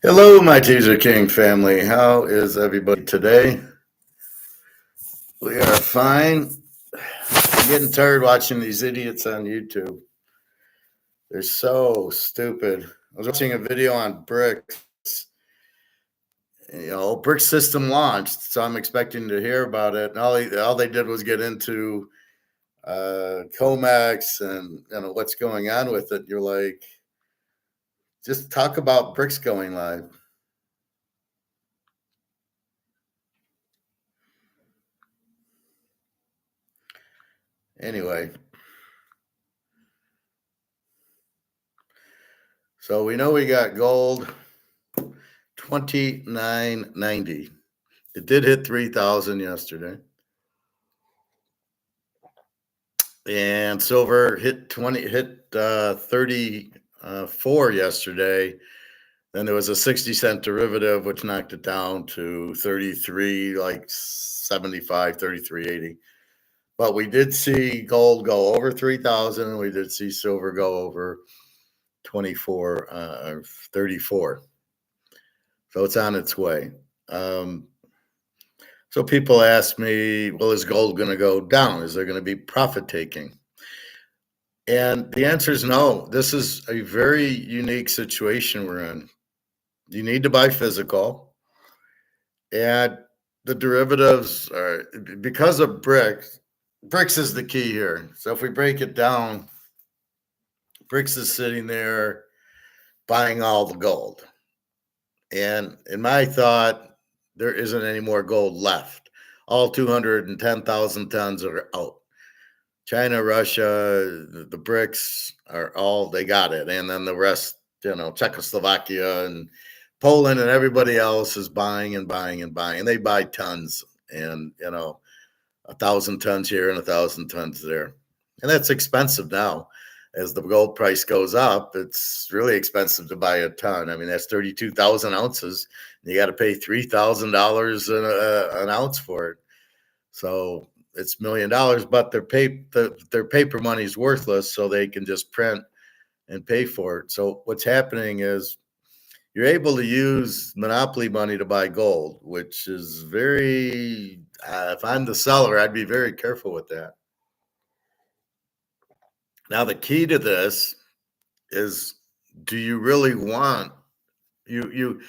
Hello, my Teaserking family. How is everybody today? We are fine. I'm getting tired watching these idiots on YouTube. They're so stupid. I was watching a video on Brics. Brics system launched, so I'm expecting to hear about it. And all they did was get into comex and what's going on with it. You're like, just talk about Brics going live. Anyway, so we know we got gold 29.90. It did hit 3,000 yesterday. And silver hit 34 yesterday. Then there was a 60-cent derivative, which knocked it down to 33, like 75, 33.80. But we did see gold go over 3,000, and we did see silver go over 34. So it's on its way. So people ask me, well, is gold going to go down? Is there going to be profit taking? And the answer is no. This is a very unique situation we're in. You need to buy physical. And the derivatives are, because of Brics is the key here. So if we break it down, Brics is sitting there buying all the gold. And in my thought, there isn't any more gold left. All 210,000 tons are out. China, Russia, the Brics are all, they got it. And then the rest, Czechoslovakia and Poland and everybody else is buying and buying and buying. And they buy tons and, 1,000 tons here and 1,000 tons there. And that's expensive now. As the gold price goes up, it's really expensive to buy a ton. I mean, that's 32,000 ounces. You got to pay $3,000 an ounce for it. So it's $1 million, but their paper money is worthless, so they can just print and pay for it. So what's happening is you're able to use monopoly money to buy gold, which is very, if I'm the seller, I'd be very careful with that. Now, the key to this is, do you really want the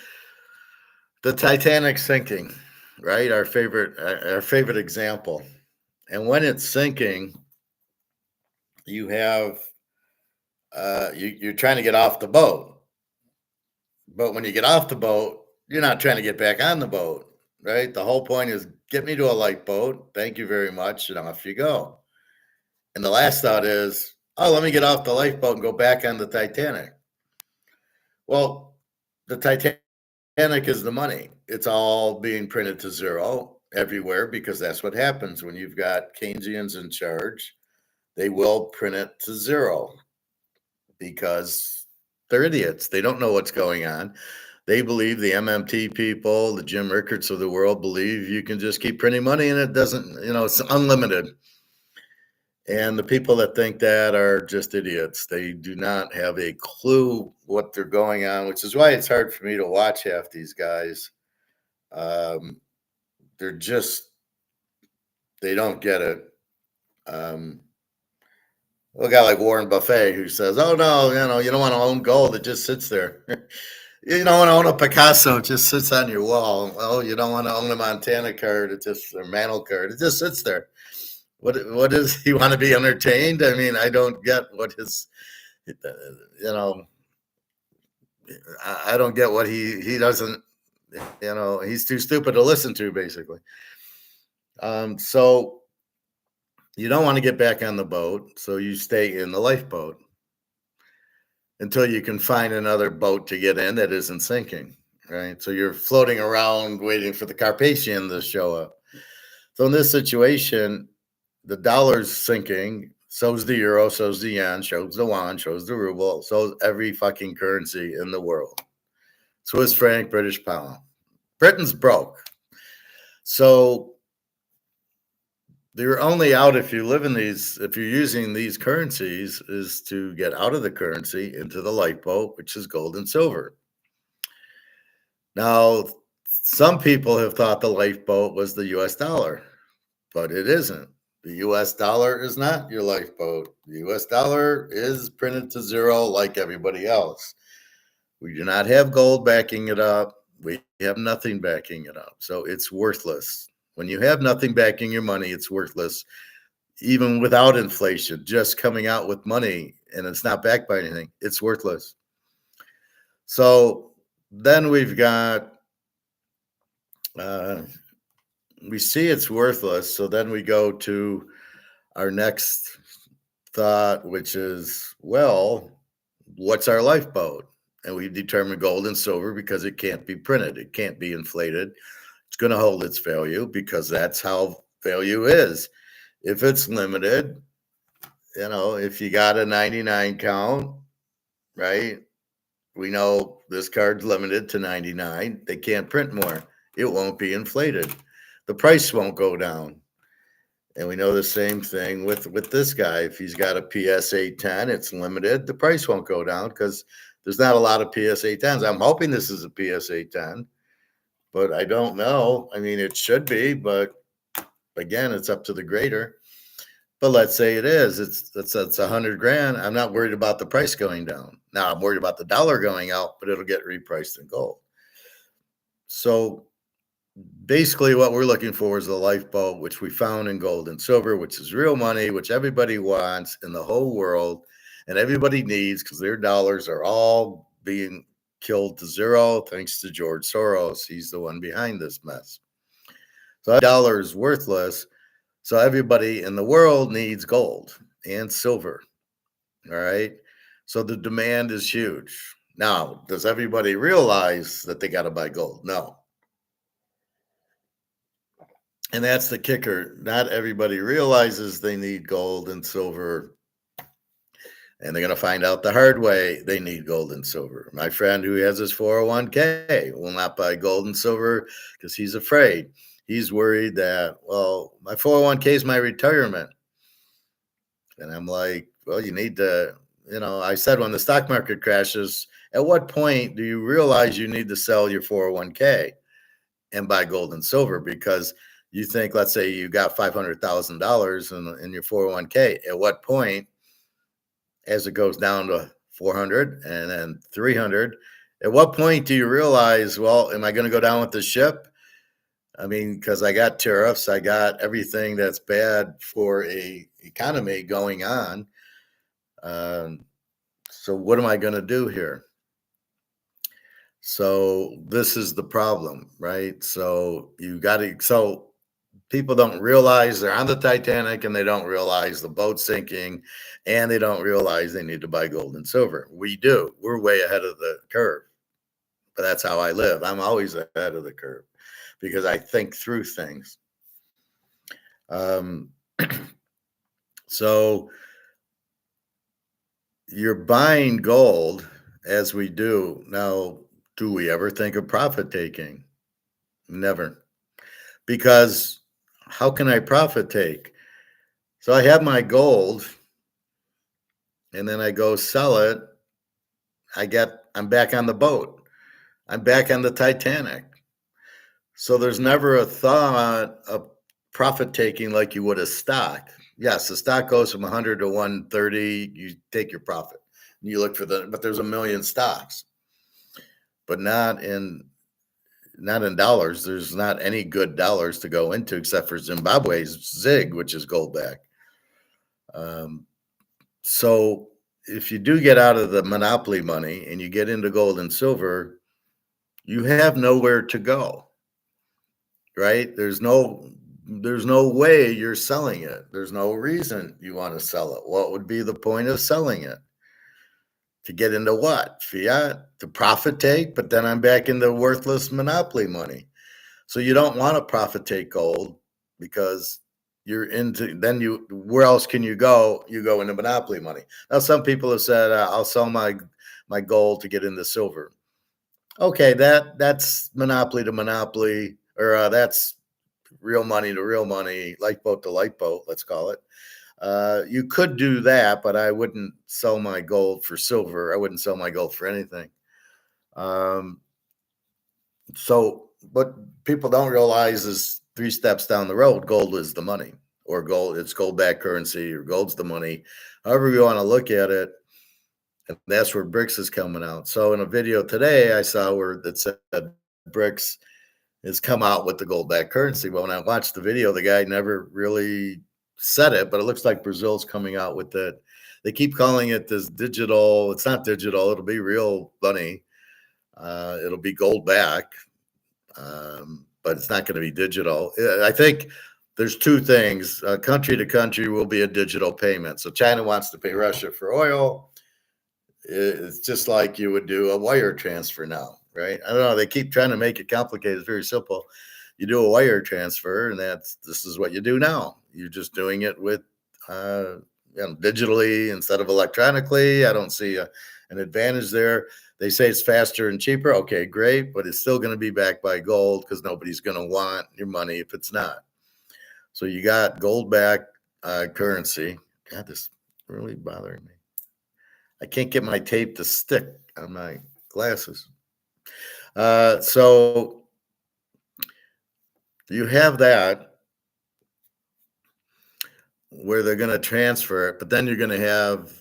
Titanic sinking, right? Our favorite example. And when it's sinking, you have you're trying to get off the boat. But when you get off the boat, you're not trying to get back on the boat, right? The whole point is get me to a lifeboat. Thank you very much, and off you go. And the last thought is, oh, let me get off the lifeboat and go back on the Titanic. Well, the Titanic is the money. It's all being printed to zero everywhere because that's what happens when you've got Keynesians in charge. They will print it to zero because they're idiots. They don't know what's going on. They believe, the MMT people, the Jim Rickards of the world believe you can just keep printing money and it doesn't, it's unlimited. And the people that think that are just idiots. They do not have a clue what they're going on, which is why it's hard for me to watch half these guys. They're just, they don't get it. A guy like Warren Buffett who says, oh, no, you don't want to own gold. It just sits there. You don't want to own a Picasso. It just sits on your wall. Oh, you don't want to own a Montana card. Or Mantle card. It just sits there. What is he want to be entertained? I mean, I don't get what his, I don't get what he doesn't, he's too stupid to listen to, basically. So you don't want to get back on the boat, so you stay in the lifeboat until you can find another boat to get in that isn't sinking, right? So you're floating around waiting for the Carpathian to show up. So in this situation, the dollar's sinking, so's the euro, so's the yen, so's the yuan, so's the ruble, so's every fucking currency in the world. Swiss franc, British pound. Britain's broke. So you're only out if you live in these, if you're using these currencies, is to get out of the currency into the lifeboat, which is gold and silver. Now, some people have thought the lifeboat was the US dollar, but it isn't. The US dollar is not your lifeboat. The US dollar is printed to zero like everybody else. We do not have gold backing it up. We have nothing backing it up. So it's worthless. When you have nothing backing your money, it's worthless. Even without inflation, just coming out with money and it's not backed by anything, it's worthless. So then we've got, uh, we see it's worthless. So then we go to our next thought, which is, well, what's our lifeboat? And we determine gold and silver because it can't be printed, it can't be inflated. It's going to hold its value because that's how value is. If it's limited, if you got a 99 count, right? We know this card's limited to 99. They can't print more. It won't be inflated. The price won't go down. And we know the same thing with this guy. If he's got a PSA 10, it's limited. The price won't go down because there's not a lot of PSA 10s. I'm hoping this is a PSA 10, but I don't know. I mean, it should be, but again, it's up to the grader. But let's say it is. It's 100 grand. I'm not worried about the price going down. Now I'm worried about the dollar going out, but it'll get repriced in gold. So basically what we're looking for is the lifeboat, which we found in gold and silver, which is real money, which everybody wants in the whole world and everybody needs because their dollars are all being killed to zero thanks to George Soros. He's the one behind this mess. So that dollar is worthless. So everybody in the world needs gold and silver. All right. So the demand is huge. Now, does everybody realize that they got to buy gold? No. And that's the kicker. Not everybody realizes they need gold and silver. And they're going to find out the hard way they need gold and silver. My friend who has his 401k will not buy gold and silver because he's afraid. He's worried that, well, my 401k is my retirement. And I'm like, well, you need to, I said when the stock market crashes, at what point do you realize you need to sell your 401k and buy gold and silver? Because you think, let's say you got $500,000 in your 401k. At what point, as it goes down to 400 and then 300, at what point do you realize, well, am I going to go down with the ship? I mean, because I got tariffs, I got everything that's bad for a economy going on. So what am I going to do here? So this is the problem, right? So so people don't realize they're on the Titanic and they don't realize the boat's sinking and they don't realize they need to buy gold and silver. We do. We're way ahead of the curve, but that's how I live. I'm always ahead of the curve because I think through things. Um, so you're buying gold as we do. Now, do we ever think of profit taking? Never. Because how can I profit take? So I have my gold and then I go sell it. I'm back on the boat. I'm back on the Titanic. So there's never a thought of profit taking like you would a stock. Yes, the stock goes from 100 to 130, you take your profit. You look but there's a million stocks. But not in dollars. There's not any good dollars to go into except for Zimbabwe's ZIG, which is gold back. So if you do get out of the monopoly money and you get into gold and silver, you have nowhere to go, right? There's no way you're selling it. There's no reason you want to sell it. What would be the point of selling it? To get into what? Fiat? To profit take? But then I'm back in the worthless monopoly money. So you don't want to profit take gold because where else can you go? You go into monopoly money. Now, some people have said, I'll sell my gold to get into silver. Okay, that's monopoly to monopoly, or that's real money to real money, lifeboat to lifeboat, let's call it. You could do that, but I wouldn't sell my gold for silver. I wouldn't sell my gold for anything. So what people don't realize is 3 steps down the road, gold is the money, or gold, it's gold backed currency, or gold's the money. However you want to look at it. And that's where Brics is coming out. So in a video today, I saw where that said Brics has come out with the gold backed currency. But when I watched the video, the guy never really said it, but it looks like Brazil's coming out with it. They keep calling it this digital. It's not digital. It'll be real money. It'll be gold back, but it's not going to be digital. I think there's two things. Country to country will be a digital payment. So China wants to pay Russia for oil. It's just like you would do a wire transfer now, right? I don't know. They keep trying to make it complicated. It's very simple. You do a wire transfer, and this is what you do now. You're just doing it with digitally instead of electronically. I don't see an advantage there. They say it's faster and cheaper. Okay, great, but it's still going to be backed by gold because nobody's going to want your money if it's not. So you got gold backed currency. God, this is really bothering me. I can't get my tape to stick on my glasses. So you have that where they're going to transfer it, but then you're going to have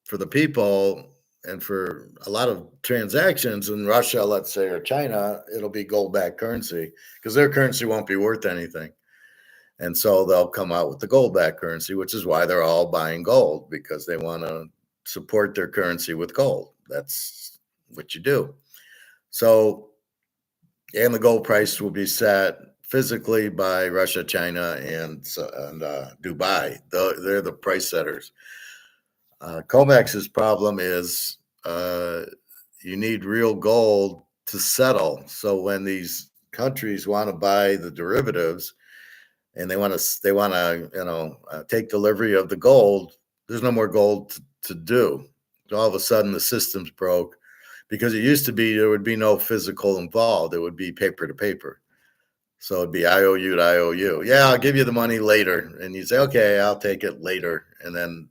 for the people and for a lot of transactions in Russia, let's say, or China, it'll be gold backed currency because their currency won't be worth anything. And so they'll come out with the gold backed currency, which is why they're all buying gold because they want to support their currency with gold. That's what you do. So, and the gold price will be set physically by Russia, China, and Dubai. They're the price setters. COMEX's problem is you need real gold to settle. So when these countries want to buy the derivatives and they want to take delivery of the gold, there's no more gold to do. So all of a sudden the system's broke because it used to be there would be no physical involved. It would be paper to paper. So it'd be IOU to IOU. Yeah, I'll give you the money later. And you say, okay, I'll take it later. And then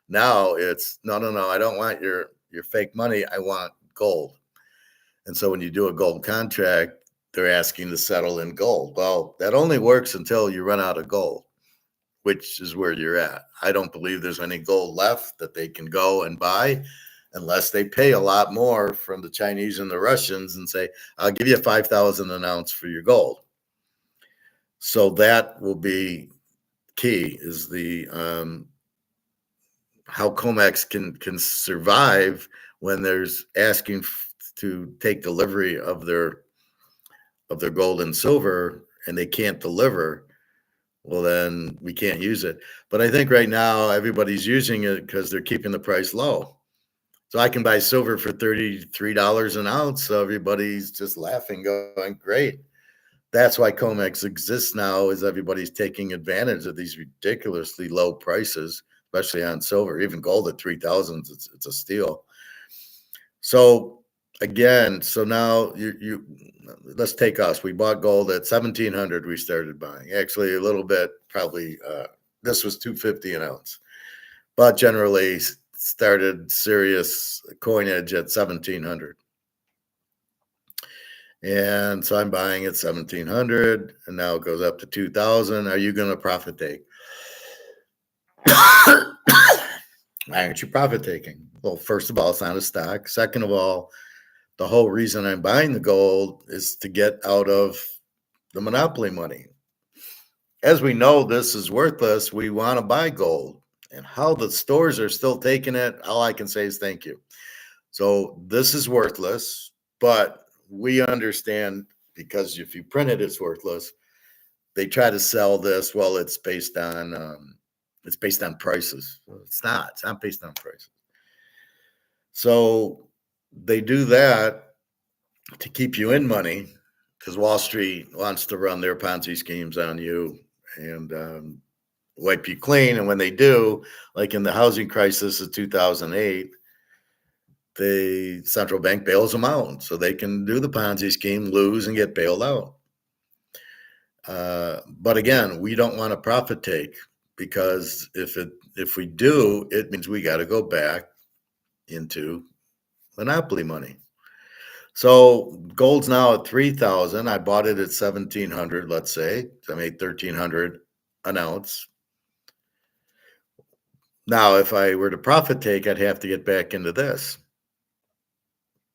now it's no, I don't want your fake money. I want gold. And so when you do a gold contract, they're asking to settle in gold. Well, that only works until you run out of gold, which is where you're at. I don't believe there's any gold left that they can go and buy unless they pay a lot more from the Chinese and the Russians and say, I'll give you 5,000 an ounce for your gold. So that will be key is the how COMEX can survive when there's asking to take delivery of their gold and silver and they can't deliver. Well, then we can't use it. But I think right now everybody's using it because they're keeping the price low. So I can buy silver for $33 an ounce. So everybody's just laughing, going, great. That's why COMEX exists now, is everybody's taking advantage of these ridiculously low prices, especially on silver. Even gold at 3,000, it's a steal. So again, so now you let's take us. We bought gold at 1,700. We started buying. Actually, a little bit, probably. This was 250 an ounce, but generally started serious coinage at 1,700. And so I'm buying at 1,700, and now it goes up to 2,000. Are you going to profit take? Why aren't you profit taking? Well, first of all, it's not a stock. Second of all, the whole reason I'm buying the gold is to get out of the monopoly money. As we know, this is worthless. We want to buy gold. And how the stores are still taking it, all I can say is thank you. So this is worthless, but we understand because if you print it, it's worthless. They try to sell this. Well, it's based on prices. It's not. It's not based on prices. So they do that to keep you in money because Wall Street wants to run their Ponzi schemes on you and wipe you clean. And when they do, like in the housing crisis of 2008, the central bank bails them out so they can do the Ponzi scheme, lose, and get bailed out. But again, we don't want to profit take because if we do, it means we got to go back into monopoly money. So gold's now at 3,000. I bought it at 1,700, let's say. So I made 1,300 an ounce. Now, if I were to profit take, I'd have to get back into this.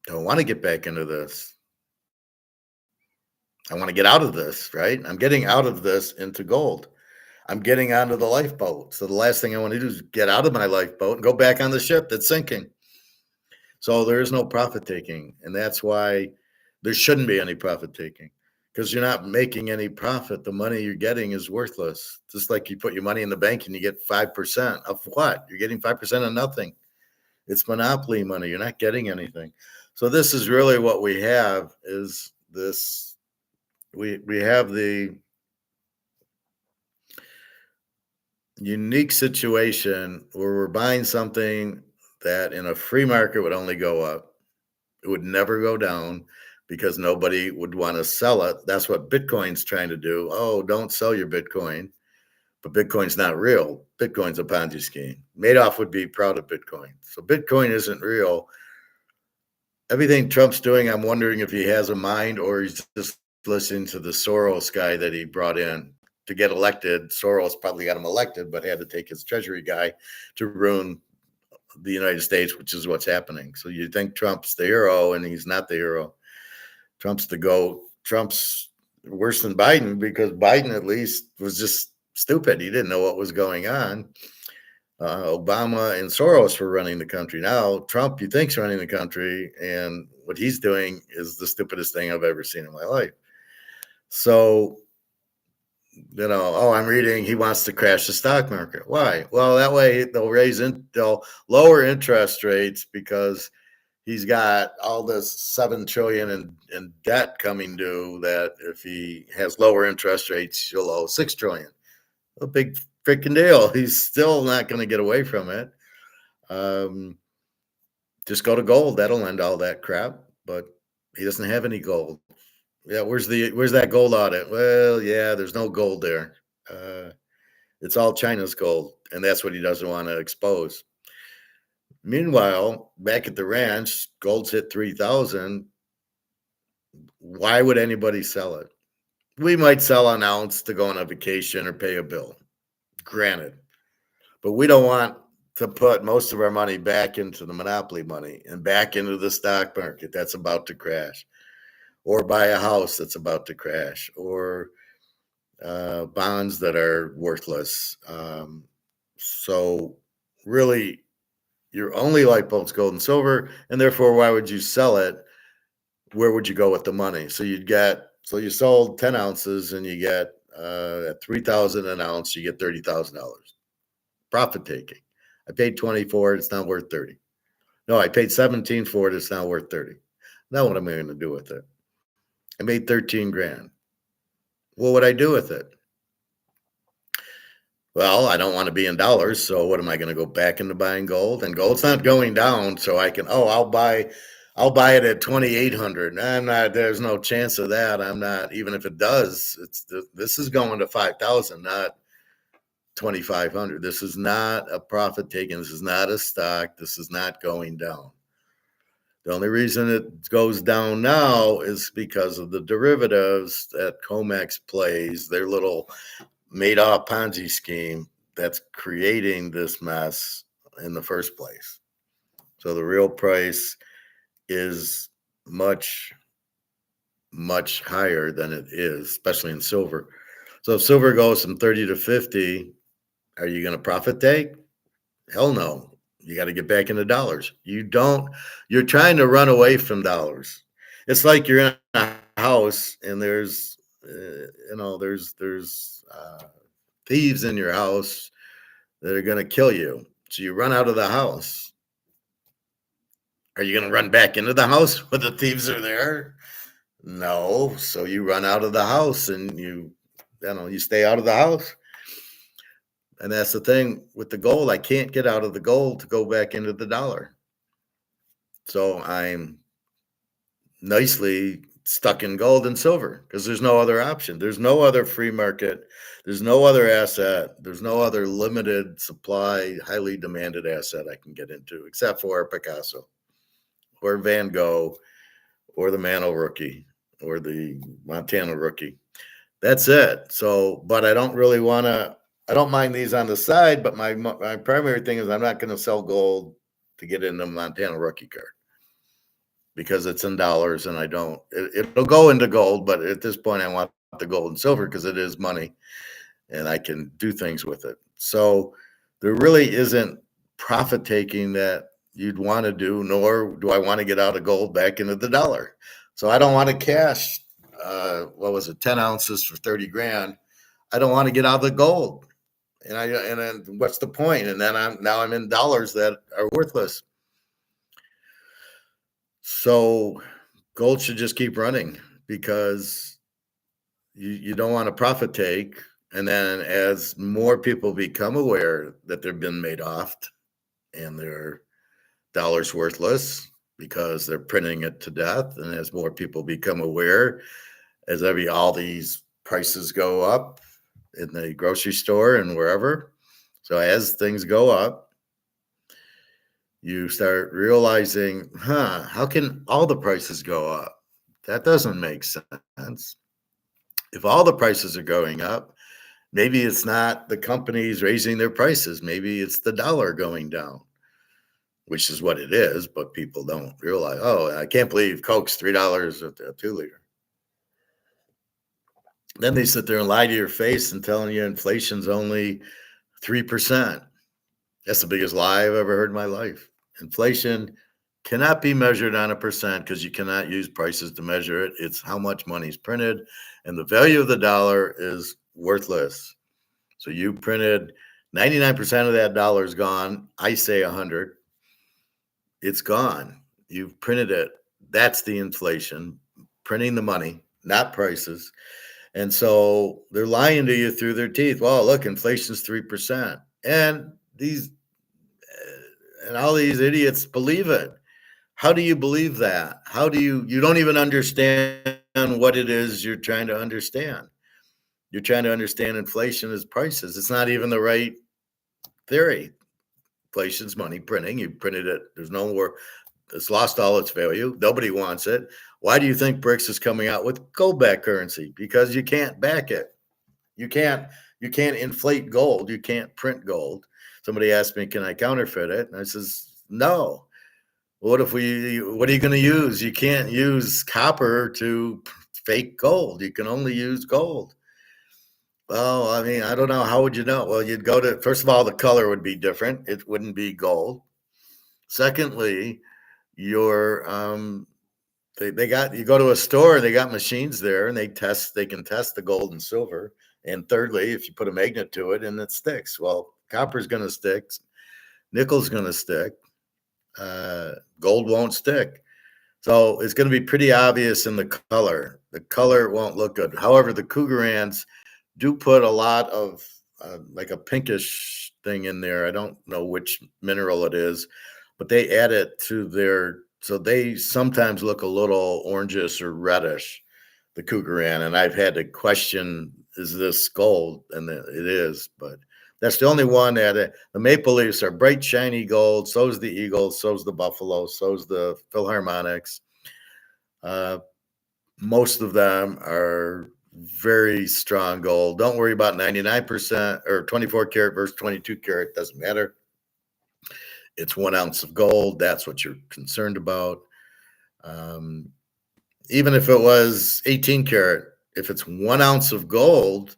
Don't want to get back into this. I want to get out of this, right? I'm getting out of this into gold. I'm getting onto the lifeboat. So the last thing I want to do is get out of my lifeboat and go back on the ship that's sinking. So there is no profit taking. And that's why there shouldn't be any profit taking, because you're not making any profit. The money you're getting is worthless. Just like you put your money in the bank and you get 5% of what? You're getting 5% of nothing. It's monopoly money. You're not getting anything. So this is really what we have is this. We have the unique situation where we're buying something that in a free market would only go up. It would never go down because nobody would want to sell it. That's what Bitcoin's trying to do. Oh, don't sell your Bitcoin. But Bitcoin's not real. Bitcoin's a Ponzi scheme. Madoff would be proud of Bitcoin. So Bitcoin isn't real. Everything Trump's doing, I'm wondering if he has a mind or he's just listening to the Soros guy that he brought in to get elected. Soros probably got him elected, but had to take his treasury guy to ruin the United States, which is what's happening. So you think Trump's the hero, and he's not the hero. Trump's the GOAT. Trump's worse than Biden because Biden at least was just stupid. He didn't know what was going on. Obama and Soros were running the country. Now Trump, you think's running the country, and what he's doing is the stupidest thing I've ever seen in my life. So, I'm reading he wants to crash the stock market. Why? Well, that way they'll lower interest rates because he's got all this 7 trillion in debt coming due that if he has lower interest rates, he'll owe 6 trillion. A big freaking deal. He's still not going to get away from it. Just go to gold. That'll end all that crap. But he doesn't have any gold. Yeah, where's that gold audit? Well, yeah, there's no gold there. It's all China's gold, and that's what he doesn't want to expose. Meanwhile, back at the ranch, gold's hit 3,000. Why would anybody sell it? We might sell an ounce to go on a vacation or pay a bill. Granted. But we don't want to put most of our money back into the monopoly money and back into the stock market that's about to crash, or buy a house that's about to crash, or bonds that are worthless. So really, your only lifeboat's gold and silver, and therefore, why would you sell it? Where would you go with the money? So you sold 10 ounces and you get at 3,000 an ounce, you get $30,000. Profit taking. I paid 20 for it, it's not worth 30. No, I paid 17 for it, it's not worth 30. Now what am I going to do with it? I made 13 grand. What would I do with it? Well, I don't want to be in dollars, so what am I going to go back into buying gold? And gold's not going down, so I can I'll buy it at 2,800. There's no chance of that. I'm not, even if it does, this is going to 5,000, not 2,500. This is not a profit taking. This is not a stock. This is not going down. The only reason it goes down now is because of the derivatives that Comex plays, their little Madoff Ponzi scheme that's creating this mess in the first place. So the real price is much, much higher than it is, especially in silver. So if silver goes from 30 to 50, are you going to profit take? Hell no. You got to get back into dollars. You're trying to run away from dollars. It's like you're in a house and there's thieves in your house that are going to kill you. So you run out of the house. Are you going to run back into the house when the thieves are there? No. So you run out of the house and you stay out of the house. And that's the thing with the gold. I can't get out of the gold to go back into the dollar. So I'm nicely stuck in gold and silver because there's no other option. There's no other free market. There's no other asset. There's no other limited supply, highly demanded asset I can get into except for Picasso or Van Gogh or the Mano rookie or the Montana rookie. That's it. So, but I don't really want to. I don't mind these on the side, but my primary thing is I'm not going to sell gold to get into Montana rookie card because it's in dollars, and I don't. It'll go into gold, but at this point, I want the gold and silver because it is money, and I can do things with it. So there really isn't profit taking that you'd want to do, nor do I want to get out of gold back into the dollar. So I don't want to cash. What was it? 10 ounces for 30 grand. I don't want to get out of the gold. And then what's the point? And then I'm in dollars that are worthless. So gold should just keep running because you don't want to profit take. And then as more people become aware that they've been made off and their dollars worthless because they're printing it to death, and as more people become aware, as all these prices go up in the grocery store and wherever. So as things go up, you start realizing, how can all the prices go up? That doesn't make sense. If all the prices are going up, maybe it's not the companies raising their prices. Maybe it's the dollar going down, which is what it is, but people don't realize, oh, I can't believe Coke's $3 a 2 liter. Then they sit there and lie to your face and telling you inflation's only 3%. That's the biggest lie I've ever heard in my life. Inflation cannot be measured on a percent because you cannot use prices to measure it. It's how much money is printed, and the value of the dollar is worthless. So you printed 99% of that dollar is gone. I say 100. It's gone. You've printed it. That's the inflation, printing the money, not prices. And so they're lying to you through their teeth. Well, look, inflation's 3%. And all these idiots believe it. How do you believe that? How do you don't even understand what it is you're trying to understand. You're trying to understand inflation as prices. It's not even the right theory. Inflation's money printing. You printed it. There's no more. It's lost all its value. Nobody wants it. Why do you think Brics is coming out with gold-backed currency? Because you can't back it. You can't inflate gold. You can't print gold. Somebody asked me, can I counterfeit it? And I says, no. What are you going to use? You can't use copper to fake gold. You can only use gold. Well, I mean, I don't know. How would you know? Well, you'd go to, first of all, the color would be different. It wouldn't be gold. Secondly, your they got, you go to a store, they got machines there and they can test the gold and silver. And thirdly, if you put a magnet to it and it sticks, well, copper's going to stick, nickel's going to stick, gold won't stick. So it's going to be pretty obvious in the color. The color won't look good. However, the Cougarans do put a lot of like a pinkish thing in there. I don't know which mineral it is, but they add it to their, so they sometimes look a little orangish or reddish, the Cougaran. And I've had to question, is this gold? And it is, but that's the only one that the Maple Leafs are bright, shiny gold. So's the Eagles, so's the Buffalo, so's the Philharmonics. Most of them are very strong gold. Don't worry about 99% or 24 karat versus 22 karat. Doesn't matter. It's 1 ounce of gold. That's what you're concerned about. Even if it was 18 karat, if it's 1 ounce of gold,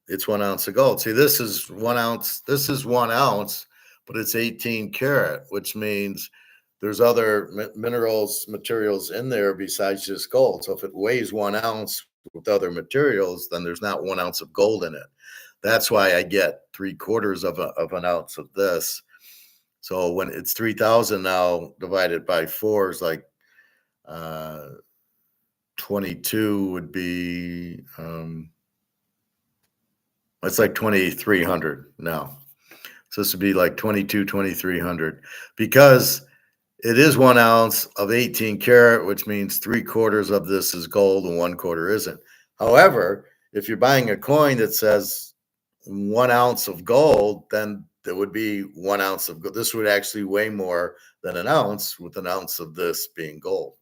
it's 1 ounce of gold. See, this is 1 ounce. This is 1 ounce, but it's 18 karat, which means there's other minerals, materials in there besides just gold. So if it weighs 1 ounce with other materials, then there's not 1 ounce of gold in it. That's why I get 3/4 of an ounce of this. So when it's 3,000 now divided by 4 is like 22 would be, it's like 2,300 now. So this would be like 2,300 because it is 1 ounce of 18 karat, which means 3/4 of this is gold and 1/4 isn't. However, if you're buying a coin that says 1 ounce of gold, then there would be 1 ounce of gold. This would actually weigh more than an ounce, with an ounce of this being gold.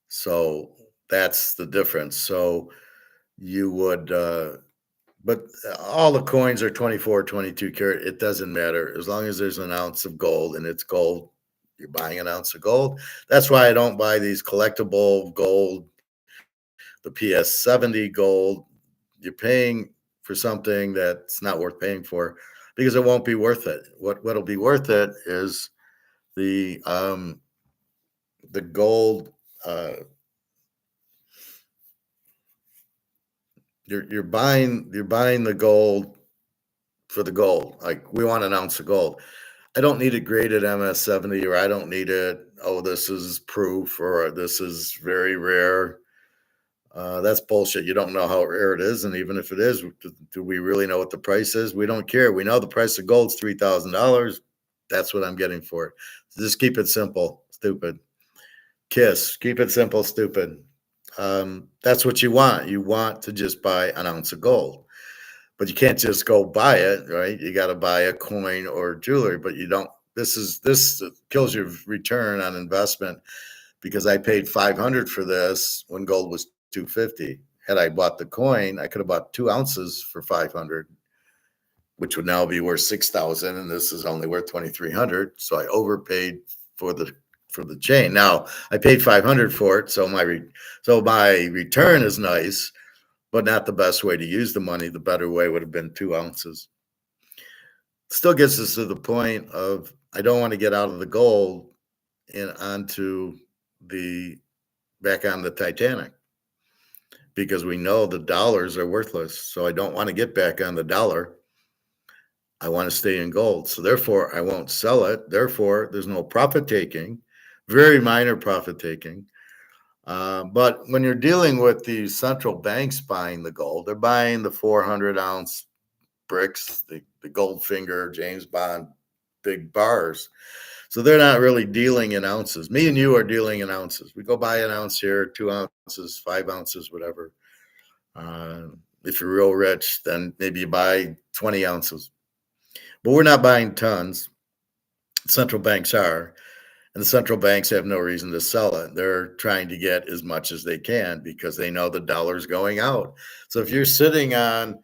So that's the difference. So you would, but all the coins are 24, 22 karat. It doesn't matter as long as there's an ounce of gold and it's gold. You're buying an ounce of gold. That's why I don't buy these collectible gold, the PS70 gold. You're paying for something that's not worth paying for because it won't be worth it. What'll be worth it is the um the gold. You're buying the gold for the gold. Like we want an ounce of gold. I don't need it graded MS70, or I don't need it. Oh, this is proof, or this is very rare. That's bullshit. You don't know how rare it is, and even if it is, do we really know what the price is? We don't care. We know the price of gold's $3,000. That's what I'm getting for it. So just keep it simple, stupid. Kiss. Keep it simple, stupid. That's what you want. You want to just buy an ounce of gold, but you can't just go buy it, right? You got to buy a coin or jewelry, but you don't. This kills your return on investment because I paid 500 for this when gold was 250. Had I bought the coin, I could have bought 2 ounces for 500, which would now be worth 6,000, and this is only worth 2,300. So I overpaid for the chain. Now I paid 500 for it, so my return is nice, but not the best way to use the money. The better way would have been 2 ounces. Still gets us to the point of I don't want to get out of the gold and onto the back on the Titanic because we know the dollars are worthless. So I don't want to get back on the dollar. I want to stay in gold. So therefore, I won't sell it. Therefore, there's no profit taking, very minor profit taking. But when you're dealing with the central banks buying the gold, they're buying the 400-ounce Brics, the Goldfinger, James Bond, big bars. So they're not really dealing in ounces. Me and you are dealing in ounces. We go buy an ounce here, 2 ounces, 5 ounces, whatever. If you're real rich, then maybe you buy 20 ounces. But we're not buying tons. Central banks are. And the central banks have no reason to sell it. They're trying to get as much as they can because they know the dollar's going out. So if you're sitting on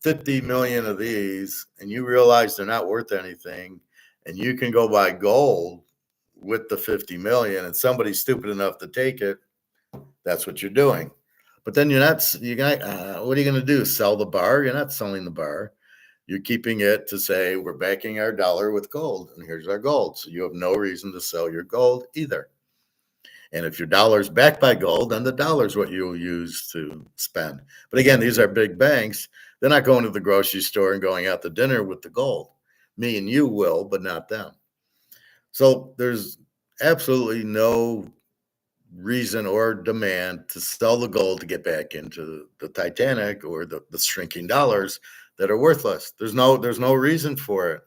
50 million of these and you realize they're not worth anything and you can go buy gold with the 50 million and somebody's stupid enough to take it, that's what you're doing. But then what are you going to do? Sell the bar? You're not selling the bar. You're keeping it to say we're backing our dollar with gold, and here's our gold. So you have no reason to sell your gold either. And if your dollar's backed by gold, then the dollar's what you'll use to spend. But again, these are big banks. They're not going to the grocery store and going out to dinner with the gold. Me and you will, but not them. So there's absolutely no reason or demand to sell the gold to get back into the Titanic or the shrinking dollars that are worthless. There's no reason for it.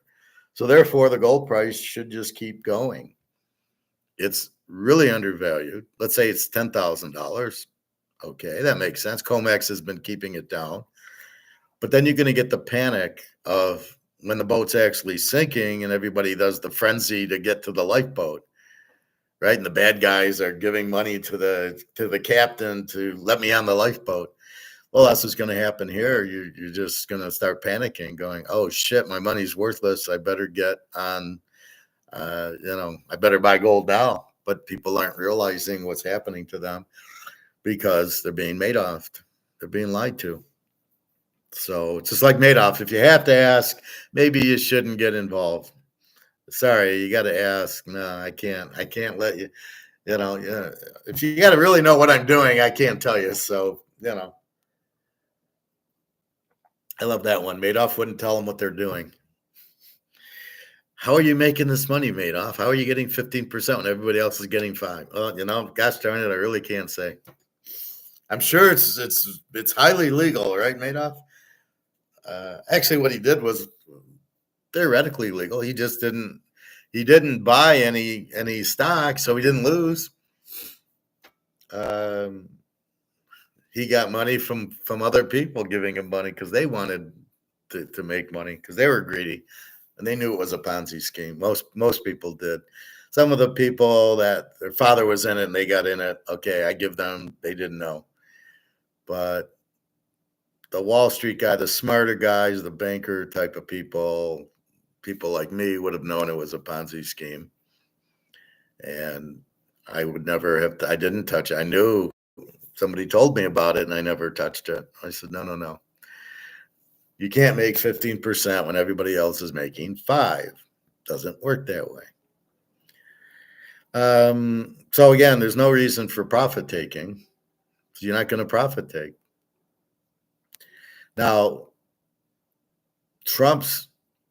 So therefore, the gold price should just keep going. It's really undervalued. Let's say it's $10,000. Okay, that makes sense. Comex has been keeping it down. But then you're going to get the panic of when the boat's actually sinking and everybody does the frenzy to get to the lifeboat, right? And the bad guys are giving money to the captain to let me on the lifeboat. Well, that's what's going to happen here. You're just going to start panicking, going, "Oh shit, my money's worthless. I better get on. I better buy gold now." But people aren't realizing what's happening to them because they're being Madoff. They're being lied to. So it's just like Madoff. If you have to ask, maybe you shouldn't get involved. Sorry, you got to ask. No, I can't. I can't let you. Yeah. If you got to really know what I'm doing, I can't tell you. So I love that one. Madoff wouldn't tell them what they're doing. How are you making this money, Madoff? How are you getting 15% when everybody else is getting 5%? Well, gosh darn it, I really can't say. I'm sure it's highly legal, right, Madoff? Actually, what he did was theoretically legal. He just didn't buy any stock, so he didn't lose. He got money from other people giving him money because they wanted to make money because they were greedy and they knew it was a Ponzi scheme. Most people did. some of the people that their father was in it and they got in it, okay, I give them, they didn't know. But the Wall Street guy, the smarter guys, the banker type of people like me would have known it was a Ponzi scheme. And I would never have, I didn't touch it. I knew somebody told me about it and I never touched it. I said, no, no, no. You can't make 15% when everybody else is making 5. Doesn't work that way. So again, there's no reason for profit taking. So you're not going to profit take. Now, Trump's,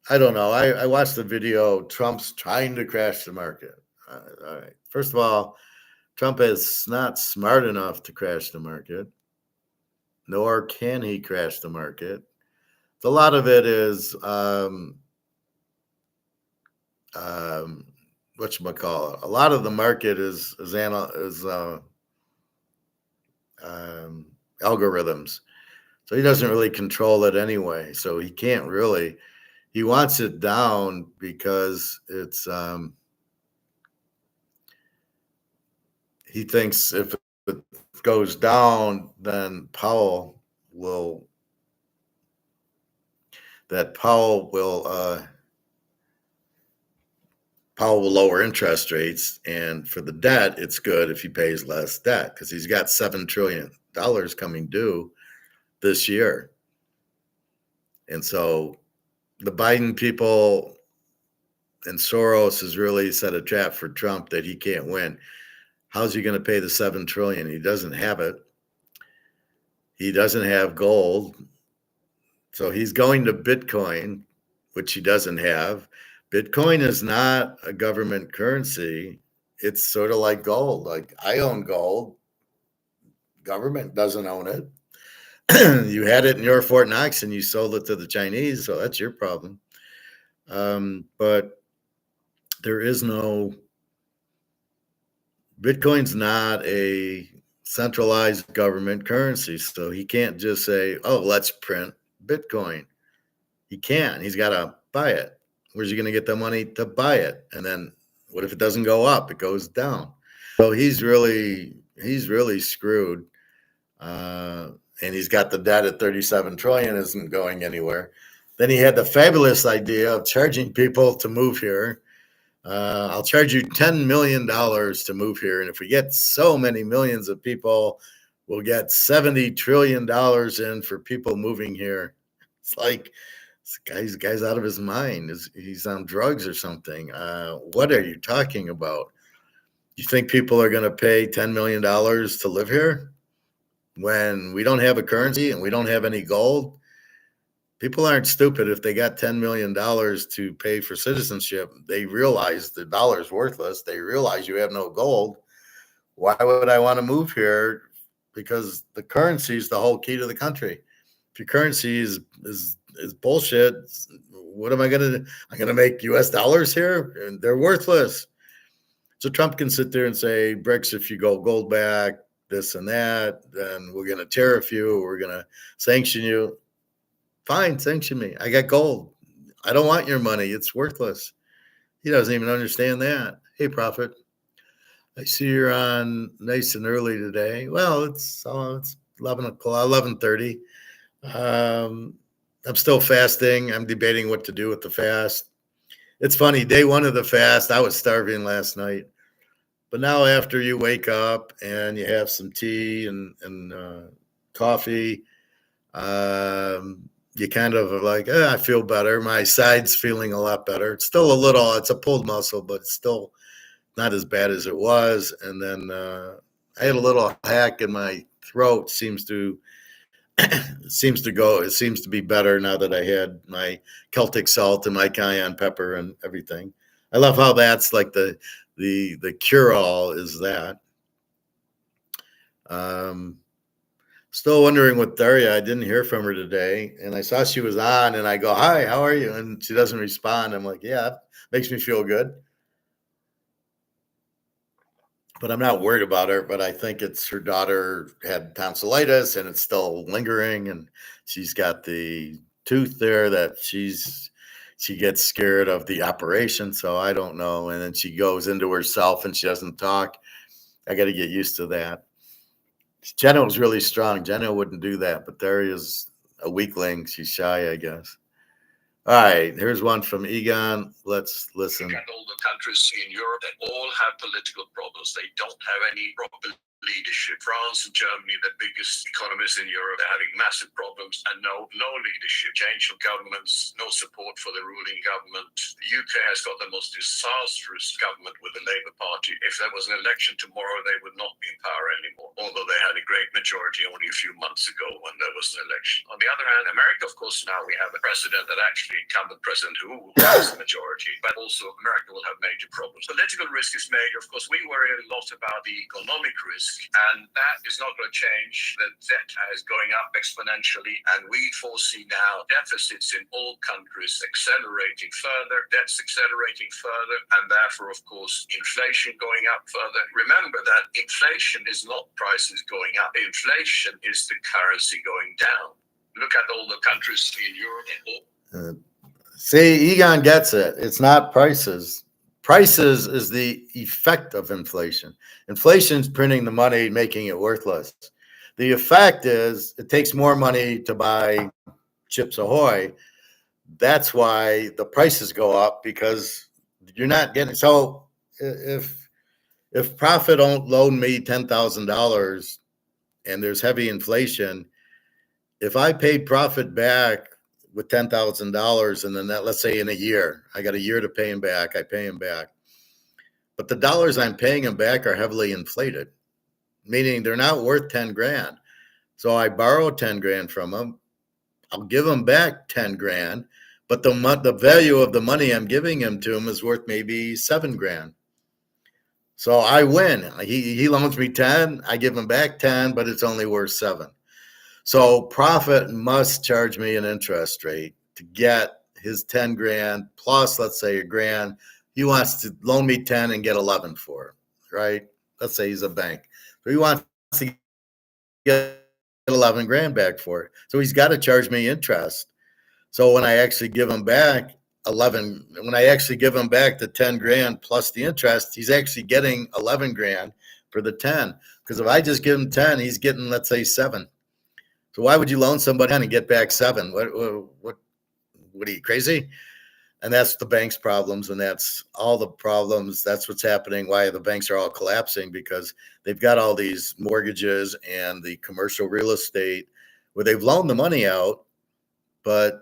I don't know. I watched the video. Trump's trying to crash the market. All right. First of all, Trump is not smart enough to crash the market, nor can he crash the market. A lot of it is whatchamacallit. A lot of the market is algorithms. So he doesn't really control it anyway. So he can't really. He wants it down because it's he thinks if it goes down, then Powell will lower interest rates, and for the debt, it's good if he pays less debt because he's got $7 trillion coming due this year. And so the Biden people and Soros has really set a trap for Trump that he can't win. How's he going to pay the $7 trillion? He doesn't have it. He doesn't have gold. So he's going to Bitcoin, which he doesn't have. Bitcoin is not a government currency. It's sort of like gold. Like I own gold. Government doesn't own it. You had it in your Fort Knox and you sold it to the Chinese, so that's your problem. But there is no, Bitcoin's not a centralized government currency. So he can't just say, oh, let's print Bitcoin. He can't. He's got to buy it. Where's he going to get the money to buy it? And then what if it doesn't go up? It goes down. So he's really screwed. And he's got the debt at 37 trillion, isn't going anywhere. Then he had the fabulous idea of charging people to move here. I'll charge you $10 million to move here. And if we get so many millions of people, we'll get $70 trillion in for people moving here. It's like, this guy's out of his mind. He's on drugs or something. What are you talking about? You think people are going to pay $10 million to live here when we don't have a currency and we don't have any gold? People aren't stupid. If they got $10 million to pay for citizenship, they realize the dollar's worthless. They realize you have no gold. Why would I want to move here? Because the currency is the whole key to the country. If your currency is bullshit, what am I going to do? I'm going to make US dollars here? And they're worthless. So Trump can sit there and say, Brics, if you go gold back, this and that, then we're going to tariff you. We're going to sanction you. Fine, sanction me. I got gold. I don't want your money. It's worthless. He doesn't even understand that. Hey, Prophet, I see you're on nice and early today. Well, it's 11 o'clock, 11:30. I'm still fasting. I'm debating what to do with the fast. It's funny. Day one of the fast, I was starving last night. But now after you wake up and you have some tea and coffee, you kind of are like, I feel better. My side's feeling a lot better. It's still it's a pulled muscle, but it's still not as bad as it was. And then I had a little hack in my throat. It seems to be better now that I had my Celtic salt and my cayenne pepper and everything. I love how that's like the cure-all is that. Still wondering with Daria. I didn't hear from her today, and I saw she was on, and I go, hi, how are you? And she doesn't respond. I'm like, yeah, makes me feel good. But I'm not worried about her, but I think it's her daughter had tonsillitis, and it's still lingering, and she's got the tooth there that she's She gets scared of the operation, so I don't know. And then she goes into herself and she doesn't talk. I got to get used to that. Jenna was really strong. Jenna wouldn't do that, but there is a weakling. She's shy, I guess. All right, here's one from Egon. Let's listen. Look at all the countries in Europe that all have political problems. They don't have any proper leadership. France and Germany, the biggest economies in Europe, they're having massive problems and no leadership. Change of governments, no support for the ruling government. The UK has got the most disastrous government with the Labour Party. If there was an election tomorrow, they would not be in power anymore, although they had a great majority only a few months ago when there was an election. On the other hand, America, of course, now we have a president that actually incumbent president who has the majority, but also America will have major problems. Political risk is major. Of course, we worry a lot about the economic risk, and that is not going to change. The debt is going up exponentially, and we foresee now deficits in all countries accelerating further, debts accelerating further, and therefore, of course, inflation going up further. Remember that inflation is not prices going up. Inflation is the currency going down. Look at all the countries in Europe. See, Egon gets it. It's not prices. Prices is the effect of inflation. Inflation's printing the money, making it worthless. The effect is it takes more money to buy Chips Ahoy. That's why the prices go up, because you're not getting. So if Profit don't loan me $10,000 and there's heavy inflation, if I paid Profit back with $10,000 and then that, let's say in a year, I got a year to pay him back, I pay him back. But the dollars I'm paying him back are heavily inflated, meaning they're not worth 10 grand. So I borrow 10 grand from him. I'll give him back 10 grand, but the value of the money I'm giving him to him is worth maybe 7 grand. So I win. He loans me 10, I give him back 10, but it's only worth 7. So Profit must charge me an interest rate to get his 10 grand plus, let's say, a grand. He wants to loan me 10 and get 11 for it, right? Let's say he's a bank. So he wants to get 11 grand back for it. So he's got to charge me interest. So when I actually give him back the 10 grand plus the interest, he's actually getting 11 grand for the 10. Because if I just give him 10, he's getting, let's say, 7. So why would you loan somebody 10 and get back 7? What are you, crazy? And that's the bank's problems, and that's all the problems. That's what's happening, why the banks are all collapsing, because they've got all these mortgages and the commercial real estate where they've loaned the money out, but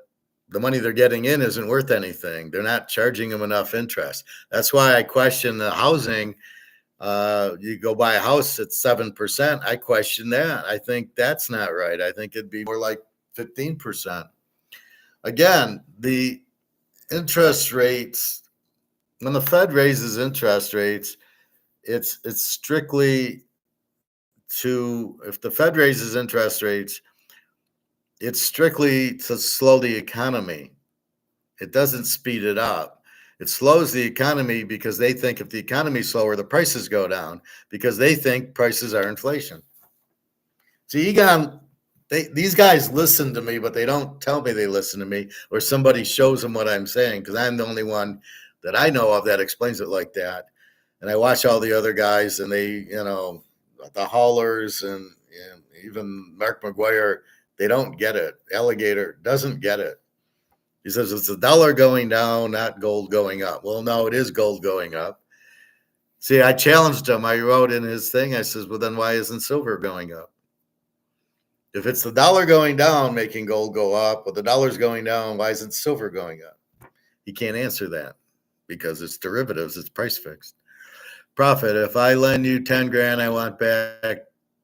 the money they're getting in isn't worth anything. They're not charging them enough interest. That's why I question the housing. You go buy a house at 7%. I question that. I think that's not right. I think it'd be more like 15%. Again, the interest rates, when the Fed raises interest rates, it's strictly if the Fed raises interest rates, it's strictly to slow the economy. It doesn't speed it up. It slows the economy because they think if the economy's slower, the prices go down, because they think prices are inflation. See, Egon, these guys listen to me, but they don't tell me they listen to me, or somebody shows them what I'm saying, because I'm the only one that I know of that explains it like that. And I watch all the other guys, and they, the haulers and even Mark McGuire, they don't get it. Alligator doesn't get it. He says it's the dollar going down, not gold going up. Well, no, it is gold going up. See, I challenged him. I wrote in his thing, I says, well, then why isn't silver going up? If it's the dollar going down making gold go up, but the dollar's going down, why isn't silver going up? He can't answer that because it's derivatives. It's price fixed. Profit, if I lend you 10 grand, I want back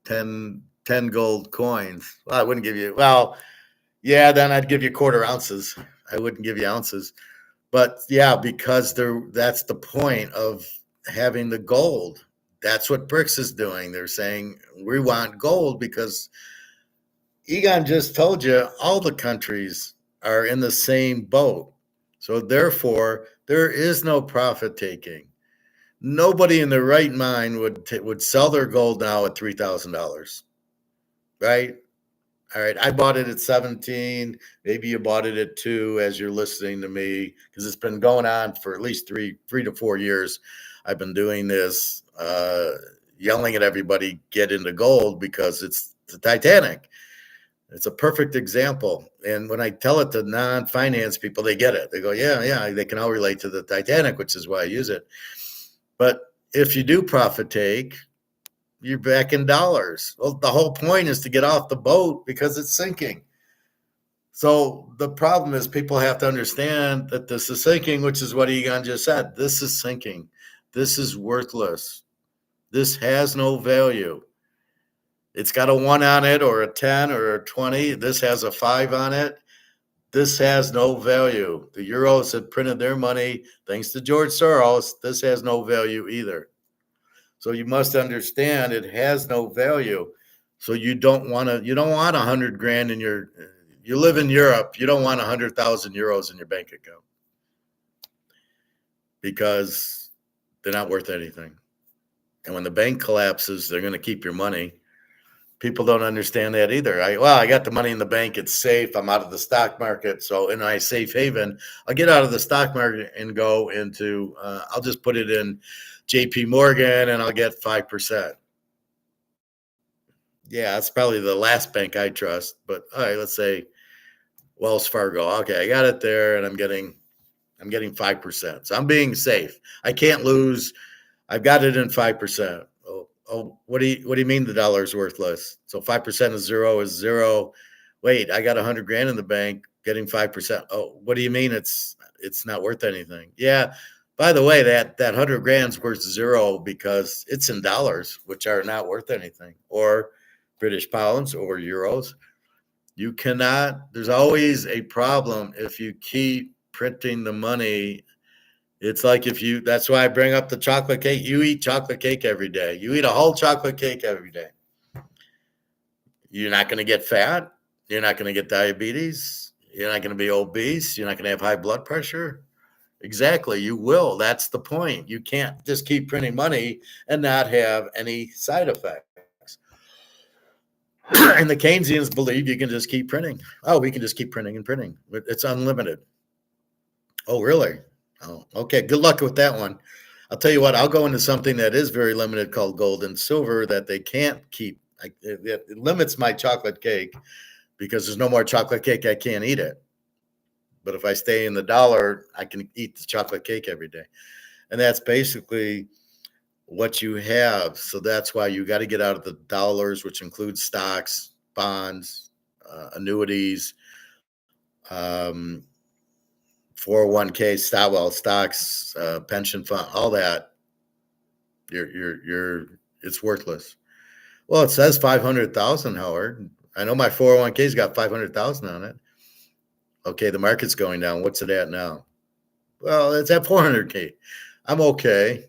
10 gold coins. Well, I wouldn't give you, yeah, then I'd give you quarter ounces. I wouldn't give you ounces. But yeah, because that's the point of having the gold. That's what Brics is doing. They're saying we want gold because Egon just told you all the countries are in the same boat. So therefore, there is no profit taking. Nobody in their right mind would sell their gold now at $3,000, right? All right, I bought it at 17. Maybe you bought it at 2 as you're listening to me, because it's been going on for at least three to 4 years. I've been doing this, yelling at everybody, get into gold, because it's the Titanic. It's a perfect example. And when I tell it to non-finance people, they get it. They go, yeah, yeah, they can all relate to the Titanic, which is why I use it. But if you do profit take, you're back in dollars. Well, the whole point is to get off the boat because it's sinking. So the problem is people have to understand that this is sinking, which is what Egon just said. This is sinking. This is worthless. This has no value. It's got a 1 on it or a 10 or a 20. This has a 5 on it. This has no value. The Euros had printed their money thanks to George Soros. This has no value either. So you must understand it has no value. So you don't want 100 grand in you live in Europe, you don't want 100,000 euros in your bank account because they're not worth anything. And when the bank collapses, they're going to keep your money. People don't understand that either. I got the money in the bank. It's safe. I'm out of the stock market. So in my safe haven, I'll get out of the stock market and go into, I'll just put it in JP Morgan and I'll get 5%. Yeah, that's probably the last bank I trust. But all right, let's say Wells Fargo. Okay, I got it there and I'm getting 5%. So I'm being safe. I can't lose. I've got it in 5%. Oh, what do you mean the dollar is worthless? So 5% of zero is zero. Wait, I got 100 grand in the bank, getting 5%. Oh, what do you mean it's not worth anything? Yeah. By the way, that 100 grand's worth zero because it's in dollars, which are not worth anything, or British pounds or euros. You cannot. There's always a problem if you keep printing the money. It's like that's why I bring up the chocolate cake. You eat chocolate cake every day. You eat a whole chocolate cake every day. You're not going to get fat. You're not going to get diabetes. You're not going to be obese. You're not going to have high blood pressure. Exactly. You will. That's the point. You can't just keep printing money and not have any side effects. And the Keynesians believe you can just keep printing. Oh, we can just keep printing and printing. It's unlimited. Oh, really? Oh, okay. Good luck with that one. I'll tell you what, I'll go into something that is very limited called gold and silver that they can't keep. It limits my chocolate cake because there's no more chocolate cake. I can't eat it. But if I stay in the dollar, I can eat the chocolate cake every day. And that's basically what you have. So that's why you got to get out of the dollars, which includes stocks, bonds, annuities, 401k, stocks, pension fund, all that. It's worthless. Well, it says 500,000, Howard. I know my 401k's got 500,000 on it. Okay, the market's going down. What's it at now? Well, it's at 400k. I'm okay.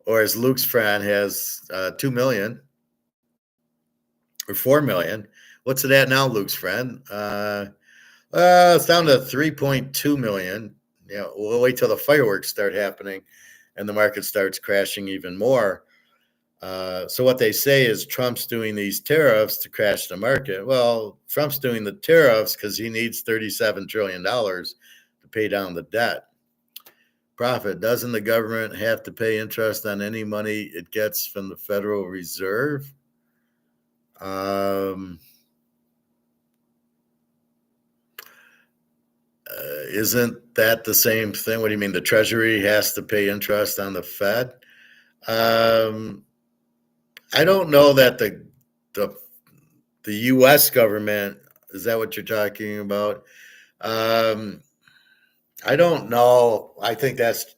Or as Luke's friend has 2 million or 4 million. What's it at now, Luke's friend? It's down to 3.2 million. We'll wait till the fireworks start happening and the market starts crashing even more. So what they say is Trump's doing these tariffs to crash the market. Well, Trump's doing the tariffs because he needs $37 trillion to pay down the debt. Profit, doesn't the government have to pay interest on any money it gets from the Federal Reserve? Isn't that the same thing? What do you mean? The Treasury has to pay interest on the Fed? I don't know that the U.S. government, is that what you're talking about? I don't know. I think that's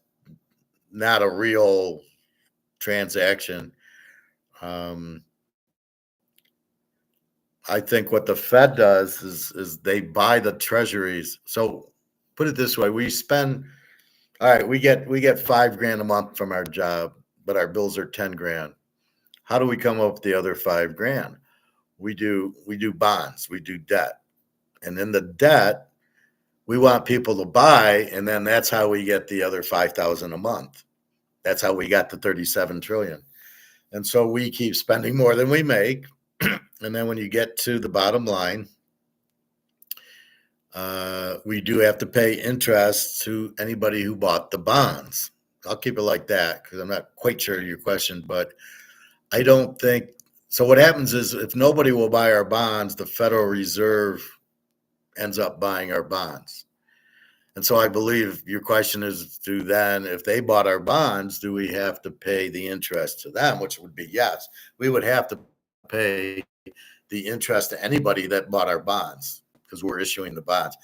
not a real transaction. I think what the Fed does is they buy the treasuries. So put it this way, we get $5,000 a month from our job, but our bills are 10 grand. How do we come up with the other $5,000? We do bonds, we do debt. And in the debt, we want people to buy, and then that's how we get the other 5,000 a month. That's how we got the 37 trillion. And so we keep spending more than we make. And then when you get to the bottom line, we do have to pay interest to anybody who bought the bonds. I'll keep it like that because I'm not quite sure of your question, but I don't think so. What happens is if nobody will buy our bonds, the Federal Reserve ends up buying our bonds. And so I believe your question is, do then, if they bought our bonds, do we have to pay the interest to them? Which would be yes. We would have to pay the interest to anybody that bought our bonds because we're issuing the bonds.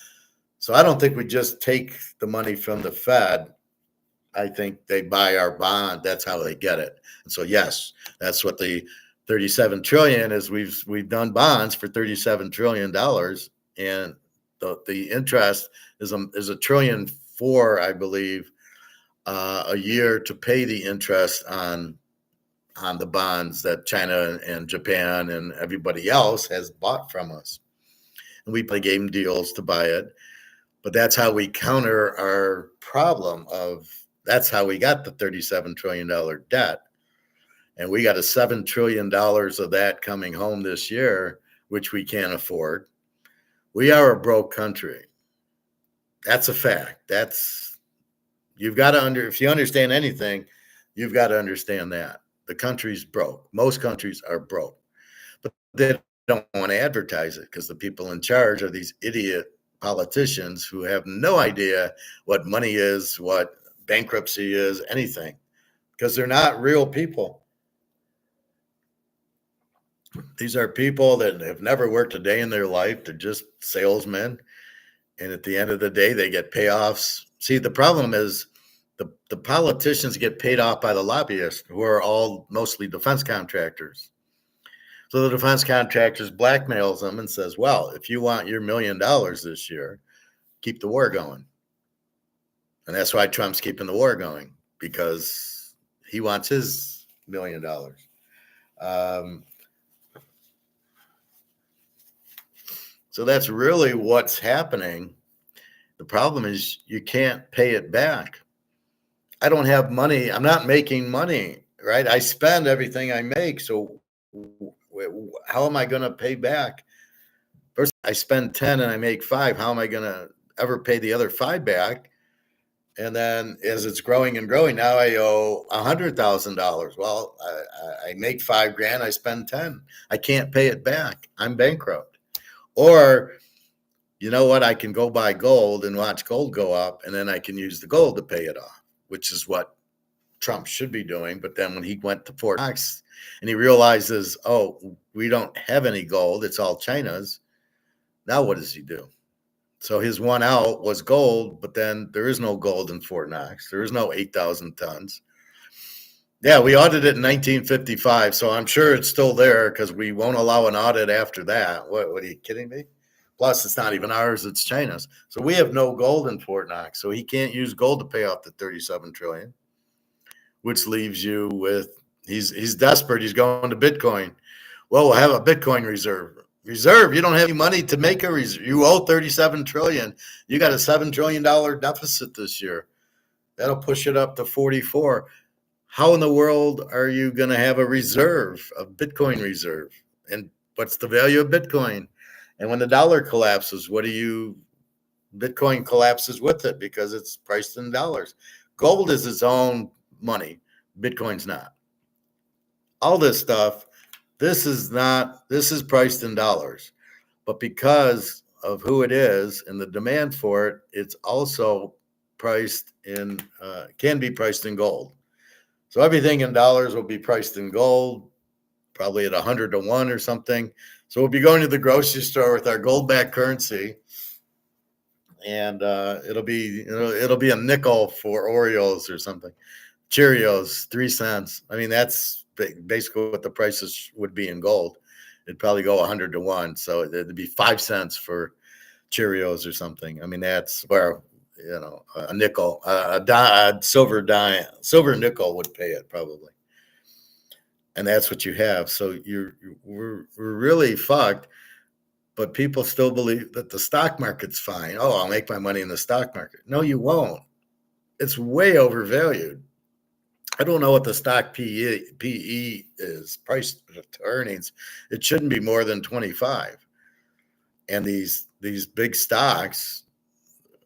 So I don't think we just take the money from the Fed. I think they buy our bond. That's how they get it. And so yes, that's what the 37 trillion is. We've done bonds for $37 trillion, and the interest is a trillion four, I believe, a year to pay the interest on the bonds that China and Japan and everybody else has bought from us. And we play game deals to buy it. But that's how we counter our problem of that's how we got the $37 trillion debt. And we got a $7 trillion of that coming home this year, which we can't afford. We are a broke country. That's a fact. You've got to if you understand anything, you've got to understand that. The country's broke. Most countries are broke. But they don't want to advertise it because the people in charge are these idiot politicians who have no idea what money is, what bankruptcy is, anything, because they're not real people. These are people that have never worked a day in their life. They're just salesmen. And at the end of the day, they get payoffs. See, the problem is the politicians get paid off by the lobbyists, who are all mostly defense contractors. So the defense contractors blackmails them and says, well, if you want your $1 million this year, keep the war going. And that's why Trump's keeping the war going, because he wants his $1 million. So that's really what's happening. The problem is you can't pay it back. I don't have money. I'm not making money, right? I spend everything I make. So how am I going to pay back? First, I spend 10 and I make 5. How am I going to ever pay the other 5 back? And then as it's growing and growing, now I owe $100,000. Well, I make $5,000, I spend 10. I can't pay it back. I'm bankrupt. Or, you know what? I can go buy gold and watch gold go up, and then I can use the gold to pay it off, which is what Trump should be doing. But then when he went to Fort Knox and he realizes, oh, we don't have any gold, it's all China's. Now what does he do? So his one out was gold, but then there is no gold in Fort Knox. There is no 8,000 tons. Yeah, we audited it in 1955, so I'm sure it's still there because we won't allow an audit after that. What are you kidding me? Plus, it's not even ours, it's China's. So we have no gold in Fort Knox, so he can't use gold to pay off the 37 trillion, which leaves you with, he's desperate. He's going to Bitcoin. Well, we'll have a Bitcoin reserve. You don't have any money to make a reserve. You owe 37 trillion. You got a $7 trillion deficit this year. That'll push it up to 44. How in the world are you going to have a reserve, a Bitcoin reserve? And what's the value of Bitcoin? And when the dollar collapses, Bitcoin collapses with it because it's priced in dollars. Gold is its own money. Bitcoin's not. All this stuff, this is priced in dollars. But because of who it is and the demand for it, it's also priced in, can be priced in gold. So everything in dollars will be priced in gold, probably at 100 to 1 or something. So we'll be going to the grocery store with our gold-backed currency, and it'll be a nickel for Oreos or something. Cheerios, 3 cents. I mean, that's basically what the prices would be in gold. It'd probably go 100 to 1. So it'd be 5 cents for Cheerios or something. I mean, that's where, a nickel, a silver nickel would pay it probably. And that's what you have. So we're really fucked, but people still believe that the stock market's fine. Oh, I'll make my money in the stock market. No, you won't. It's way overvalued. I don't know what the stock PE is, price to earnings. It shouldn't be more than 25. And these big stocks,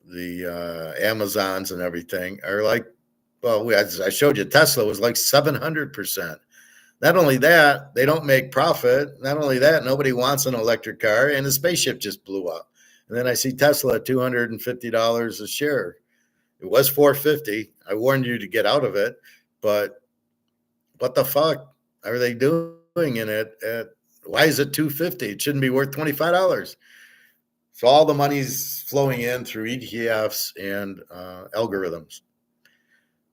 the Amazons and everything, are like, well, as I showed you, Tesla was like 700%. Not only that, they don't make profit. Not only that, nobody wants an electric car, and the spaceship just blew up. And then I see Tesla at $250 a share. It was 450. I warned you to get out of it, but what the fuck are they doing in it? Why is it 250? It shouldn't be worth $25. So all the money's flowing in through ETFs and algorithms.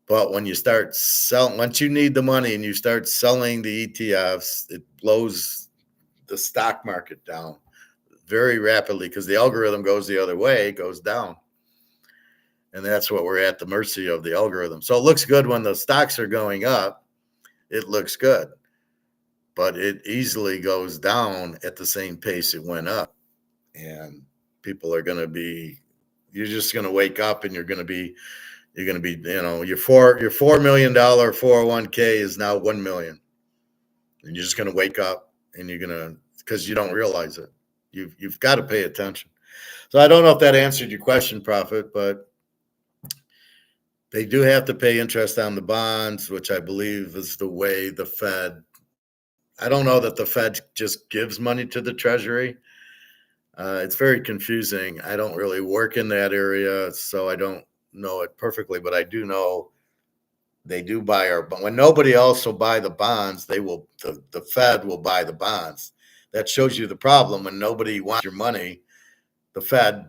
But when you start selling, once you need the money and you start selling the ETFs, it blows the stock market down very rapidly because the algorithm goes the other way, it goes down. And that's what we're at the mercy of the algorithm. So it looks good when the stocks are going up. It looks good, but it easily goes down at the same pace it went up. And people are going to be, you're just going to wake up and you're going to be, your $4 million 401k is now 1 million. And you're just going to wake up and you're going to, because you don't realize it. You've got to pay attention. So I don't know if that answered your question, Prophet, but they do have to pay interest on the bonds, which I believe is the way the Fed. I don't know that the Fed just gives money to the Treasury. It's very confusing. I don't really work in that area, so I don't know it perfectly, but I do know they do buy our. But when nobody else will buy the bonds, they will. The Fed will buy the bonds. That shows you the problem. When nobody wants your money, the Fed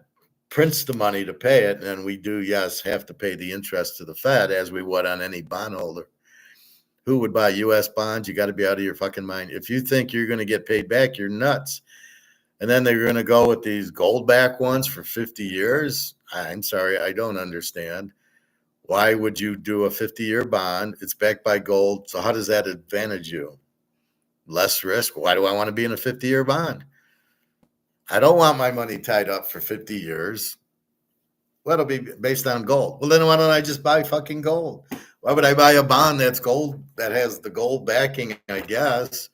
prints the money to pay it, and we do, yes, have to pay the interest to the Fed as we would on any bondholder. Who would buy U.S. bonds? You got to be out of your fucking mind. If you think you're going to get paid back, you're nuts. And then they're going to go with these gold back ones for 50 years. I'm sorry, I don't understand. Why would you do a 50-year bond? It's backed by gold. So how does that advantage you? Less risk. Why do I want to be in a 50-year bond? I don't want my money tied up for 50 years. Well, it'll be based on gold. Well, then why don't I just buy fucking gold? Why would I buy a bond that's gold, that has the gold backing, I guess?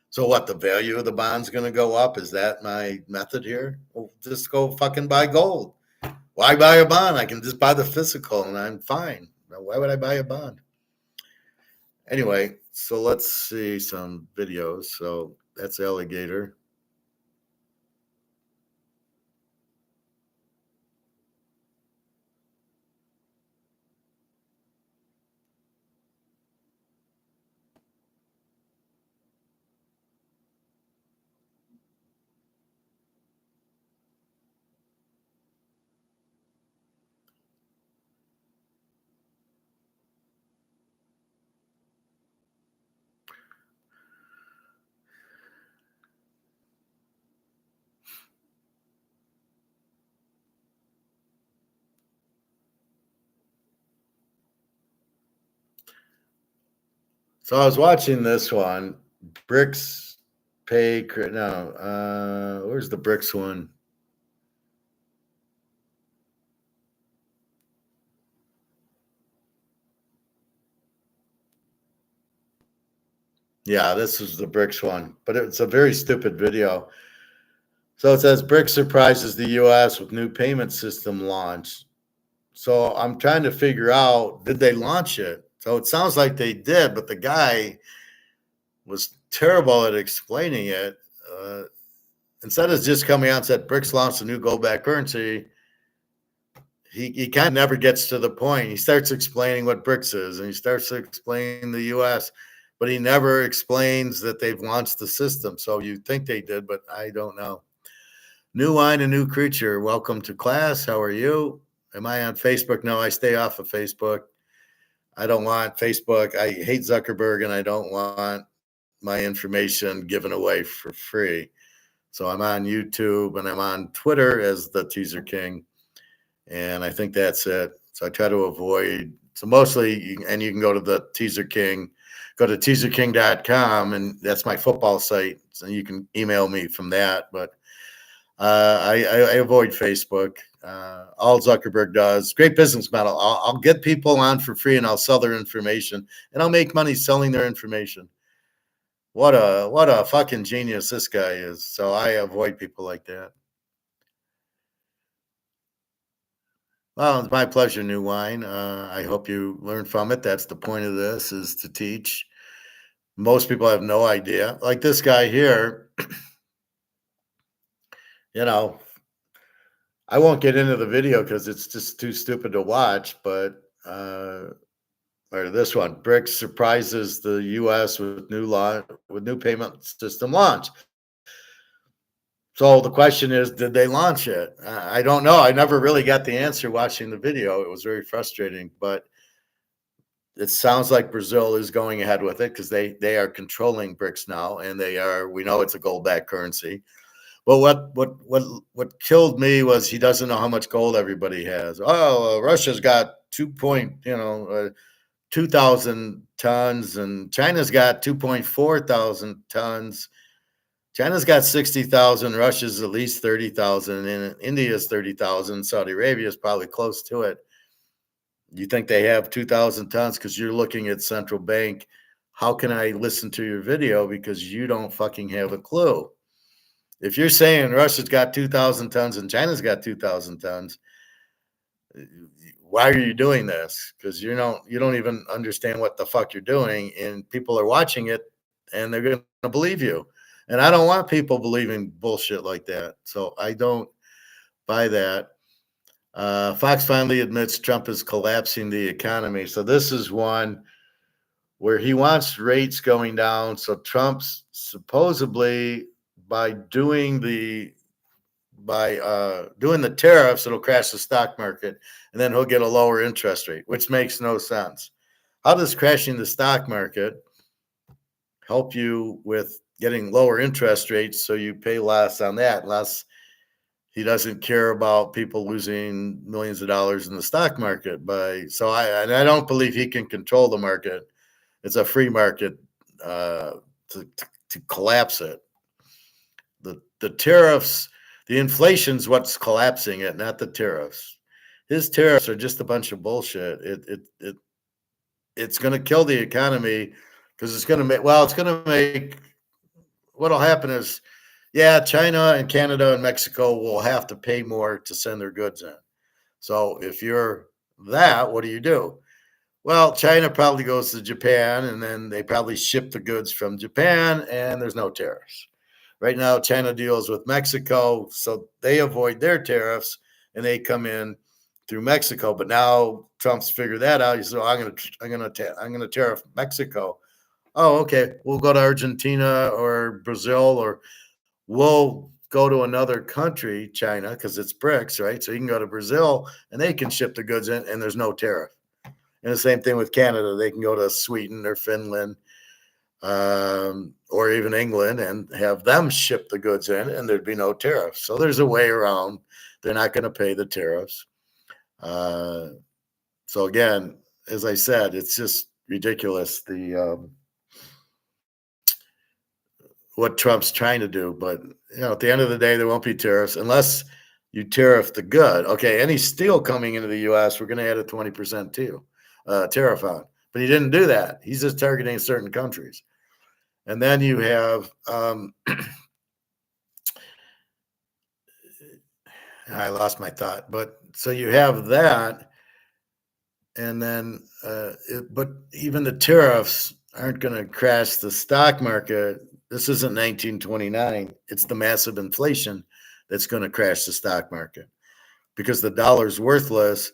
So what, the value of the bond's going to go up? Is that my method here? Well, just go fucking buy gold. Why buy a bond? I can just buy the physical and I'm fine. Why would I buy a bond? Anyway, so let's see some videos. So that's alligator. So I was watching this one, Brics pay. No, where's the Brics one? Yeah, this is the Brics one, but it's a very stupid video. So it says Brics surprises the U.S. with new payment system launch. So I'm trying to figure out, did they launch it? So it sounds like they did, but the guy was terrible at explaining it. Instead of just coming out and said Brics launched a new gold-backed currency, he kind of never gets to the point. He starts explaining what Brics is, and he starts explaining the U.S., but he never explains that they've launched the system. So you think they did, but I don't know. New line, a new creature. Welcome to class. How are you? Am I on Facebook? No, I stay off of Facebook. I don't want Facebook. I hate Zuckerberg, and I don't want my information given away for free. So I'm on YouTube and I'm on Twitter as the Teaser King. And I think that's it. So I try to avoid. So mostly, and you can go to the Teaser King, go to teaserking.com, and that's my football site. So you can email me from that. But I avoid Facebook. All Zuckerberg does, great business model. I'll get people on for free and I'll sell their information and I'll make money selling their information. What a fucking genius this guy is. So I avoid people like that. Well, it's my pleasure, New Wine. I hope you learn from it. That's the point of this, is to teach. Most people have no idea. Like this guy here, you know, I won't get into the video because it's just too stupid to watch, but or this one, Brics surprises the U.S. with new payment system launch. So the question is, did they launch it? I don't know. I never really got the answer watching the video. It was very frustrating, but it sounds like Brazil is going ahead with it because they are controlling Brics now, and we know it's a gold-backed currency. But what killed me was he doesn't know how much gold everybody has. Oh, Russia's got 2,000 tons, and China's got 2.4 thousand tons. China's got 60,000, Russia's at least 30,000, and India's 30,000. Saudi Arabia is probably close to it. You think they have 2,000 tons because you're looking at central bank. How can I listen to your video? Because you don't fucking have a clue. If you're saying Russia's got 2,000 tons and China's got 2,000 tons, why are you doing this? Because you don't even understand what the fuck you're doing, and people are watching it and they're going to believe you. And I don't want people believing bullshit like that. So I don't buy that. Fox finally admits Trump is collapsing the economy. So this is one where he wants rates going down. So Trump's supposedly by doing the tariffs, it'll crash the stock market, and then he'll get a lower interest rate, which makes no sense. How does crashing the stock market help you with getting lower interest rates so you pay less on that, unless he doesn't care about people losing millions of dollars in the stock market? I don't believe he can control the market. It's a free market to collapse it. The tariffs, the inflation's what's collapsing it, not the tariffs. His tariffs are just a bunch of bullshit. It's going to kill the economy because it's going to make what'll happen is, China and Canada and Mexico will have to pay more to send their goods in. So if you're that, what do? Well, China probably goes to Japan, and then they probably ship the goods from Japan, and there's no tariffs. Right now, China deals with Mexico, so they avoid their tariffs, and they come in through Mexico. But now Trump's figured that out. He said, I'm going to tariff Mexico. Oh, okay. We'll go to Argentina or Brazil, or we'll go to another country, China, because it's Brics, right? So you can go to Brazil, and they can ship the goods in, and there's no tariff. And the same thing with Canada. They can go to Sweden or Finland, or even England, and have them ship the goods in, and there'd be no tariffs. So there's a way around. They're not going to pay the tariffs. So again, as I said, it's just ridiculous what Trump's trying to do. But at the end of the day, there won't be tariffs unless you tariff the good. Okay, any steel coming into the U.S., we're going to add a 20% tariff on. But he didn't do that. He's just targeting certain countries. And then you have, I lost my thought, but so you have that, and then, but even the tariffs aren't going to crash the stock market. This isn't 1929. It's the massive inflation that's going to crash the stock market because the dollar's worthless.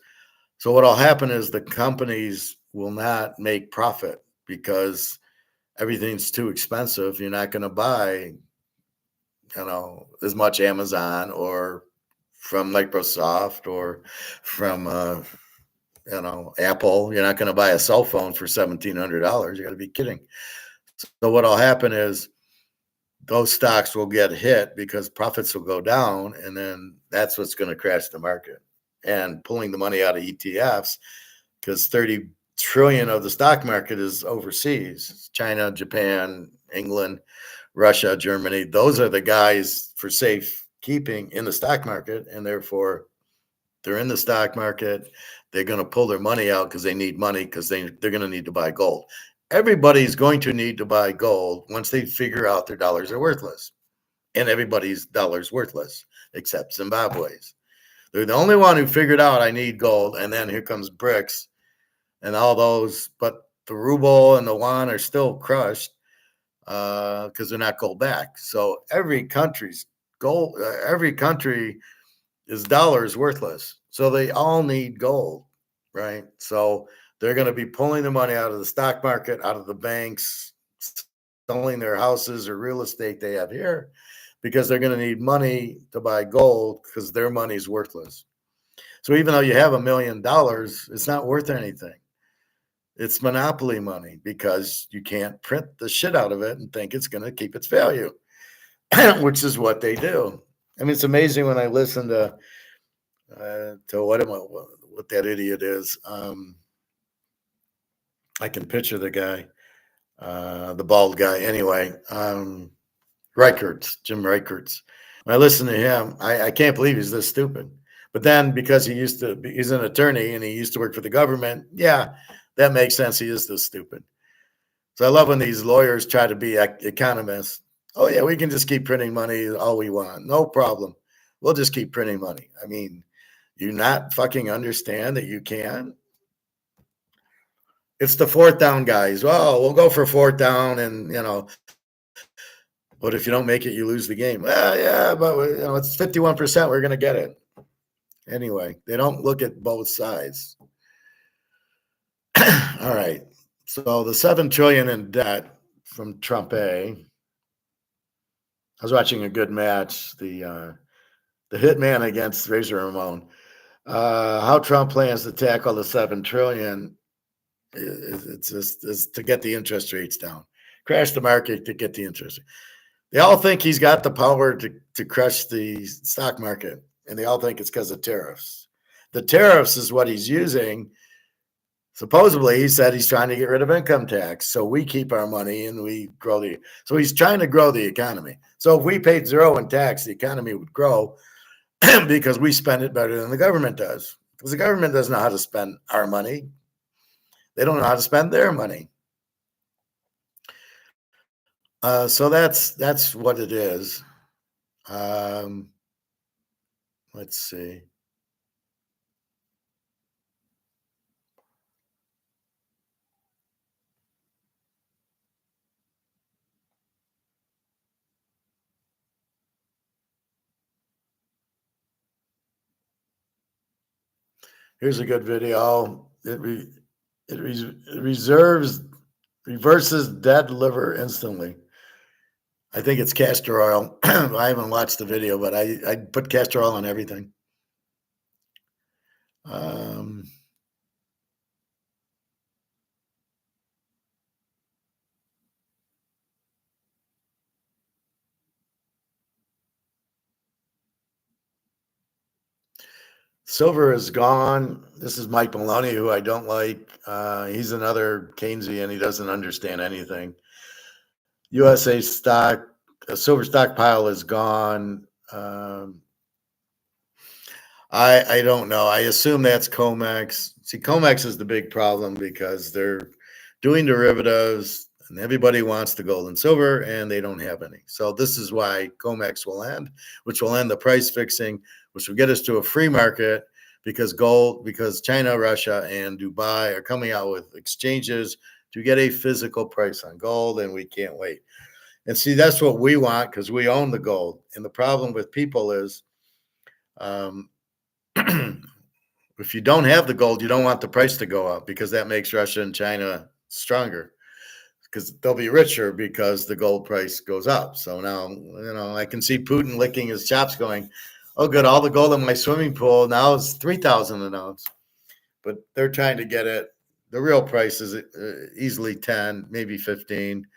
So what'll happen is the companies will not make profit because everything's too expensive. You're not going to buy, as much Amazon or from Microsoft or from, Apple. You're not going to buy a cell phone for $1,700. You got to be kidding. So what'll happen is those stocks will get hit because profits will go down, and then that's what's going to crash the market. And pulling the money out of ETFs, because 30 trillion of the stock market is overseas. China, Japan, England, Russia, Germany. Those are the guys for safe keeping in the stock market, and therefore They're in the stock market. They're going to pull their money out because they need money because they're going to need to buy gold. Everybody's going to need to buy gold once they figure out their dollars are worthless. And everybody's dollar's worthless except Zimbabwe's. They're the only one who figured out I need gold. And then here comes Brics and all those. But the ruble and the yuan are still crushed because they're not gold back. So every country's gold, every country is dollars worthless. So they all need gold, right? So they're going to be pulling the money out of the stock market, out of the banks, selling their houses or real estate they have here because they're going to need money to buy gold because their money's worthless. So even though you have $1 million, it's not worth anything. It's monopoly money because you can't print the shit out of it and think it's going to keep its value, which is what they do. I mean, it's amazing when I listen to what that idiot is. I can picture the guy, the bald guy. Anyway, Jim Reichertz. When I listen to him, I can't believe he's this stupid. But then because he's an attorney and he used to work for the government, yeah, that makes sense. He is this stupid. So I love when these lawyers try to be economists. Oh yeah, we can just keep printing money all we want. No problem. We'll just keep printing money. I mean, you not fucking understand that you can? It's the fourth down guys. Well, we'll go for fourth down and, but if you don't make it, you lose the game. Well, yeah, but it's 51%. We're going to get it. Anyway, they don't look at both sides. All right. So the $7 trillion in debt from Trump I was watching a good match, the Hitman against Razor Ramon. How Trump plans to tackle the $7 trillion is to get the interest rates down, crash the market to get the interest. They all think he's got the power to crush the stock market, and they all think it's because of tariffs. The tariffs is what he's using. Supposedly, he said he's trying to get rid of income tax, so we keep our money and we grow so he's trying to grow the economy. So if we paid zero in tax, the economy would grow because we spend it better than the government does. Because the government doesn't know how to spend our money. They don't know how to spend their money. So that's what it is. Let's see. Here's a good video. It reverses dead liver instantly. I think it's castor oil. I haven't watched the video, but I put castor oil on everything. Silver is gone. This is Mike Maloney, who I don't like. He's another Keynesian. He doesn't understand anything. USA stock, silver stockpile is gone. I don't know. I assume that's comex. See, comex is the big problem because they're doing derivatives and everybody wants the gold and silver and they don't have any. So this is why comex will end, which will end the price fixing, which will get us to a free market because China, Russia, and Dubai are coming out with exchanges to get a physical price on gold, and we can't wait. And see, that's what we want because we own the gold. And the problem with people is if you don't have the gold, you don't want the price to go up because that makes Russia and China stronger because they'll be richer because the gold price goes up. So now, I can see Putin licking his chops going, oh, good, all the gold in my swimming pool now is 3,000 an ounce. But they're trying to get it. The real price is easily 10, maybe 15.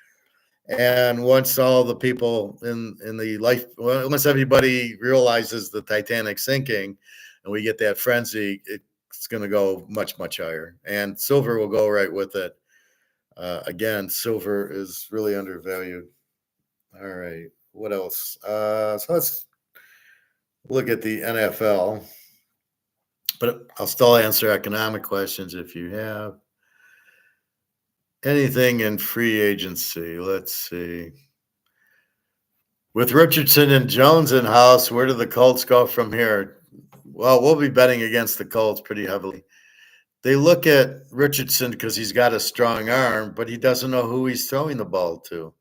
And once all the people once everybody realizes the Titanic's sinking and we get that frenzy, it's going to go much, much higher. And silver will go right with it. Again, silver is really undervalued. All right. What else? So let's look at the NFL. But I'll still answer economic questions if you have anything in free agency. Let's see. With Richardson and Jones in house, where do the Colts go from here? Well, we'll be betting against the Colts pretty heavily. They look at Richardson because he's got a strong arm, but he doesn't know who he's throwing the ball to.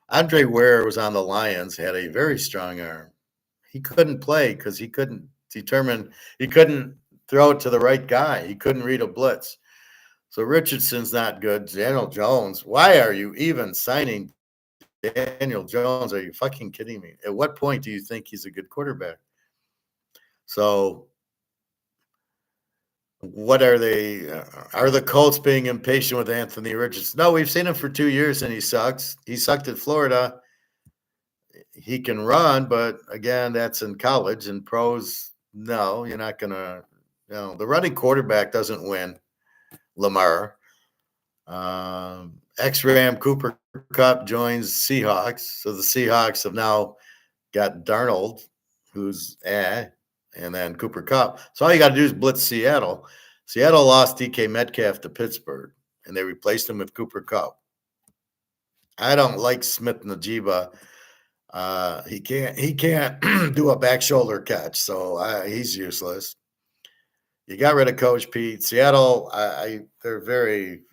Andre Ware was on the Lions, had a very strong arm. He couldn't play because he couldn't throw it to the right guy. He couldn't read a blitz. So Richardson's not good. Daniel Jones, why are you even signing Daniel Jones? Are you fucking kidding me? At what point do you think he's a good quarterback? So what are they? Are the Colts being impatient with Anthony Richardson? No, we've seen him for 2 years and he sucks. He sucked at Florida. He can run, but again, that's in college and pros. No, you're not going to, the running quarterback doesn't win. Lamar. Ex-Ram Cooper Kupp joins Seahawks. So the Seahawks have now got Darnold, who's and then Cooper Kupp. So all you got to do is blitz Seattle. Seattle lost DK Metcalf to Pittsburgh, and they replaced him with Cooper Kupp. I don't like Smith Najiba. He can't do a back shoulder catch, so he's useless. You got rid of Coach Pete. Seattle, they're very,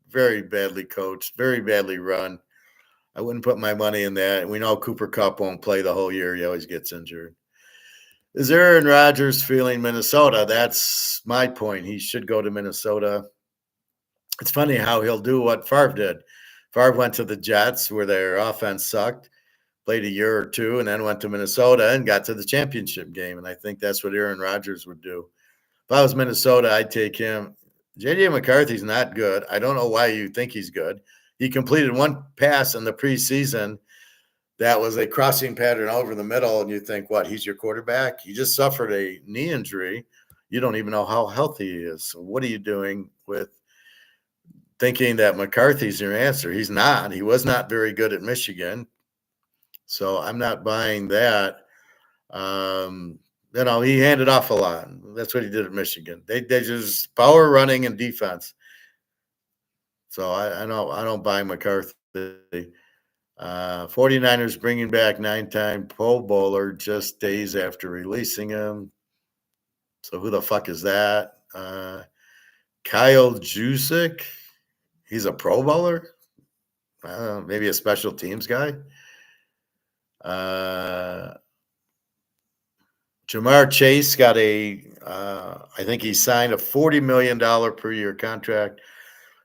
very badly coached, very badly run. I wouldn't put my money in that. We know Cooper Kupp won't play the whole year. He always gets injured. Is Aaron Rodgers feeling Minnesota? That's my point. He should go to Minnesota. It's funny how he'll do what Favre did. Favre went to the Jets where their offense sucked, played a year or two, and then went to Minnesota and got to the championship game. And I think that's what Aaron Rodgers would do. If I was Minnesota, I'd take him. J.J. McCarthy's not good. I don't know why you think he's good. He completed one pass in the preseason that was a crossing pattern over the middle, and you think, what, he's your quarterback? He just suffered a knee injury. You don't even know how healthy he is. So what are you doing with thinking that McCarthy's your answer? He's not. He was not very good at Michigan. So I'm not buying that. He handed off a lot. That's what he did at Michigan. They just power running and defense. So I don't buy McCarthy. 49ers bringing back 9-time Pro Bowler just days after releasing him. So who the fuck is that? Kyle Juszczyk. He's a Pro Bowler. Maybe a special teams guy. Jamar Chase got I think he signed a $40 million per year contract.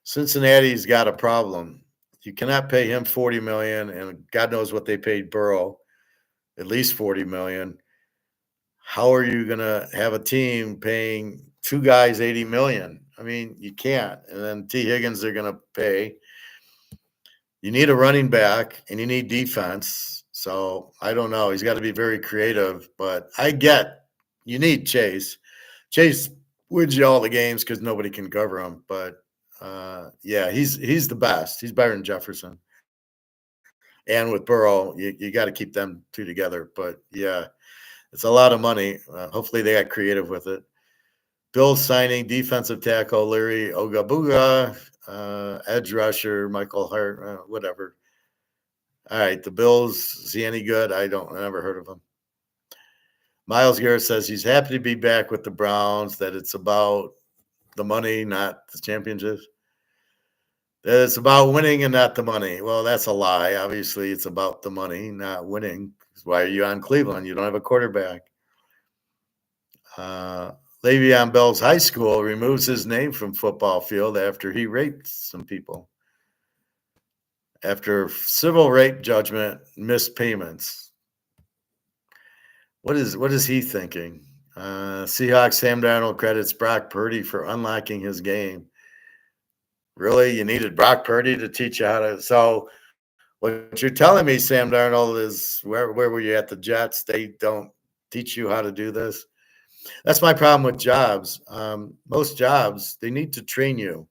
Cincinnati's got a problem. You cannot pay him $40 million, and God knows what they paid Burrow, at least $40 million. How are you going to have a team paying two guys $80 million? I mean, you can't. And then T. Higgins they're going to pay. You need a running back, and you need defense. So I don't know. He's got to be very creative, but I get you need Chase. Chase wins you all the games because nobody can cover him. But he's the best. He's better than Jefferson. And with Burrow, you got to keep them two together. But yeah, it's a lot of money. Hopefully they got creative with it. Bills signing defensive tackle Larry Ogabuga, edge rusher Michael Hart, whatever. All right, the Bills, is he any good? I never heard of him. Miles Garrett says he's happy to be back with the Browns, that it's about the money, not the championships. That it's about winning and not the money. Well, that's a lie. Obviously, it's about the money, not winning. Why are you on Cleveland? You don't have a quarterback. Le'Veon Bell's high school removes his name from football field after he raped some people. After civil rape judgment, missed payments. What is he thinking? Seahawks Sam Darnold credits Brock Purdy for unlocking his game. Really? You needed Brock Purdy to teach you how to? So what you're telling me, Sam Darnold, is where were you at the Jets? They don't teach you how to do this? That's my problem with jobs. Most jobs, they need to train you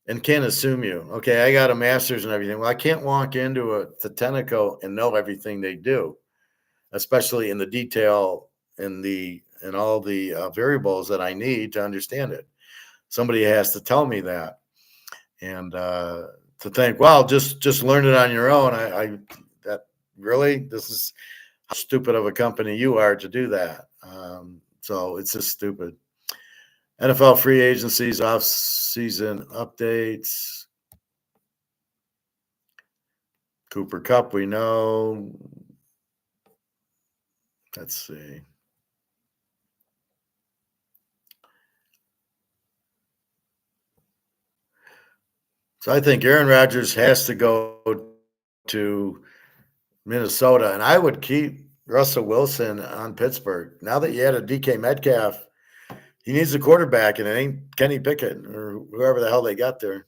and can't assume you. Okay, I got a master's and everything. Well, I can't walk into a Tenneco and know everything they do, especially in the detail, in the and all the variables that I need to understand it. Somebody has to tell me that, and to think, well, just learn it on your own. I that really, this is how stupid of a company you are to do that. So it's just stupid. NFL free agencies, off-season updates. Cooper Kupp, we know. Let's see. So I think Aaron Rodgers has to go to Minnesota, and I would keep Russell Wilson on Pittsburgh. Now that you had a DK Metcalf, he needs a quarterback, and it ain't Kenny Pickett or whoever the hell they got there.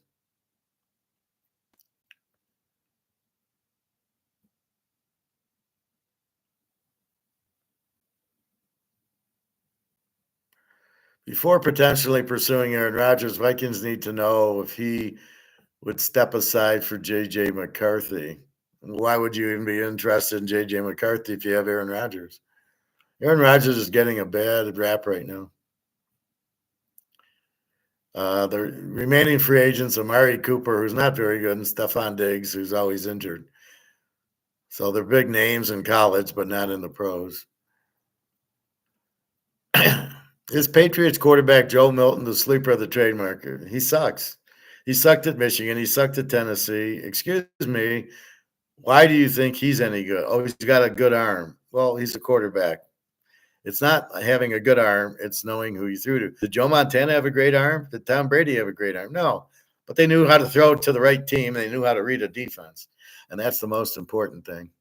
Before potentially pursuing Aaron Rodgers, Vikings need to know if he would step aside for J.J. McCarthy. Why would you even be interested in J.J. McCarthy if you have Aaron Rodgers? Aaron Rodgers is getting a bad rap right now. The remaining free agents, Amari Cooper, who's not very good, and Stephon Diggs, who's always injured. So they're big names in college, but not in the pros. Is Patriots quarterback Joe Milton the sleeper of the trade market? He sucks. He sucked at Michigan. He sucked at Tennessee. Excuse me. Why do you think he's any good? Oh, he's got a good arm. Well, he's a quarterback. It's not having a good arm. It's knowing who you threw to. Did Joe Montana have a great arm? Did Tom Brady have a great arm? No. But they knew how to throw it to the right team. They knew how to read a defense. And that's the most important thing.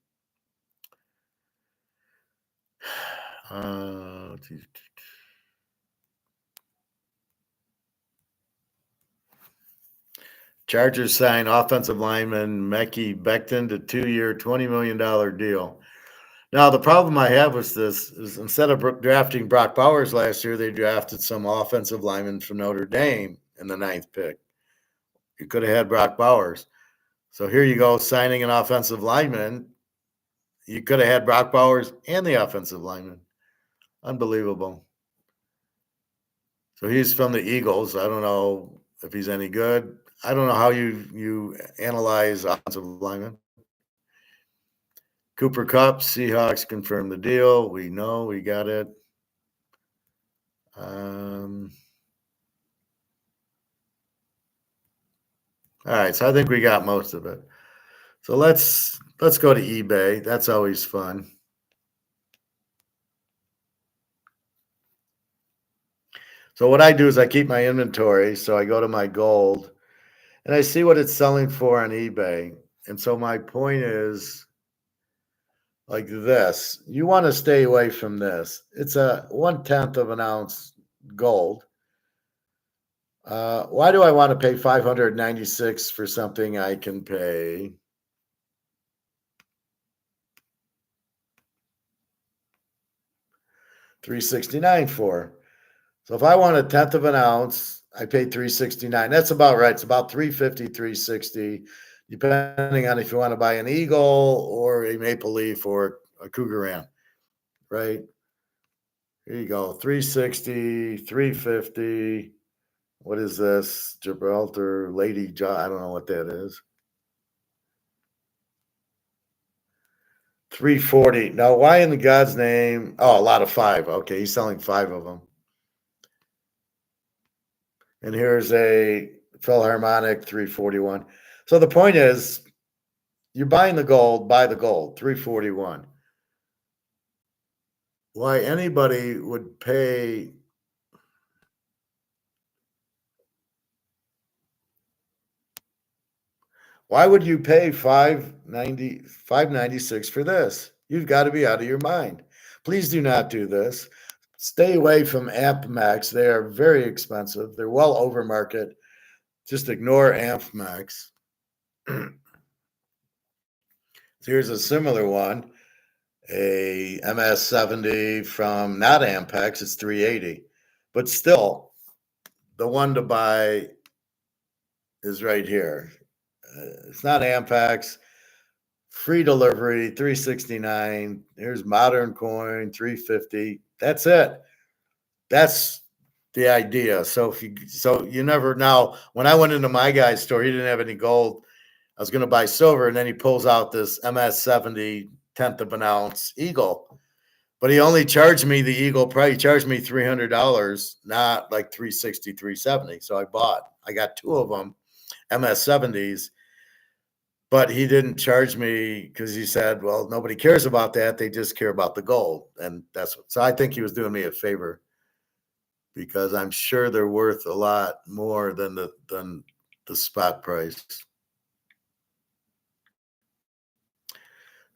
Chargers sign offensive lineman Mekhi Becton to 2-year, $20 million deal. Now, the problem I have with this is instead of drafting Brock Bowers last year, they drafted some offensive lineman from Notre Dame in the 9th pick. You could have had Brock Bowers. So here you go, signing an offensive lineman. You could have had Brock Bowers and the offensive lineman. Unbelievable. So he's from the Eagles. I don't know if he's any good. I don't know how you analyze offensive linemen. Cooper Kupp, Seahawks confirmed the deal. We know we got it. All right, so I think we got most of it. So let's go to eBay. That's always fun. So what I do is I keep my inventory. So I go to my gold and I see what it's selling for on eBay. And so my point is like this. You want to stay away from this. It's a 1/10 of an ounce gold. Why do I want to pay 596 for something I can pay $369 for? So if I want a 1/10 of an ounce, I pay $369. That's about right. It's about $350, $360, depending on if you want to buy an eagle or a maple leaf or a cougar ram, right? Here you go, $360, $350. What is this? Gibraltar Lady Jaw. I don't know what that is. $340. Now, why in the God's name? Oh, a lot of 5. Okay, he's selling 5 of them. And here's a Philharmonic $341. So the point is, you're buying the gold, buy the gold, $341. Why anybody would pay why would you pay $596 for this? You've got to be out of your mind. Please do not do this. Stay away from AmpMax. They are very expensive. They're well over market. Just ignore AmpMax. So here's a similar one, a MS70 from not Ampex. It's $380, but still, the one to buy is right here. It's not Ampex. Free delivery, $369. Here's Modern Coin, $350. That's it. That's the idea. So you never now. When I went into my guy's store, he didn't have any gold. I was going to buy silver, and then he pulls out this MS 70 tenth of an ounce eagle. But he only charged me the eagle price. He charged me $300, not like 360, 370. So I got two of them, MS 70s, but he didn't charge me because he said, well, nobody cares about that. They just care about the gold. And so I think he was doing me a favor because I'm sure they're worth a lot more than the spot price.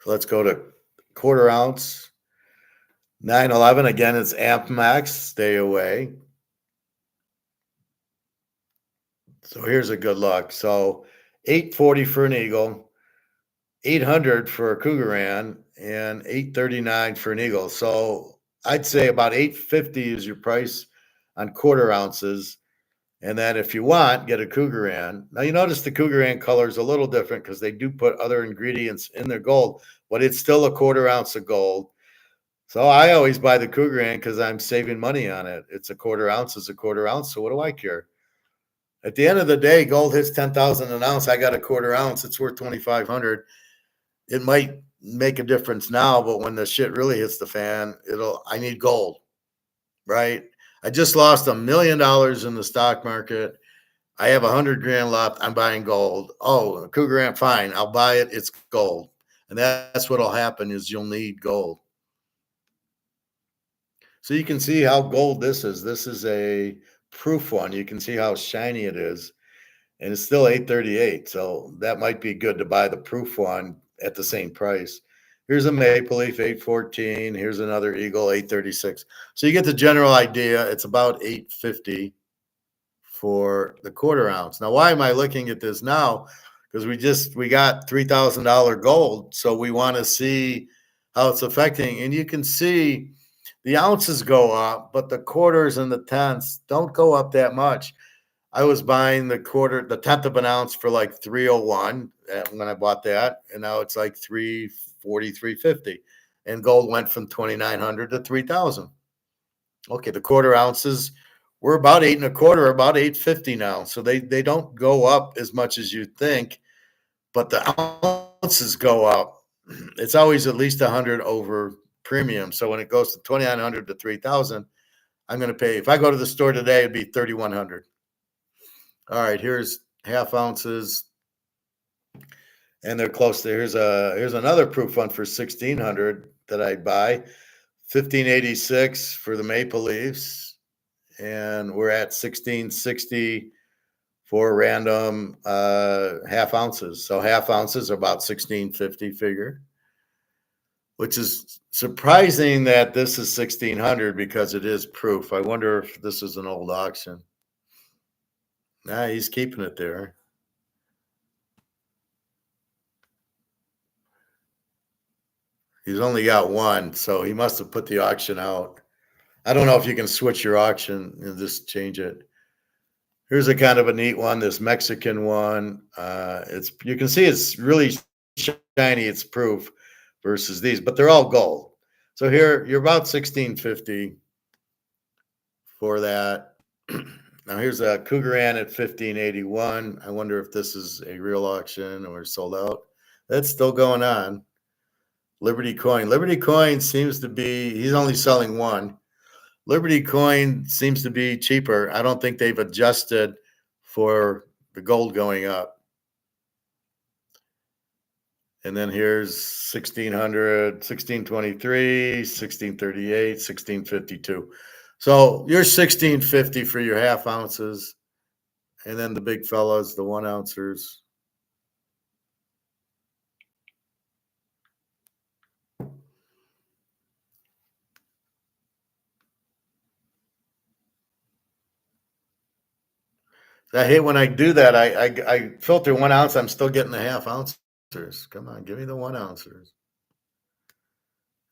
So let's go to quarter ounce. 911, again, it's amp max, stay away. So here's a good look. So 840 for an eagle, 800 for a Cougaran, and 839 for an eagle. So I'd say about 850 is your price on quarter ounces. And then if you want, get a Cougaran. Now you notice the Cougaran color is a little different because they do put other ingredients in their gold, but it's still a quarter ounce of gold. So I always buy the Cougaran because I'm saving money on it. It's a quarter ounce, it's a quarter ounce. So what do I care? At the end of the day, gold hits 10,000 an ounce. I got a quarter ounce. It's worth 2,500. It might make a difference now, but when the shit really hits the fan, I need gold, right? I just lost $1 million in the stock market. I have 100 grand left. I'm buying gold. Oh, Cougaran, fine. I'll buy it. It's gold. And that's what'll happen is you'll need gold. So you can see how gold this is. This is a proof one. You can see how shiny it is. And it's still 838. So that might be good to buy the proof one at the same price. Here's a maple leaf, 814. Here's another eagle, 836. So you get the general idea. It's about 850 for the quarter ounce. Now, why am I looking at this now? Because we got $3,000 gold. So we want to see how it's affecting. And you can see the ounces go up, but the quarters and the tenths don't go up that much. I was buying the tenth of an ounce for like 301 when I bought that, and now it's like 340, 350. And gold went from 2,900 to 3,000. Okay, the quarter ounces we're about 8.25, about 850 now. So they don't go up as much as you think, but the ounces go up. It's always at least 100 over premium. So when it goes to 2,900 to 3,000, I'm going to pay. If I go to the store today, it'd be 3,100. All right, here's half ounces, and they're close to. Here's another proof one for 1,600 that I'd buy, 1586 for the Maple Leafs, and we're at 1,660 for random half ounces. So half ounces are about 1,650 figure, which is surprising that this is 1,600 because it is proof. I wonder if this is an old auction. Nah, he's keeping it there. He's only got one, so he must have put the auction out. I don't know if you can switch your auction and just change it. Here's a kind of a neat one, this Mexican one. You can see it's really shiny, it's proof versus these, but they're all gold. So here you're about 1,650 for that. Now here's a Cougaran at 1,581. I wonder if this is a real auction or sold out. That's still going on. Liberty Coin seems to be, he's only selling one. Liberty Coin seems to be cheaper. I don't think they've adjusted for the gold going up. And then here's 1,600, 1,623, 1,638, 1,652. So you're 1,650 for your half ounces. And then the big fellas, the 1 ouncers. I hate when I do that. I filter 1 ounce. I'm still getting the half ouncers. Come on, give me the 1 ouncers.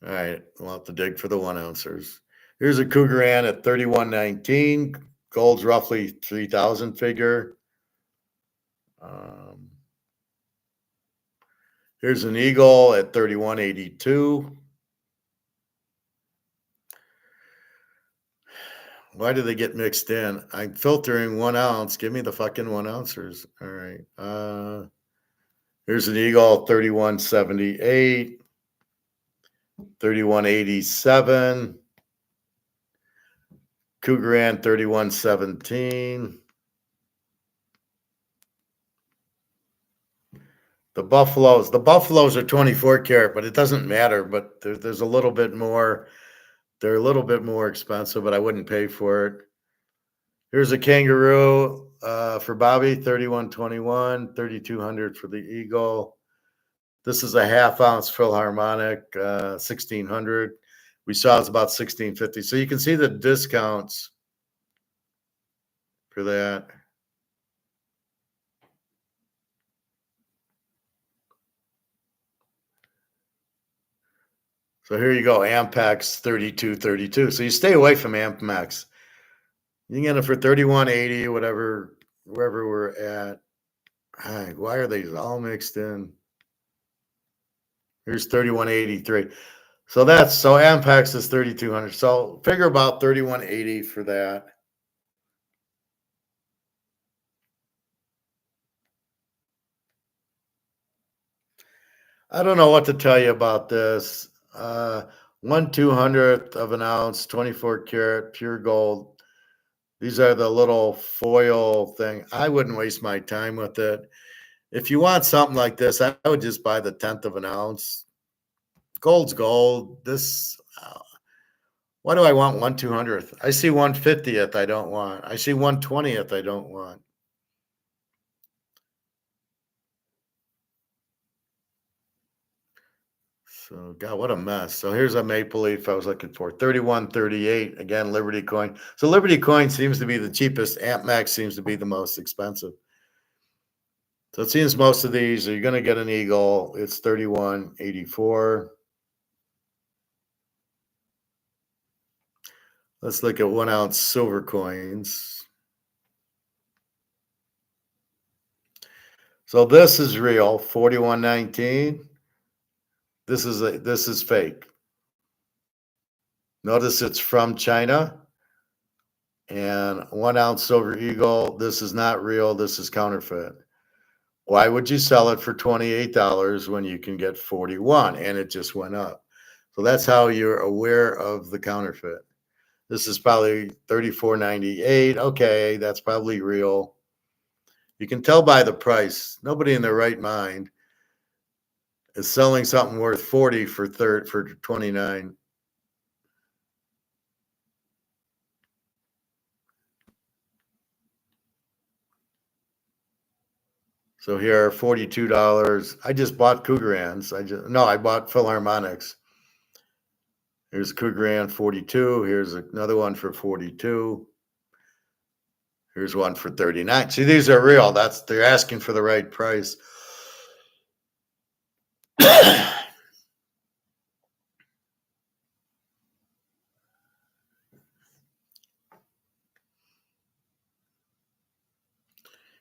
All right, we'll have to dig for the 1 ouncers. Here's a Cougaran at 31.19. Gold's roughly 3,000 figure. Here's an eagle at 31.82. Why do they get mixed in? I'm filtering 1 ounce. Give me the fucking 1 ouncers. All right. Here's an Eagle 3178, 3187, Cougaran 3117. The Buffaloes are 24 karat, but it doesn't matter. But there's a little bit more. They're a little bit more expensive, but I wouldn't pay for it. Here's a Kangaroo for Bobby, 3121, 3200 for the Eagle. This is a half ounce Philharmonic, 1600. We saw it's about 1650. So you can see the discounts for that. So here you go, Ampex 3232. So you stay away from Ampex. You can get it for 3180, whatever, wherever we're at. Why are these all mixed in? Here's 3183. So Ampex is 3200. So figure about 3180 for that. I don't know what to tell you about this. 1/200th of an ounce, 24 karat pure gold. These are the little foil thing. I wouldn't waste my time with it. If you want something like this, I would just buy the 10th of an ounce. Gold's gold. Why do I want 1/200th? I see 1/50th. I don't want. I see 1/20th. I don't want. So, God, what a mess. So here's a Maple Leaf I was looking for. 3138. Again, Liberty coin. So Liberty coin seems to be the cheapest. AmpMax seems to be the most expensive. So it seems most of these are going to get an Eagle. It's 3184. Let's look at 1 ounce silver coins. So this is real, 4119. This is fake. Notice it's from China. And 1 ounce silver Eagle. This is not real. This is counterfeit. Why would you sell it for $28 when you can get 41? And it just went up. So that's how you're aware of the counterfeit. This is probably $34.98. Okay, that's probably real. You can tell by the price. Nobody in their right mind is selling something worth 40 for 29. So here are $42. I just bought Cougarans. I bought Philharmonics. Here's Cougaran 42. Here's another one for 42. Here's one for 39. See, these are real. They're asking for the right price.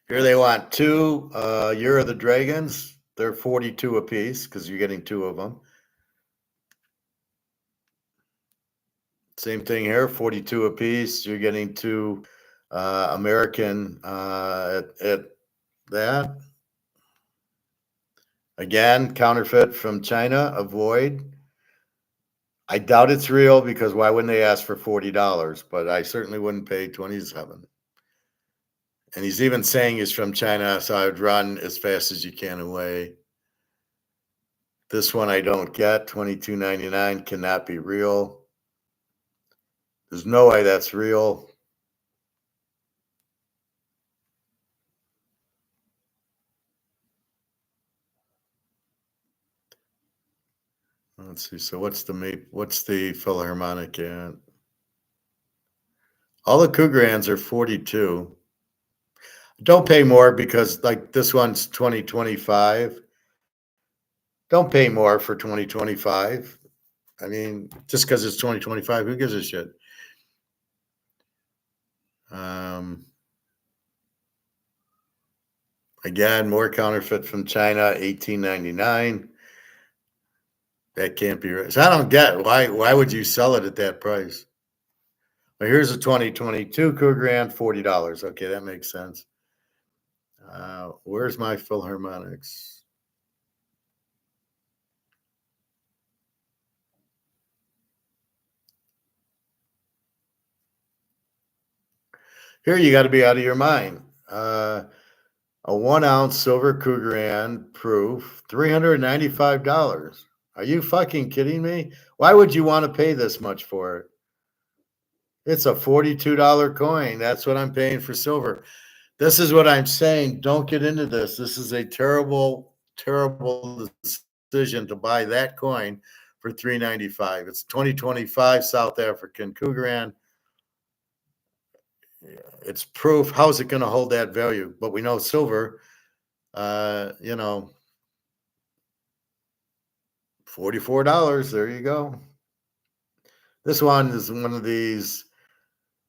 Here they want 2 Year of the Dragons. They're 42 a piece because you're getting 2 of them. Same thing here, 42 a piece. You're getting 2 American at that. Again, counterfeit from China. Avoid. I doubt it's real because why wouldn't they ask for $40? But I certainly wouldn't pay 27. And he's even saying he's from China, so I would run as fast as you can away. This one I don't get. $22.99 cannot be real. There's no way that's real. Let's see. So what's the Philharmonic at? All the Cougarans are 42. Don't pay more because like this one's 2025. Don't pay more for 2025. I mean, just because it's 2025, who gives a shit? Again, more counterfeit from China, $18.99. That can't be right. So I don't get why would you sell it at that price? Well, here's a 2022 Krugerrand, $40. Okay, that makes sense. Where's my Philharmonics? Here you got to be out of your mind. A 1 ounce silver Krugerrand proof, $395. Are you fucking kidding me? Why would you want to pay this much for it? It's a $42 coin. That's what I'm paying for silver. This is what I'm saying. Don't get into this. This is a terrible, terrible decision to buy that coin for $395. It's 2025 South African Krugerrand. It's proof. How's it going to hold that value? But we know silver, $44. There you go. This one is one of these,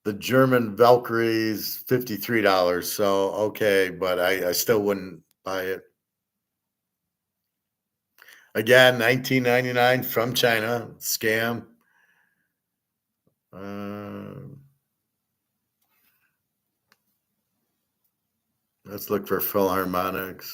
the German Valkyries, $53. So, okay, but I still wouldn't buy it. Again, $19.99 from China. Scam. Let's look for Philharmonics.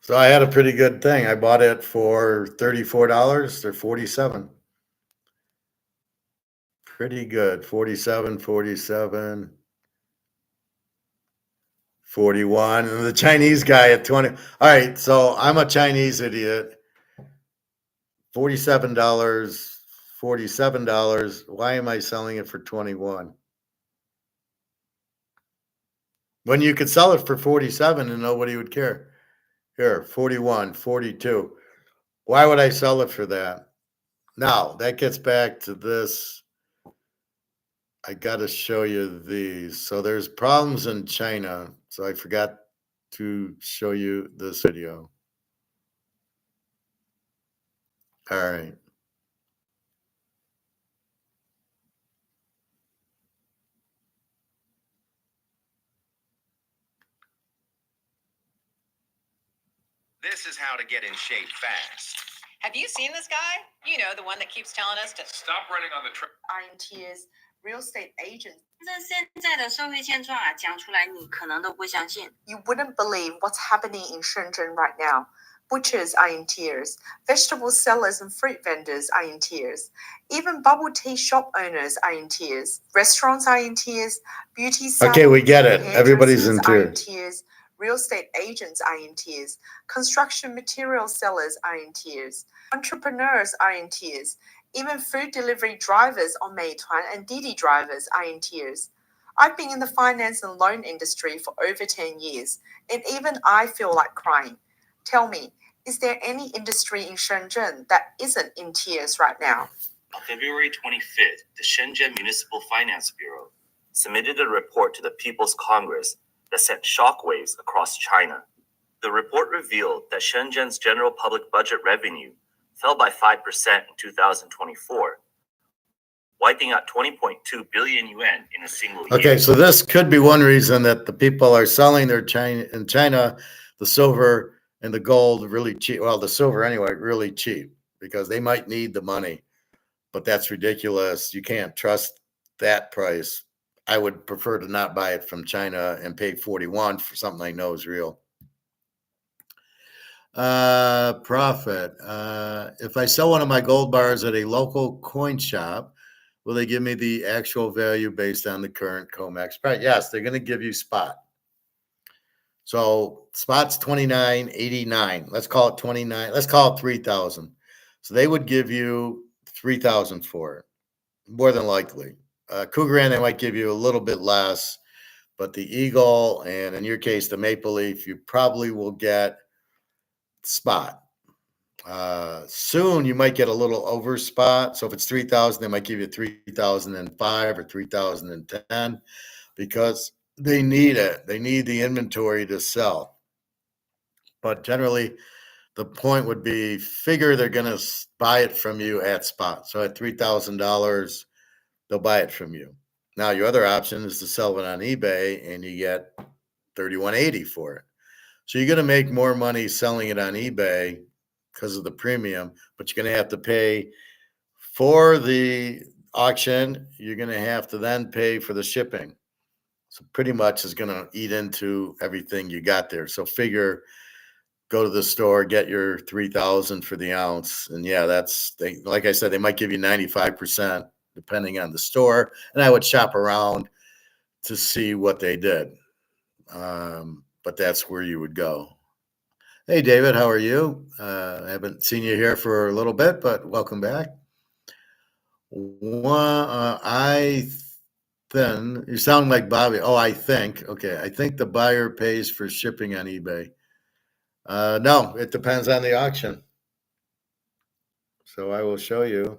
So I had a pretty good thing. I bought it for $34 or $47. Pretty good. 47, 47, 41. And the Chinese guy at 20. All right, so I'm a Chinese idiot. $47, $47. Why am I selling it for 21? When you could sell it for 47 and nobody would care. Here, 41, 42. Why would I sell it for that? Now, that gets back to this. I got to show you these. So there's problems in China. So I forgot to show you this video. All right. This is how to get in shape fast. Have you seen this guy? You know, the one that keeps telling us to Stop running on the track. INTs, real estate agents. 现在的社会现状啊，讲出来你可能都不相信。 You wouldn't believe what's happening in Shenzhen right now. Butchers are in tears. Vegetable sellers and fruit vendors are in tears. Even bubble tea shop owners are in tears. Restaurants are in tears. Beauty salons, Okay, we get it. Everybody's in hairdressers are in tears. tears. Real estate agents are in tears. Construction material sellers are in tears. Entrepreneurs are in tears. Even food delivery drivers on Meituan and Didi drivers are in tears. I've been in the finance and loan industry for over 10 years, and even I feel like crying. Tell me, is there any industry in Shenzhen that isn't in tears right now? On February 25th, the Shenzhen Municipal Finance Bureau submitted a report to the People's Congress that sent shockwaves across China. The report revealed that Shenzhen's general public budget revenue fell by 5% in 2024, wiping out 20.2 billion yuan in a single year. Okay, so this could be one reason that the people are selling their in China, the silver and the gold really cheap. Well, the silver anyway, really cheap because they might need the money, but that's ridiculous. You can't trust that price. I would prefer to not buy it from China and pay 41 for something I know is real. Profit. If I sell one of my gold bars at a local coin shop, will they give me the actual value based on the current comex price? Yes, they're going to give you spot. So spot's $29.89. Let's call it 29. Let's call it 3,000. So they would give you 3,000 for it, more than likely. Krugerrand, they might give you a little bit less, but the eagle and in your case the maple leaf, you probably will get spot. Soon you might get a little over spot. So if it's 3,000, they might give you 3,005 or 3,010 because they need it. They need the inventory to sell. But generally, the point would be figure they're going to buy it from you at spot. So at $3,000, they'll buy it from you. Now, your other option is to sell it on eBay and you get $31.80 for it. So you're going to make more money selling it on eBay because of the premium, but you're going to have to pay for the auction. You're going to have to then pay for the shipping. So pretty much is going to eat into everything you got there. So figure, go to the store, get your 3,000 for the ounce. And yeah, like I said, they might give you 95% depending on the store. And I would shop around to see what they did. But that's where you would go. Hey, David, how are you? I haven't seen you here for a little bit, but welcome back. You sound like Bobby. Oh, I think. Okay, I think the buyer pays for shipping on eBay. No, it depends on the auction. So I will show you.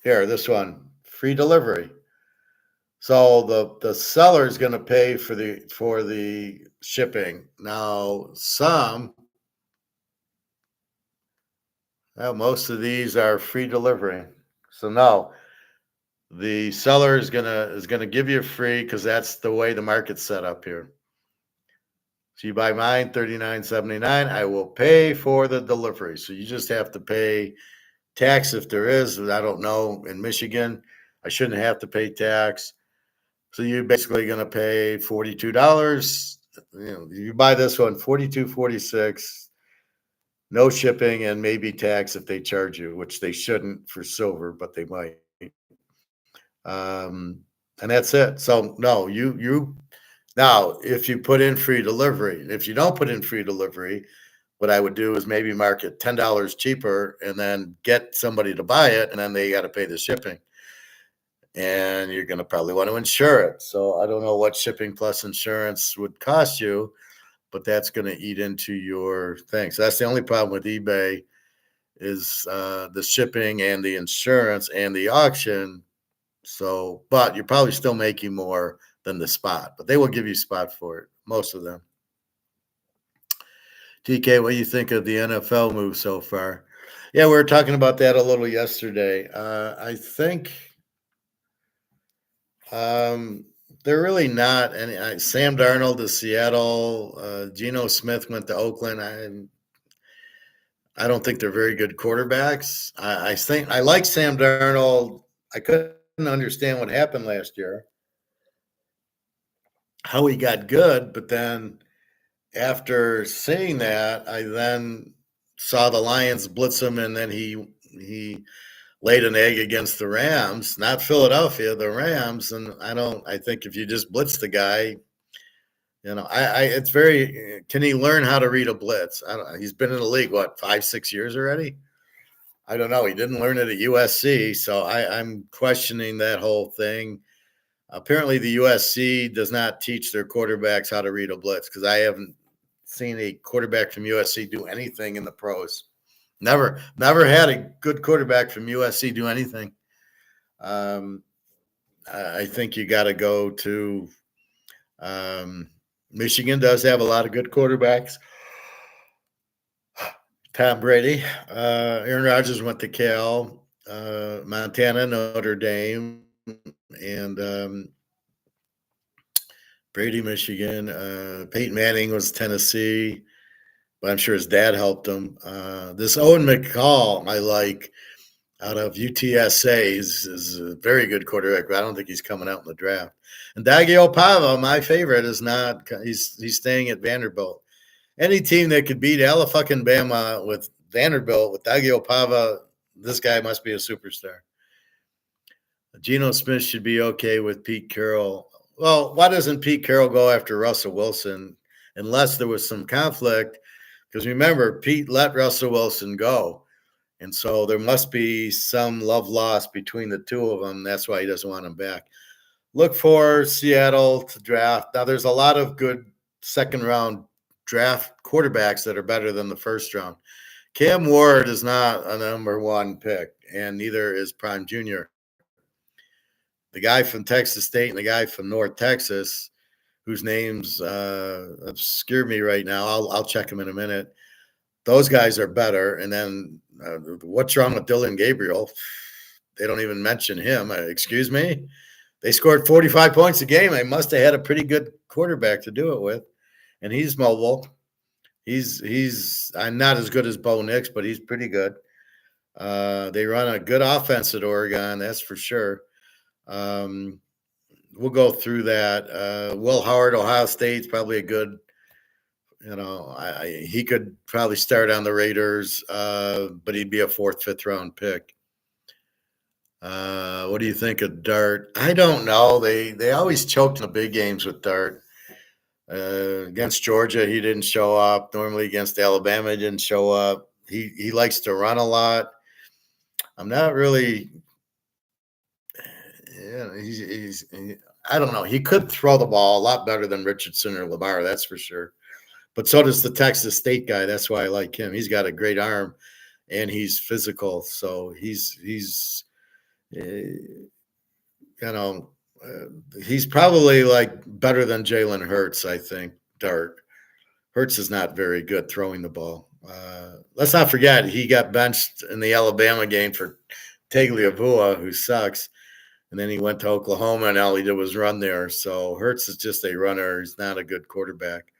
Here, this one, free delivery. So the seller is going to pay for the shipping. Now, most of these are free delivery. So no, the seller is gonna give you free because that's the way the market's set up here. So you buy mine, $39.79. I will pay for the delivery. So you just have to pay tax if there is. I don't know. In Michigan, I shouldn't have to pay tax. So you're basically going to pay $42. You buy this one, $42.46, no shipping and maybe tax if they charge you, which they shouldn't for silver, but they might. And that's it. So no, you now if you put in free delivery, if you don't put in free delivery, what I would do is maybe mark it $10 cheaper and then get somebody to buy it, and then they got to pay the shipping. And you're going to probably want to insure it. So I don't know what shipping plus insurance would cost you, but that's going to eat into your thing. So that's the only problem with eBay is the shipping and the insurance and the auction. So, but you're probably still making more than the spot, but they will give you spot for it, most of them. TK, what do you think of the NFL move so far? Yeah, we were talking about that a little yesterday. I think they're really not any. Sam Darnold to Seattle, Geno Smith went to Oakland. I don't think they're very good quarterbacks. I think I like Sam Darnold. I couldn't understand what happened last year, how he got good, but then after seeing that, I then saw the Lions blitz him, and then he laid an egg against the Rams, not Philadelphia, the Rams. And I think if you just blitz the guy, it's very, can he learn how to read a blitz? I don't know. He's been in the league, 5-6 years already? I don't know. He didn't learn it at USC. So I'm questioning that whole thing. Apparently the USC does not teach their quarterbacks how to read a blitz, because I haven't seen a quarterback from USC do anything in the pros. Never had a good quarterback from USC do anything. I think you got to go to Michigan. Does have a lot of good quarterbacks. Tom Brady, Aaron Rodgers went to Cal, Montana, Notre Dame, and Brady, Michigan. Peyton Manning was Tennessee, but I'm sure his dad helped him. This Owen McCall, I like, out of UTSA, is a very good quarterback, but I don't think he's coming out in the draft. And Tagovailoa, my favorite, is not. He's staying at Vanderbilt. Any team that could beat Alabama with Vanderbilt with Tagovailoa, this guy must be a superstar. Geno Smith should be okay with Pete Carroll. Well, why doesn't Pete Carroll go after Russell Wilson unless there was some conflict? Because remember, Pete let Russell Wilson go. And so there must be some love lost between the two of them. That's why he doesn't want him back. Look for Seattle to draft. Now, there's a lot of good second-round draft quarterbacks that are better than the first round. Cam Ward is not a number one pick, and neither is Prime Jr. The guy from Texas State and the guy from North Texas, whose names obscure me right now, I'll check them in a minute. Those guys are better. And then what's wrong with Dylan Gabriel? They don't even mention him. Excuse me? They scored 45 points a game. They must have had a pretty good quarterback to do it with. And he's mobile. He's I'm not as good as Bo Nix, but he's pretty good. They run a good offense at Oregon, that's for sure. We'll go through that. Will Howard, Ohio State's probably a good. He could probably start on the Raiders, but he'd be a fourth, fifth round pick. What do you think of Dart? I don't know. They always choked in the big games with Dart. Against Georgia, he didn't show up. Normally against Alabama, he didn't show up. He likes to run a lot. I'm not really. Yeah, I don't know. He could throw the ball a lot better than Richardson or Lamar, that's for sure. But so does the Texas State guy. That's why I like him. He's got a great arm, and he's physical. So he's he's probably like better than Jalen Hurts. I think Dart. Hurts is not very good throwing the ball. Let's not forget he got benched in the Alabama game for Tagliabue, who sucks. And then he went to Oklahoma, and all he did was run there. So Hurts is just a runner. He's not a good quarterback.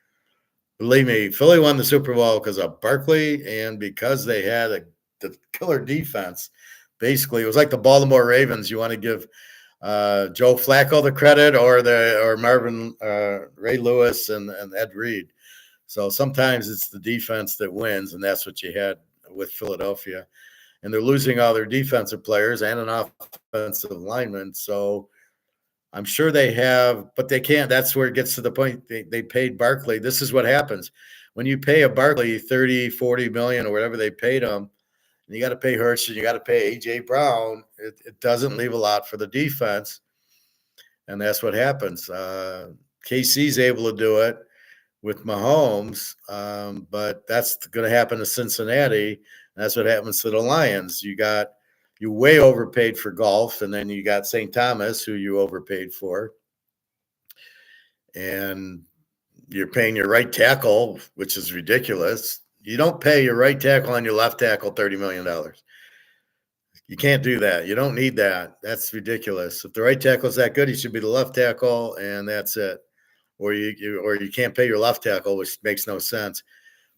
Believe me, Philly won the Super Bowl because of Barkley and because they had the killer defense. Basically, it was like the Baltimore Ravens. You want to give Joe Flacco the credit or Marvin Ray Lewis and Ed Reed. So sometimes it's the defense that wins, and that's what you had with Philadelphia. And they're losing all their defensive players and an offensive lineman. So I'm sure they have, but they can't. That's where it gets to the point. They paid Barkley. This is what happens. When you pay a Barkley 30, 40 million or whatever they paid him, and you got to pay Hurts and you got to pay A.J. Brown, it doesn't leave a lot for the defense. And that's what happens. KC's able to do it with Mahomes, but that's going to happen to Cincinnati. That's what happens to the Lions. You way overpaid for golf, and then you got St. Thomas, who you overpaid for. And you're paying your right tackle, which is ridiculous. You don't pay your right tackle and your left tackle $30 million. You can't do that. You don't need that. That's ridiculous. If the right tackle is that good, he should be the left tackle, and that's it. Or you can't pay your left tackle, which makes no sense.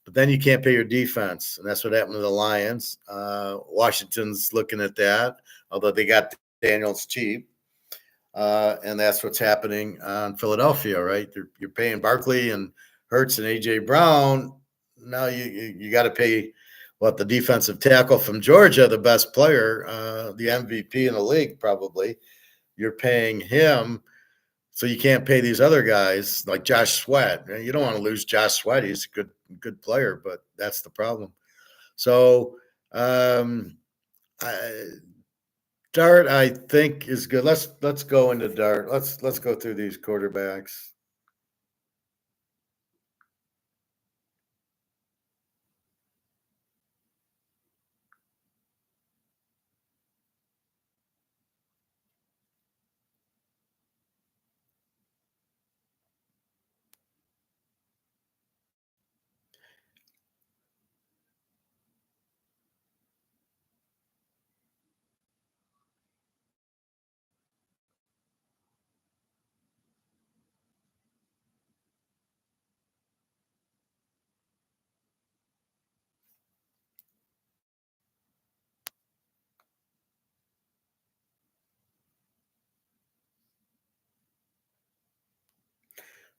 But then you can't pay your defense, and that's what happened to the Lions. Washington's looking at that, although they got Daniels cheap. And that's what's happening in Philadelphia, right? You're paying Barkley and Hurts and A.J. Brown. Now you got to pay the defensive tackle from Georgia, the best player, the MVP in the league probably. You're paying him. So you can't pay these other guys like Josh Sweat. You don't want to lose Josh Sweat. He's a good player, but that's the problem. So Dart, I think, is good. Let's go into Dart. Let's go through these quarterbacks.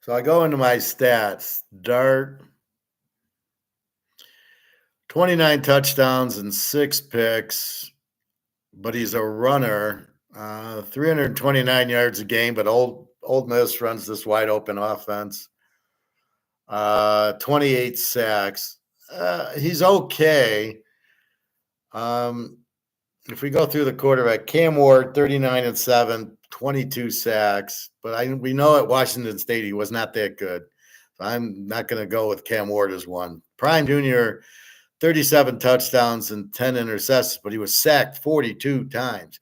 So I go into my stats. Dart, 29 touchdowns and 6 picks, but he's a runner. 329 yards a game, but Old Miss runs this wide open offense. 28 sacks. He's okay. If we go through the quarterback, Cam Ward, 39-7, 22 sacks. But we know at Washington State he was not that good. So I'm not going to go with Cam Ward as one. Prime Jr., 37 touchdowns and 10 interceptions, but he was sacked 42 times.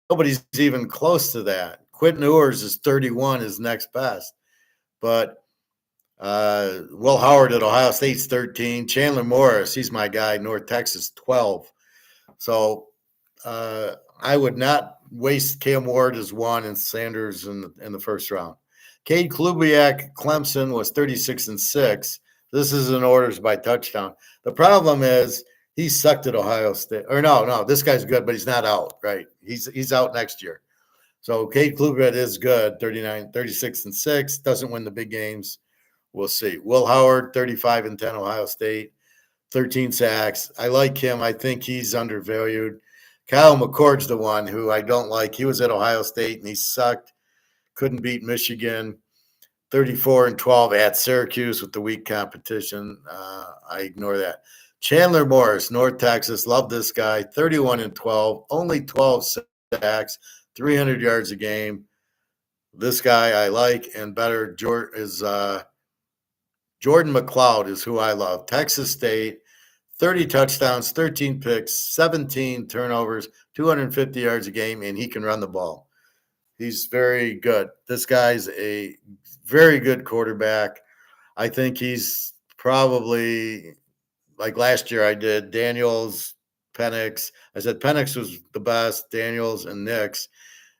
Nobody's even close to that. Quentin Ewers is 31, is next best. But Will Howard at Ohio State's 13. Chandler Morris, he's my guy, North Texas, 12. So I would not waste Cam Ward as one and Sanders in the first round. Cade Klubiak, Clemson, was 36-6, This is in orders by touchdown. The problem is he sucked at Ohio State. Or no, this guy's good, but he's not out, right? He's out next year. So Cade Kluber is good, 36 and 6, doesn't win the big games. We'll see. Will Howard, 35 and 10, Ohio State, 13 sacks. I like him. I think he's undervalued. Kyle McCord's the one who I don't like. He was at Ohio State and he sucked. Couldn't beat Michigan. 34 and 12 at Syracuse with the weak competition. I ignore that. Chandler Morris, North Texas. Love this guy. 31 and 12, only 12 sacks, 300 yards a game. This guy I like, and better is Jordan McLeod is who I love. Texas State, 30 touchdowns, 13 picks, 17 turnovers, 250 yards a game, and he can run the ball. He's very good. This guy's a very good quarterback. I think he's probably, like last year I did, Daniels, Penix. I said Penix was the best, Daniels and Nix.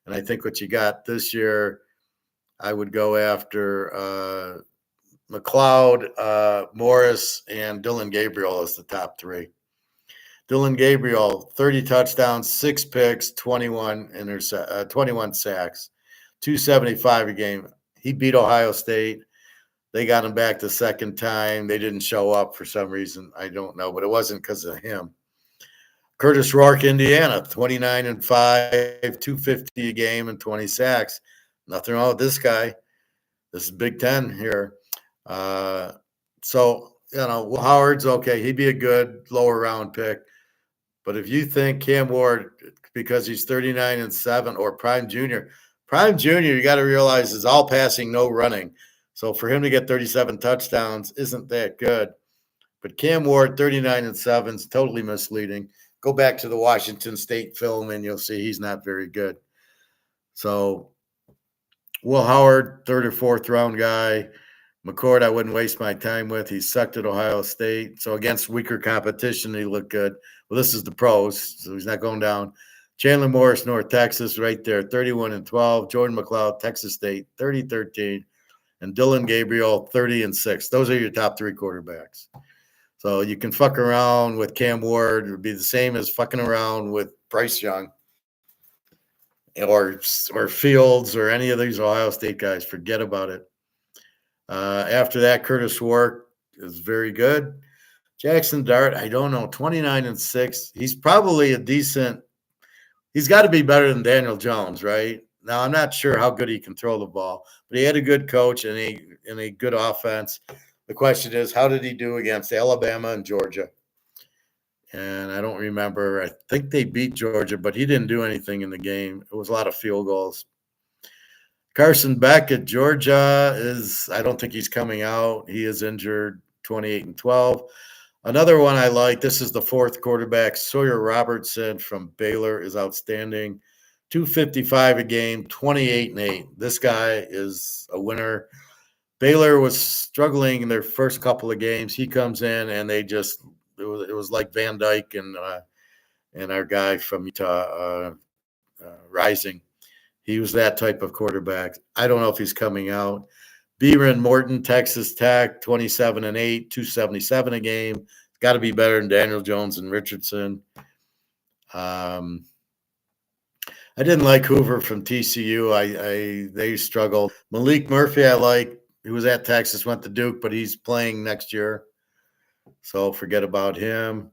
And I think what you got this year, I would go after McLeod, Morris, and Dylan Gabriel as the top three. Dylan Gabriel, 30 touchdowns, 6 picks, 21 sacks, 275 a game. He beat Ohio State. They got him back the second time. They didn't show up for some reason. I don't know, but it wasn't because of him. Curtis Rourke, Indiana, 29 and 5, 250 a game, and 20 sacks. Nothing wrong with this guy. This is Big Ten here. So, Will Howard's okay. He'd be a good lower round pick. But if you think Cam Ward, because he's 39 and 7, or Prime Junior, you got to realize is all passing, no running. So for him to get 37 touchdowns isn't that good. But Cam Ward, 39 and 7, is totally misleading. Go back to the Washington State film and you'll see he's not very good. So Will Howard, third or fourth round guy. McCord, I wouldn't waste my time with. He sucked at Ohio State. So against weaker competition, he looked good. Well, this is the pros, so he's not going down. Chandler Morris, North Texas, right there, 31 and 12. Jordan McLeod, Texas State, 30-13. And Dylan Gabriel, 30 and 6. Those are your top three quarterbacks. So you can fuck around with Cam Ward. It would be the same as fucking around with Bryce Young or Fields or any of these Ohio State guys. Forget about it. After that, Curtis Rourke is very good. Jackson Dart, I don't know, 29 and 6. He's probably a decent. He's got to be better than Daniel Jones, right? Now, I'm not sure how good he can throw the ball, but he had a good coach and a good offense. The question is, how did he do against Alabama and Georgia? And I don't remember. I think they beat Georgia, but he didn't do anything in the game. It was a lot of field goals. Carson Beck at Georgia I don't think he's coming out. He is injured, 28 and 12. Another one I like, this is the fourth quarterback, Sawyer Robertson from Baylor is outstanding. 255 a game, 28 and 8. This guy is a winner. Baylor was struggling in their first couple of games. He comes in and it was like Van Dyke and our guy from Utah, Rising. He was that type of quarterback. I don't know if he's coming out. Beeman Morton, Texas Tech, 27 and 8, 277 a game. Got to be better than Daniel Jones and Richardson. I didn't like Hoover from TCU. They struggled. Malik Murphy, I like. He was at Texas, went to Duke, but he's playing next year. So forget about him.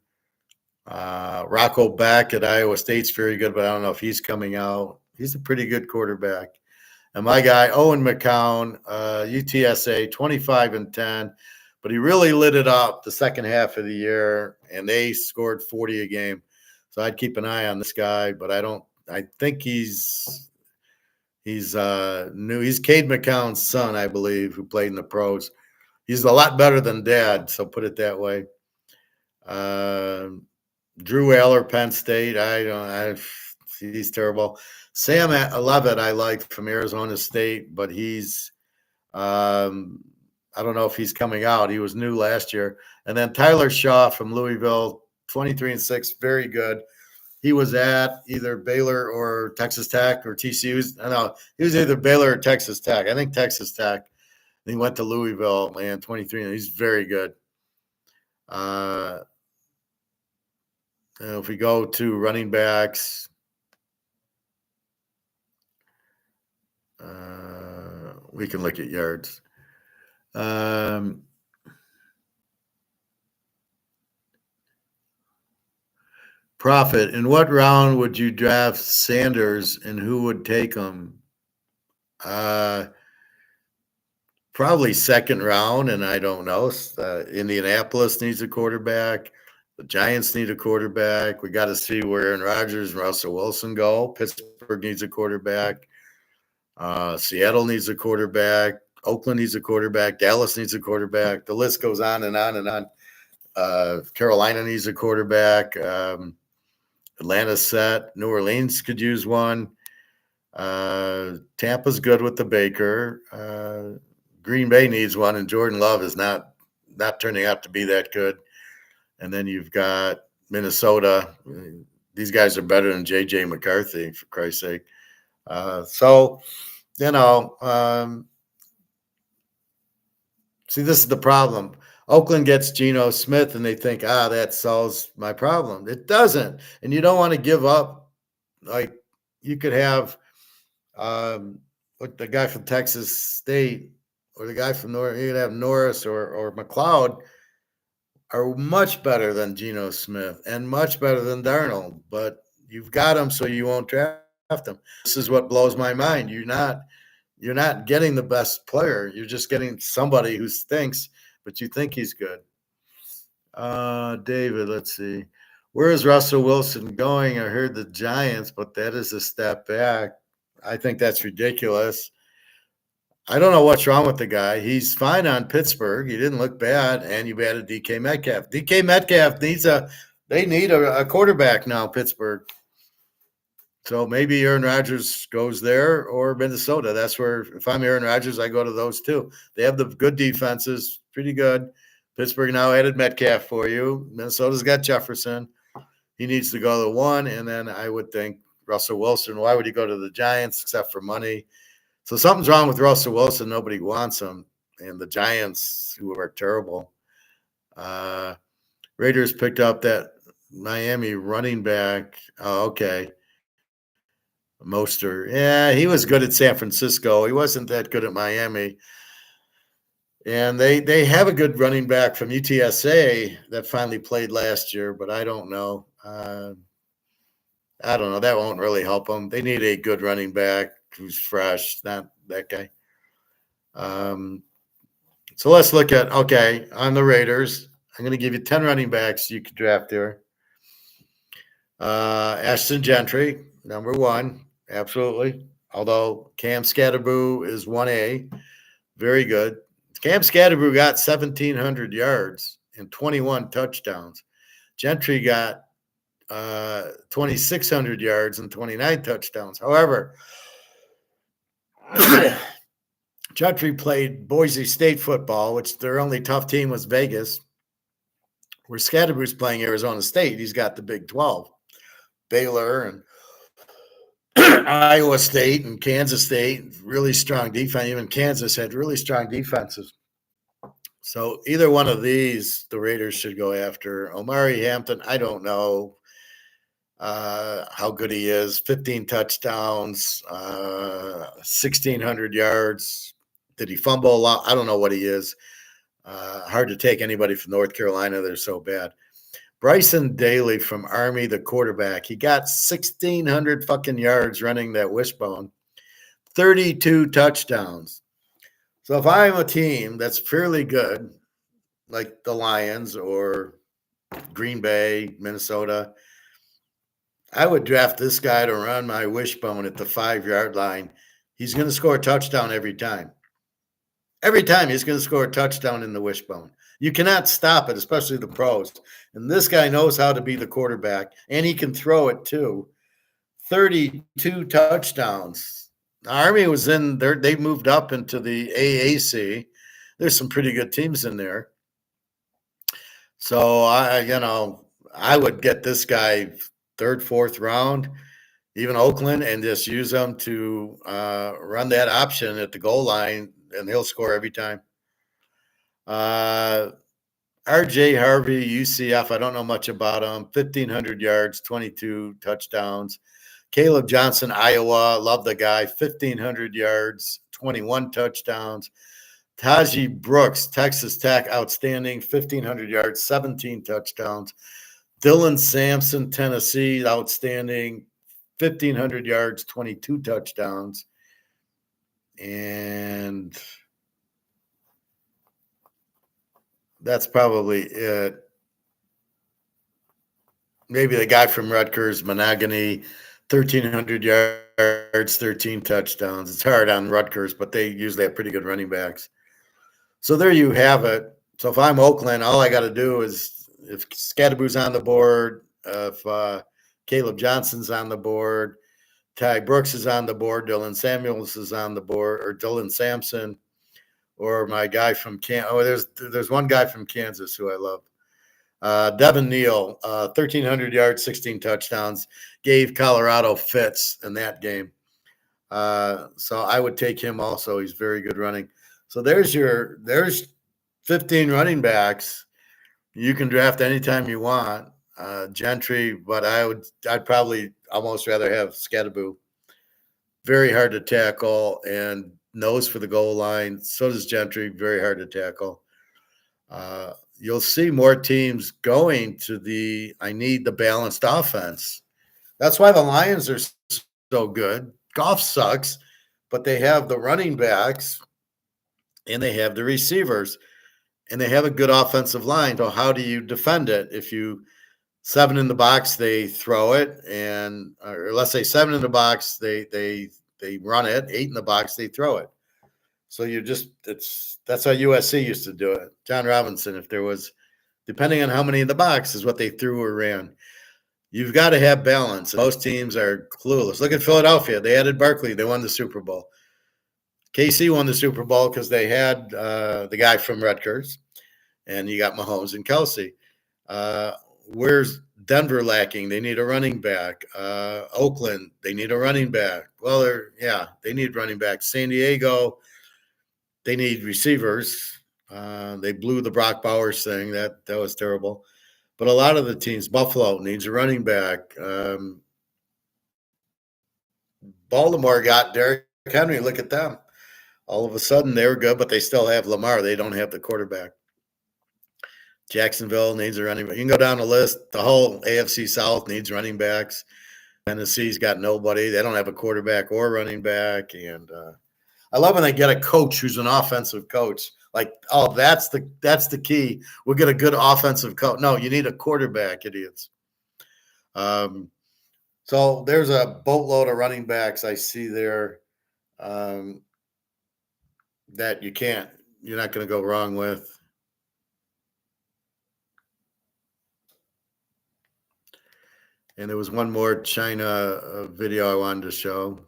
Rocco Beck at Iowa State's very good, but I don't know if he's coming out. He's a pretty good quarterback. And my guy, Owen McCown, UTSA, 25 and 10. But he really lit it up the second half of the year, and they scored 40 a game. So I'd keep an eye on this guy, but I think he's new. He's Cade McCown's son, I believe, who played in the pros. He's a lot better than Dad, so put it that way. Drew Aller, Penn State. He's terrible. Sam Levitt, I like from Arizona State, but he's I don't know if he's coming out. He was new last year. And then Tyler Shaw from Louisville, 23 and 6, very good. He was at either Baylor or Texas Tech or TCU. No, he was either Baylor or Texas Tech. I think Texas Tech. He went to Louisville, man, 23. He's very good. If we go to running backs, we can look at yards. Profit, in what round would you draft Sanders and who would take him? Probably second round, and I don't know. Indianapolis needs a quarterback. The Giants need a quarterback. We got to see where Aaron Rodgers and Russell Wilson go. Pittsburgh needs a quarterback. Seattle needs a quarterback. Oakland needs a quarterback. Dallas needs a quarterback. The list goes on and on and on. Carolina needs a quarterback. Atlanta's set. New Orleans could use one. Tampa's good with the Baker. Green Bay needs one, and Jordan Love is not turning out to be that good. And then you've got Minnesota. These guys are better than J.J. McCarthy, for Christ's sake. See, this is the problem. Oakland gets Geno Smith, and they think, that solves my problem. It doesn't. And you don't want to give up. Like, you could have the guy from Texas State or the guy from North, you could have Norris or McLeod are much better than Geno Smith and much better than Darnold. But you've got them, so you won't draft them. This is what blows my mind. You're not getting the best player. You're just getting somebody who stinks, but you think he's good. David, let's see. Where is Russell Wilson going? I heard the Giants, but that is a step back. I think that's ridiculous. I don't know what's wrong with the guy. He's fine on Pittsburgh. He didn't look bad, and you've added DK Metcalf. DK Metcalf they need a quarterback now, Pittsburgh. So maybe Aaron Rodgers goes there or Minnesota. That's where, if I'm Aaron Rodgers, I go to those two. They have the good defenses, pretty good. Pittsburgh now added Metcalf for you. Minnesota's got Jefferson. He needs to go to one, and then I would think Russell Wilson. Why would he go to the Giants except for money? So something's wrong with Russell Wilson. Nobody wants him. And the Giants, who are terrible. Raiders picked up that Miami running back. Oh, okay. Mostert. Yeah, he was good at San Francisco. He wasn't that good at Miami. And they have a good running back from UTSA that finally played last year, but I don't know. I don't know. That won't really help them. They need a good running back who's fresh, not that guy. So let's look at, on the Raiders. I'm going to give you 10 running backs you could draft there. Ashton Gentry, number one, absolutely. Although Cam Scatterboo is 1A, very good. Cam Scatterboo got 1,700 yards and 21 touchdowns. Gentry got 2,600 yards and 29 touchdowns. However, Gentry played Boise State football, which their only tough team was Vegas, where Scatterboo's playing Arizona State. He's got the Big 12. Baylor and Iowa State and Kansas State, really strong defense. Even Kansas had really strong defenses. So either one of these, the Raiders should go after. Omari Hampton, I don't know how good he is. 15 touchdowns, 1,600 yards. Did he fumble a lot? I don't know what he is. Hard to take anybody from North Carolina. They're so bad. Bryson Daly from Army, the quarterback. He got 1,600 fucking yards running that wishbone. 32 touchdowns. So if I'm a team that's fairly good, like the Lions or Green Bay, Minnesota, I would draft this guy to run my wishbone at the 5-yard line. He's going to score a touchdown every time. Every time he's going to score a touchdown in the wishbone. You cannot stop it, especially the pros. And this guy knows how to be the quarterback, and he can throw it too. 32 touchdowns. The Army was in there. They moved up into the AAC. There's some pretty good teams in there. So I would get this guy 3rd, 4th round, even Oakland, and just use them to run that option at the goal line and he'll score every time. R.J. Harvey, UCF, I don't know much about him. 1,500 yards, 22 touchdowns. Caleb Johnson, Iowa, love the guy. 1,500 yards, 21 touchdowns. Taji Brooks, Texas Tech, outstanding. 1,500 yards, 17 touchdowns. Dylan Sampson, Tennessee, outstanding. 1,500 yards, 22 touchdowns. And that's probably it. Maybe the guy from Rutgers, Monagany, 1,300 yards, 13 touchdowns. It's hard on Rutgers, but they usually have pretty good running backs. So there you have it. So if I'm Oakland, all I got to do is, if Scadaboo's on the board, if Caleb Johnson's on the board, Ty Brooks is on the board, Dylan Samuels is on the board, or Dylan Sampson, or my guy from Kansas. Oh, there's one guy from Kansas who I love. Devin Neal, 1,300 yards, 16 touchdowns, gave Colorado fits in that game. So I would take him also. He's very good running. So there's 15 running backs. You can draft anytime you want. Gentry, but I'd probably almost rather have Scadaboo. Very hard to tackle and nose for the goal line. So does Gentry. Very hard to tackle. You'll see more teams going to I need the balanced offense. That's why the Lions are so good. Goff sucks, but they have the running backs and they have the receivers and they have a good offensive line. So how do you defend it? If you 7 in the box, they throw it, or let's say 7 in the box, they run it. 8 in the box, they throw it. So that's how USC used to do it. John Robinson, if there was, depending on how many in the box is what they threw or ran. You've got to have balance. Most teams are clueless. Look at Philadelphia. They added Barkley. They won the Super Bowl. KC won the Super Bowl because they had the guy from Rutgers, and you got Mahomes and Kelsey. Where's Denver lacking? They need a running back. Oakland, they need a running back. Well, they need running backs. San Diego, they need receivers. They blew the Brock Bowers thing. That was terrible. But a lot of the teams, Buffalo needs a running back. Baltimore got Derrick Henry. Look at them. All of a sudden, they were good, but they still have Lamar. They don't have the quarterback. Jacksonville needs a running back. You can go down the list. The whole AFC South needs running backs. Tennessee's got nobody. They don't have a quarterback or running back. And I love when they get a coach who's an offensive coach. Like, oh, that's the key. We'll get a good offensive coach. No, you need a quarterback, idiots. So there's a boatload of running backs I see there that you're not going to go wrong with. And there was one more China video I wanted to show.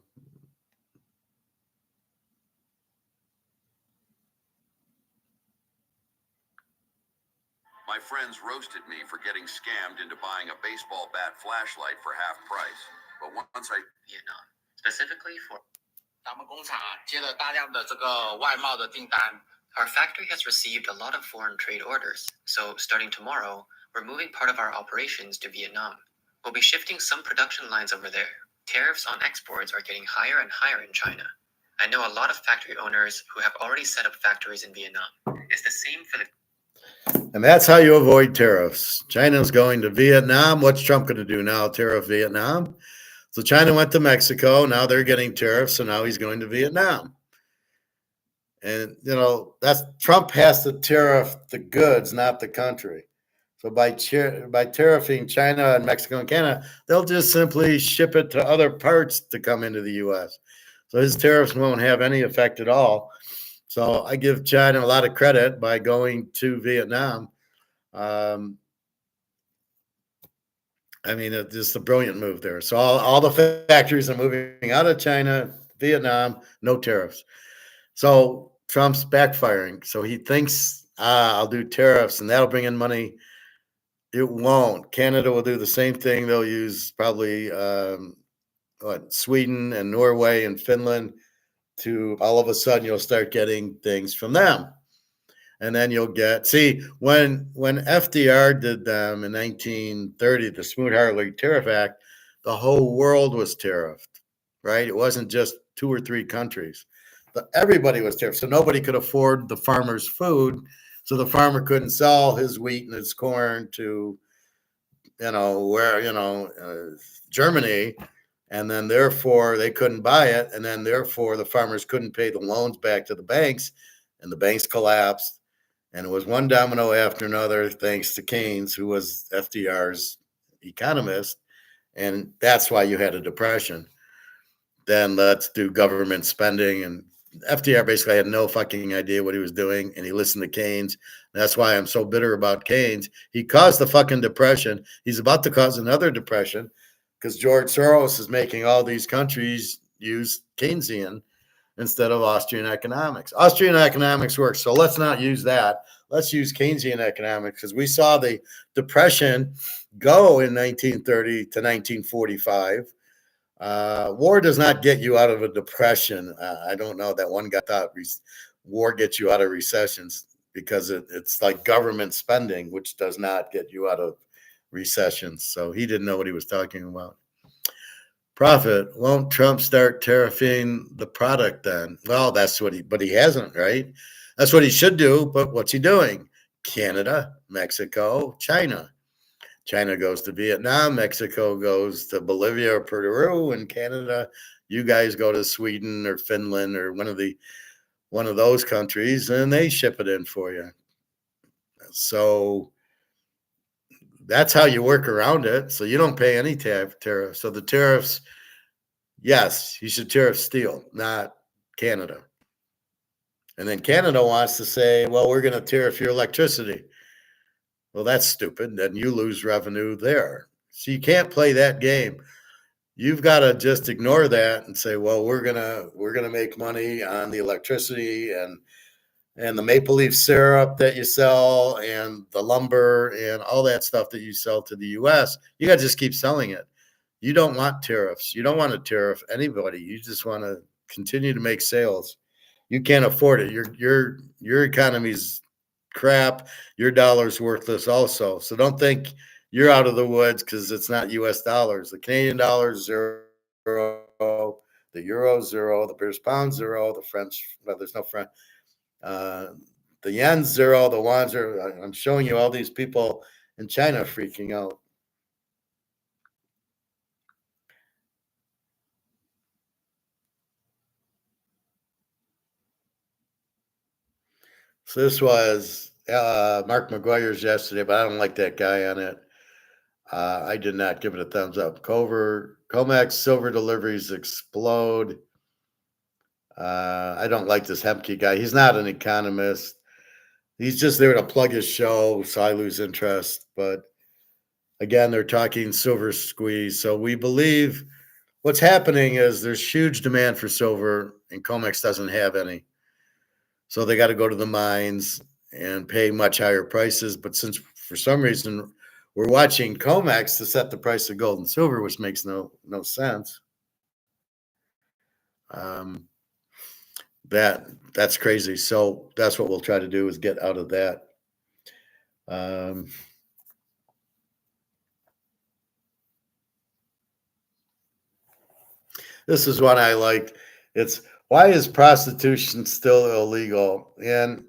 My friends roasted me for getting scammed into buying a baseball bat flashlight for half price. But once I Vietnam, specifically for 咱们工厂接了大量的这个外贸的订单。Our factory has received a lot of foreign trade orders, so starting tomorrow, we're moving part of our operations to Vietnam. We'll be shifting some production lines over there. Tariffs on exports are getting higher and higher in China. I know a lot of factory owners who have already set up factories in Vietnam. It's the same for the... And that's how you avoid tariffs. China's going to Vietnam. What's Trump going to do now? Tariff Vietnam? So China went to Mexico. Now they're getting tariffs. So now he's going to Vietnam. And, that's Trump has to tariff the goods, not the country. So by tariffing China and Mexico and Canada, they'll just simply ship it to other parts to come into the U.S. So his tariffs won't have any effect at all. So I give China a lot of credit by going to Vietnam. It's just a brilliant move there. So all the factories are moving out of China, Vietnam, no tariffs. So Trump's backfiring. So he thinks, I'll do tariffs and that'll bring in money. It won't. Canada will do the same thing. They'll use probably Sweden and Norway and Finland to all of a sudden you'll start getting things from them. And then you'll get, see, when FDR did them in 1930, the Smoot-Hawley Tariff Act, the whole world was tariffed, right? It wasn't just 2 or 3 countries. Everybody was tariffed. So nobody could afford the farmer's food. So the farmer couldn't sell his wheat and his corn to, Germany. And then therefore they couldn't buy it. And then therefore the farmers couldn't pay the loans back to the banks, and the banks collapsed. And it was one domino after another, thanks to Keynes, who was FDR's economist. And that's why you had a depression. Then let's do government spending. And FDR basically had no fucking idea what he was doing. And he listened to Keynes. That's why I'm so bitter about Keynes. He caused the fucking depression. He's about to cause another depression because George Soros is making all these countries use Keynesian instead of Austrian economics. Austrian economics works, so let's not use that. Let's use Keynesian economics, because we saw the Depression go in 1930 to 1945. War does not get you out of a depression. I don't know. That one guy thought war gets you out of recessions because it's like government spending, which does not get you out of recessions. So he didn't know what he was talking about. Profit, won't Trump start tariffing the product then? Well, that's what but he hasn't, right? That's what he should do, but what's he doing? Canada, Mexico, China. China goes to Vietnam, Mexico goes to Bolivia or Peru, and Canada, you guys go to Sweden or Finland or one of those countries, and they ship it in for you. So that's how you work around it. So you don't pay any tariff. So the tariffs, yes, you should tariff steel, not Canada. And then Canada wants to say, well, we're going to tariff your electricity. Well, that's stupid. Then you lose revenue there. So you can't play that game. You've got to just ignore that and say, well, we're gonna make money on the electricity and the maple leaf syrup that you sell and the lumber and all that stuff that you sell to the US. You got to just keep selling it. You don't want tariffs. You don't want to tariff anybody. You just want to continue to make sales. You can't afford it. Your economy's crap. Your dollar's worthless also. So don't think you're out of the woods because it's not US dollars. The Canadian dollar is zero, the euro zero, the British pound zero, the French, well, there's no French. The yen's zero, the yuan's are. I'm showing you all these people in China freaking out. So this was Mark McGuire's yesterday, but I don't like that guy on it. I did not give it a thumbs up. Comex silver deliveries explode. I don't like this Hemke guy. He's not an economist. He's just there to plug his show, so I lose interest. But again, they're talking silver squeeze. So we believe what's happening is there's huge demand for silver, and Comex doesn't have any. So they got to go to the mines and pay much higher prices. But since for some reason we're watching Comex to set the price of gold and silver, which makes no sense. That's crazy. So that's what we'll try to do is get out of that. This is one I liked. It's why is prostitution still illegal? And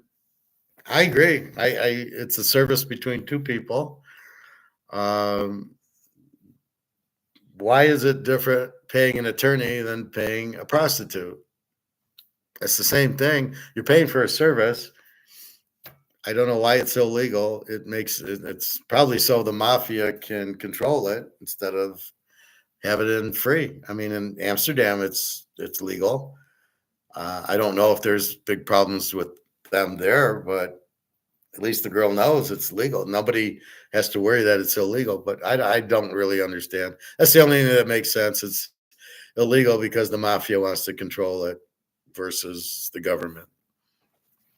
I agree. It's a service between two people. Why is it different paying an attorney than paying a prostitute? It's the same thing. You're paying for a service. I don't know why it's illegal. It's probably so the mafia can control it instead of have it in free. I mean, in Amsterdam, it's legal. I don't know if there's big problems with them there, but at least the girl knows it's legal. Nobody has to worry that it's illegal, but I don't really understand. That's the only thing that makes sense. It's illegal because the mafia wants to control it versus the government.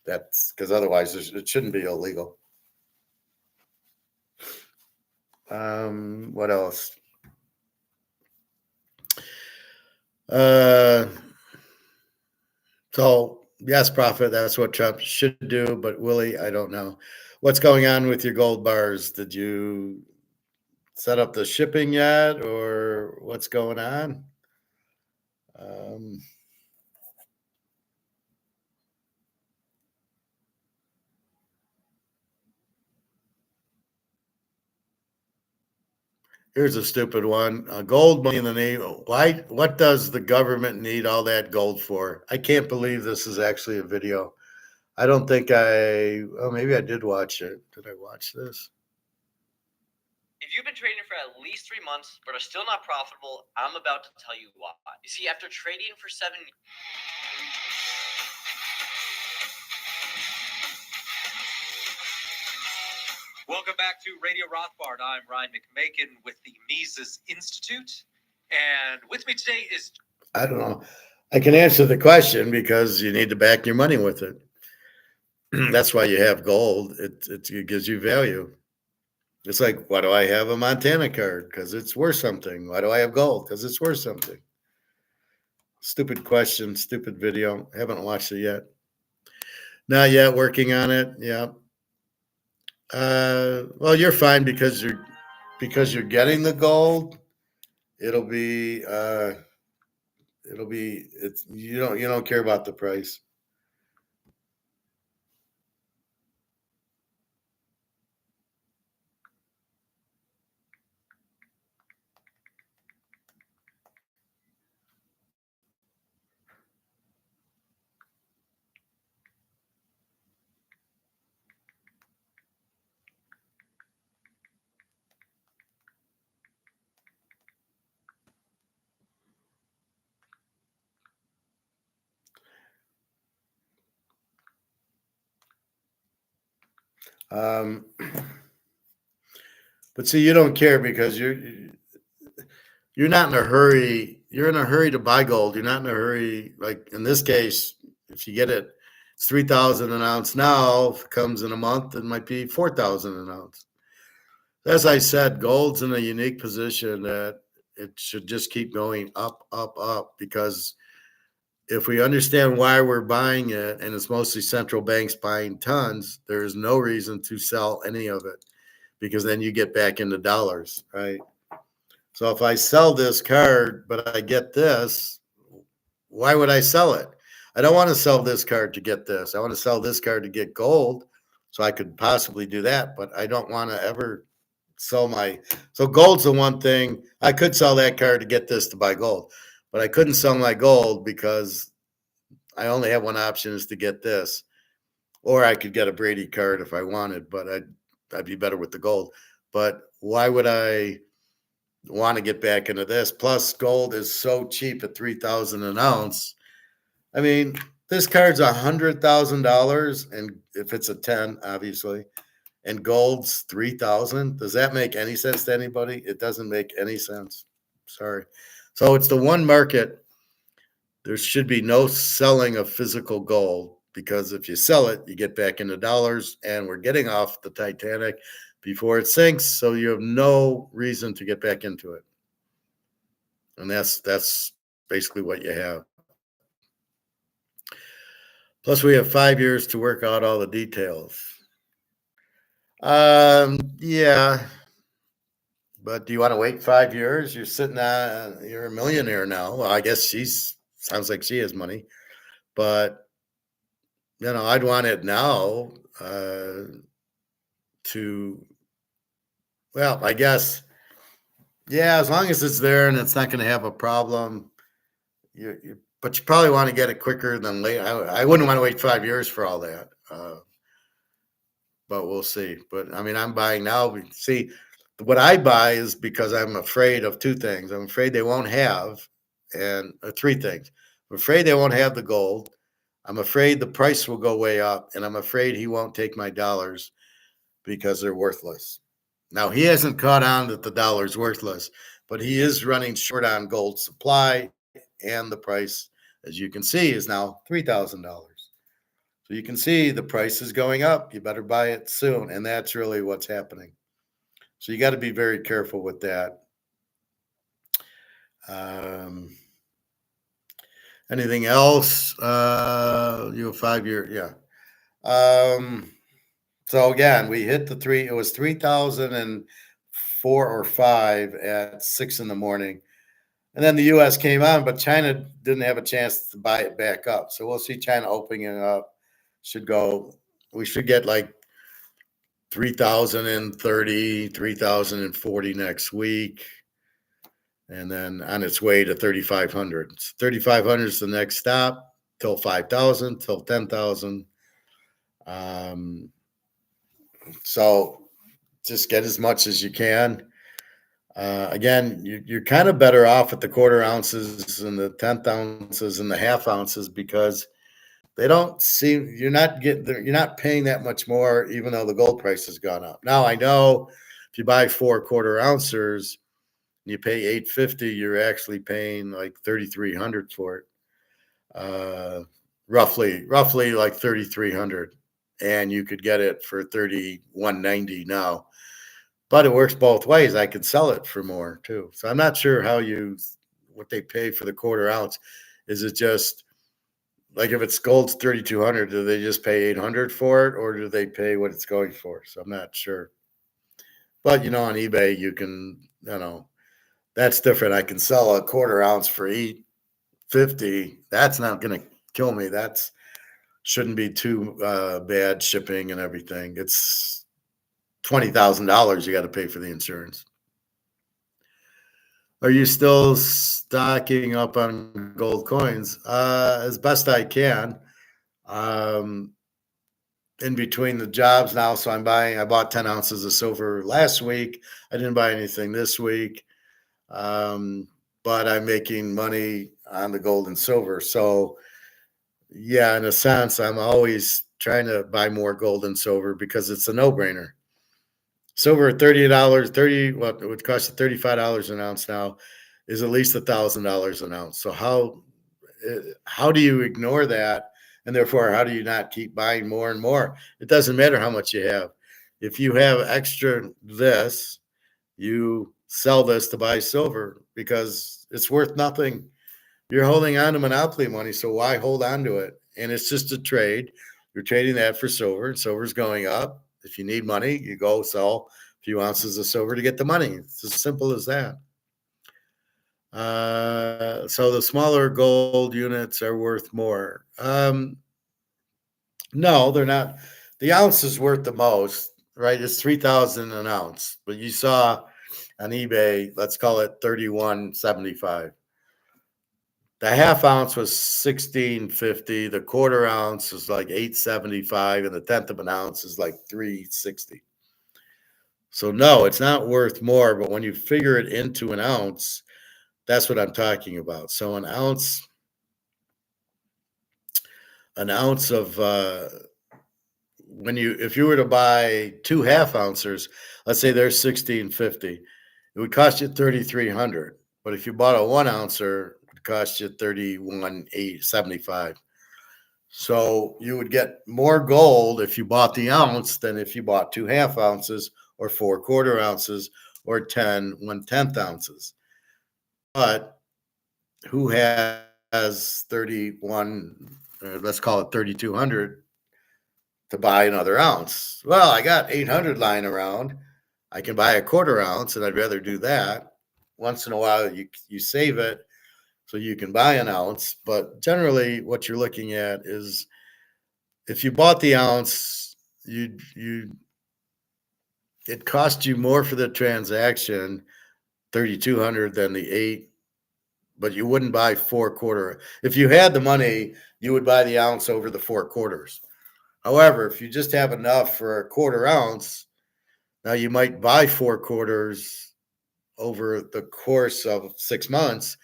That's because otherwise it shouldn't be illegal. What else? So, yes, Prophet, that's what Trump should do. But Willie, I don't know. What's going on with your gold bars? Did you set up the shipping yet, or what's going on? Here's a stupid one. Gold money in the name. Why? What does the government need all that gold for? I can't believe this is actually a video. I don't think well, maybe I did watch it. Did I watch this? If you've been trading for at least 3 months but are still not profitable, I'm about to tell you why. You see, after trading for 7 years. Welcome back to Radio Rothbard. I'm Ryan McMakin with the Mises Institute. And with me today is... I don't know. I can answer the question because you need to back your money with it. That's why you have gold. It gives you value. It's like, why do I have a Montana card? Because it's worth something. Why do I have gold? Because it's worth something. Stupid question, stupid video. Haven't watched it yet. Not yet. Working on it. Yeah. Well, you're fine because you're getting the gold. It'll be you don't care about the price. But see, you don't care because you're not in a hurry. You're in a hurry to buy gold. You're not in a hurry. Like in this case, if you get it, it's 3,000 an ounce now. If it comes in a month, it might be 4,000 an ounce. As I said, gold's in a unique position that it should just keep going up, up, up. Because if we understand why we're buying it, and it's mostly central banks buying tons, there's no reason to sell any of it, because then you get back into dollars, right? So if I sell this card, but I get this, why would I sell it? I don't want to sell this card to get this. I want to sell this card to get gold. So I could possibly do that, but I don't want to ever sell so gold's the one thing. I could sell that card to get this to buy gold, but I couldn't sell my gold because I only have one option, is to get this. Or I could get a Brady card if I wanted, but I'd be better with the gold. But why would I want to get back into this? Plus, gold is so cheap at 3,000 an ounce. I mean, this card's $100,000, and if it's a 10, obviously, and gold's 3,000. Does that make any sense to anybody? It doesn't make any sense. Sorry. So it's the one market. There should be no selling of physical gold, because if you sell it, you get back into dollars, and we're getting off the Titanic before it sinks, so you have no reason to get back into it. And that's basically what you have. Plus, we have 5 years to work out all the details. Yeah. But do you want to wait 5 years? You're sitting you're a millionaire now. Well, I guess sounds like she has money, but I'd want it now well, I guess, yeah, as long as it's there and it's not going to have a problem. But you probably want to get it quicker than later. I wouldn't want to wait 5 years for all that. But we'll see. But I mean, I'm buying now. See, what I buy is because I'm afraid of two things. I'm afraid they won't have, and three things. I'm afraid they won't have the gold. I'm afraid the price will go way up, and I'm afraid he won't take my dollars because they're worthless. Now, he hasn't caught on that the dollar's worthless, but he is running short on gold supply, and the price, as you can see, is now $3,000. So you can see the price is going up. You better buy it soon, and that's really what's happening. So you got to be very careful with that. Anything else? You have 5 year, yeah. So again, we hit the three. It was 3,004 or 5 at 6 in the morning, and then the U.S. came on, but China didn't have a chance to buy it back up. So we'll see China opening it up. We should get like 3,030, 3,040 next week, and then on its way to 3,500. 3,500 is the next stop till 5,000, till 10,000. So just get as much as you can. Again, you're kind of better off at the quarter ounces and the 10th ounces and the half ounces because they don't seem you're not paying that much more, even though the gold price has gone up. Now I know if you buy 4 quarter ounces, you pay $850, you're actually paying like 3,300 for it. Roughly like 3,300, and you could get it for 3,190 now. But it works both ways. I could sell it for more too. So I'm not sure what they pay for the quarter ounce. Is it just like if it's gold's 3,200, do they just pay 800 for it, or do they pay what it's going for? So I'm not sure. But on eBay you can, that's different. I can sell a quarter ounce for $850. That's not going to kill me. That's shouldn't be too bad shipping and everything. It's $20,000 you got to pay for the insurance. Are you still stocking up on gold coins? As best I can. In between the jobs now, so I bought 10 ounces of silver last week. I didn't buy anything this week. But I'm making money on the gold and silver. So yeah, in a sense, I'm always trying to buy more gold and silver because it's a no-brainer. Silver at $30, what it would cost you $35 an ounce now, is at least $1,000 an ounce. So how do you ignore that? And therefore, how do you not keep buying more and more? It doesn't matter how much you have. If you have extra this, you sell this to buy silver because it's worth nothing. You're holding on to monopoly money, so why hold on to it? And it's just a trade. You're trading that for silver, and silver's going up. If you need money, you go sell a few ounces of silver to get the money. It's as simple as that. So the smaller gold units are worth more. No, they're not. The ounce is worth the most, right? It's 3,000 an ounce. But you saw on eBay, let's call it 31.75. The half ounce was 16.50. The quarter ounce is like 8.75, and the tenth of an ounce is like 3.60. So no, it's not worth more. But when you figure it into an ounce, that's what I'm talking about. So an ounce of if you were to buy 2 half ounces, let's say they're 16.50, it would cost you 3,300. But if you bought a 1 ouncer, cost you 31,875. So you would get more gold if you bought the ounce than if you bought 2 half ounces or 4 quarter ounces or 10 1/10 ounces. But who has 31, let's call it 3,200 to buy another ounce? Well, I got 800 lying around. I can buy a quarter ounce, and I'd rather do that. Once in a while, you save it so you can buy an ounce. But generally, what you're looking at is if you bought the ounce, it cost you more for the transaction, 3,200 than the 8, but you wouldn't buy 4 quarter. If you had the money, you would buy the ounce over the 4 quarters. However, if you just have enough for a quarter ounce, now you might buy 4 quarters over the course of 6 months.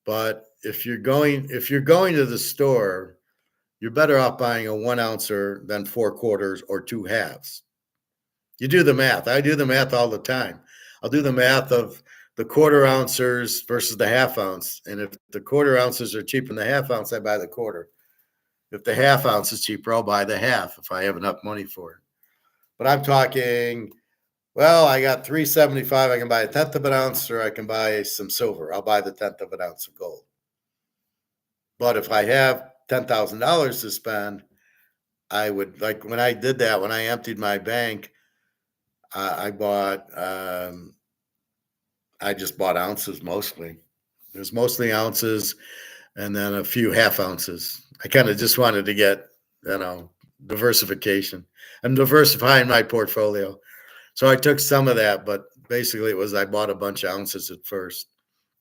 But if you're going to the store, you're better off buying a 1 ouncer than 4 quarters or 2 halves. You do the math. I do the math all the time. I'll do the math of the quarter ounces versus the half ounce. And if the quarter ounces are cheaper than the half ounce, I buy the quarter. If the half ounce is cheaper, I'll buy the half if I have enough money for it. But I'm talking, well, I got 375. I can buy a tenth of an ounce, or I can buy some silver. I'll buy the tenth of an ounce of gold. But if I have $10,000 to spend, I would, like when I did that, when I emptied my bank, I bought, I just bought ounces mostly. There's mostly ounces and then a few half ounces. I kind of just wanted to get, diversification. I'm diversifying my portfolio. So I took some of that, but basically it was I bought a bunch of ounces at first.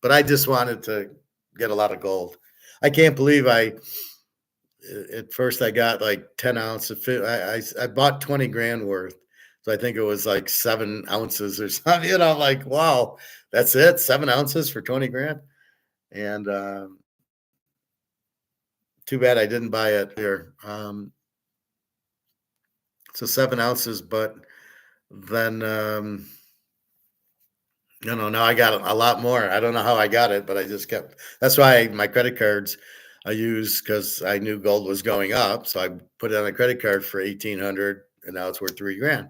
But I just wanted to get a lot of gold. I can't believe at first I got like 10 ounces. I bought 20 grand worth. So I think it was like 7 ounces or something. Like, wow, that's it. 7 ounces for 20 grand. And too bad I didn't buy it here. So 7 ounces, but then, now I got a lot more. I don't know how I got it, but I just kept, that's why my credit cards I use because I knew gold was going up. So I put it on a credit card for 1,800 and now it's worth 3 grand.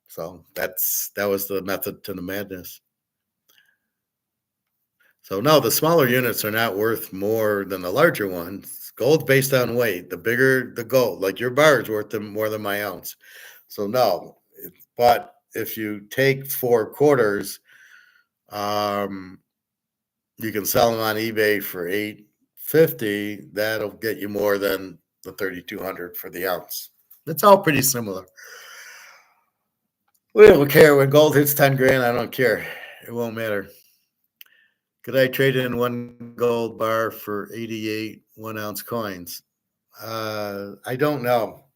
So that was the method to the madness. So no, the smaller units are not worth more than the larger ones. Gold's based on weight. The bigger the gold, like your bar is worth more than my ounce. So no, but if you take 4 quarters, you can sell them on eBay for $850. That'll get you more than the 3,200 for the ounce. It's all pretty similar. We don't care when gold hits 10 grand. I don't care. It won't matter. Could I trade in one gold bar for 88 1-ounce coins? I don't know.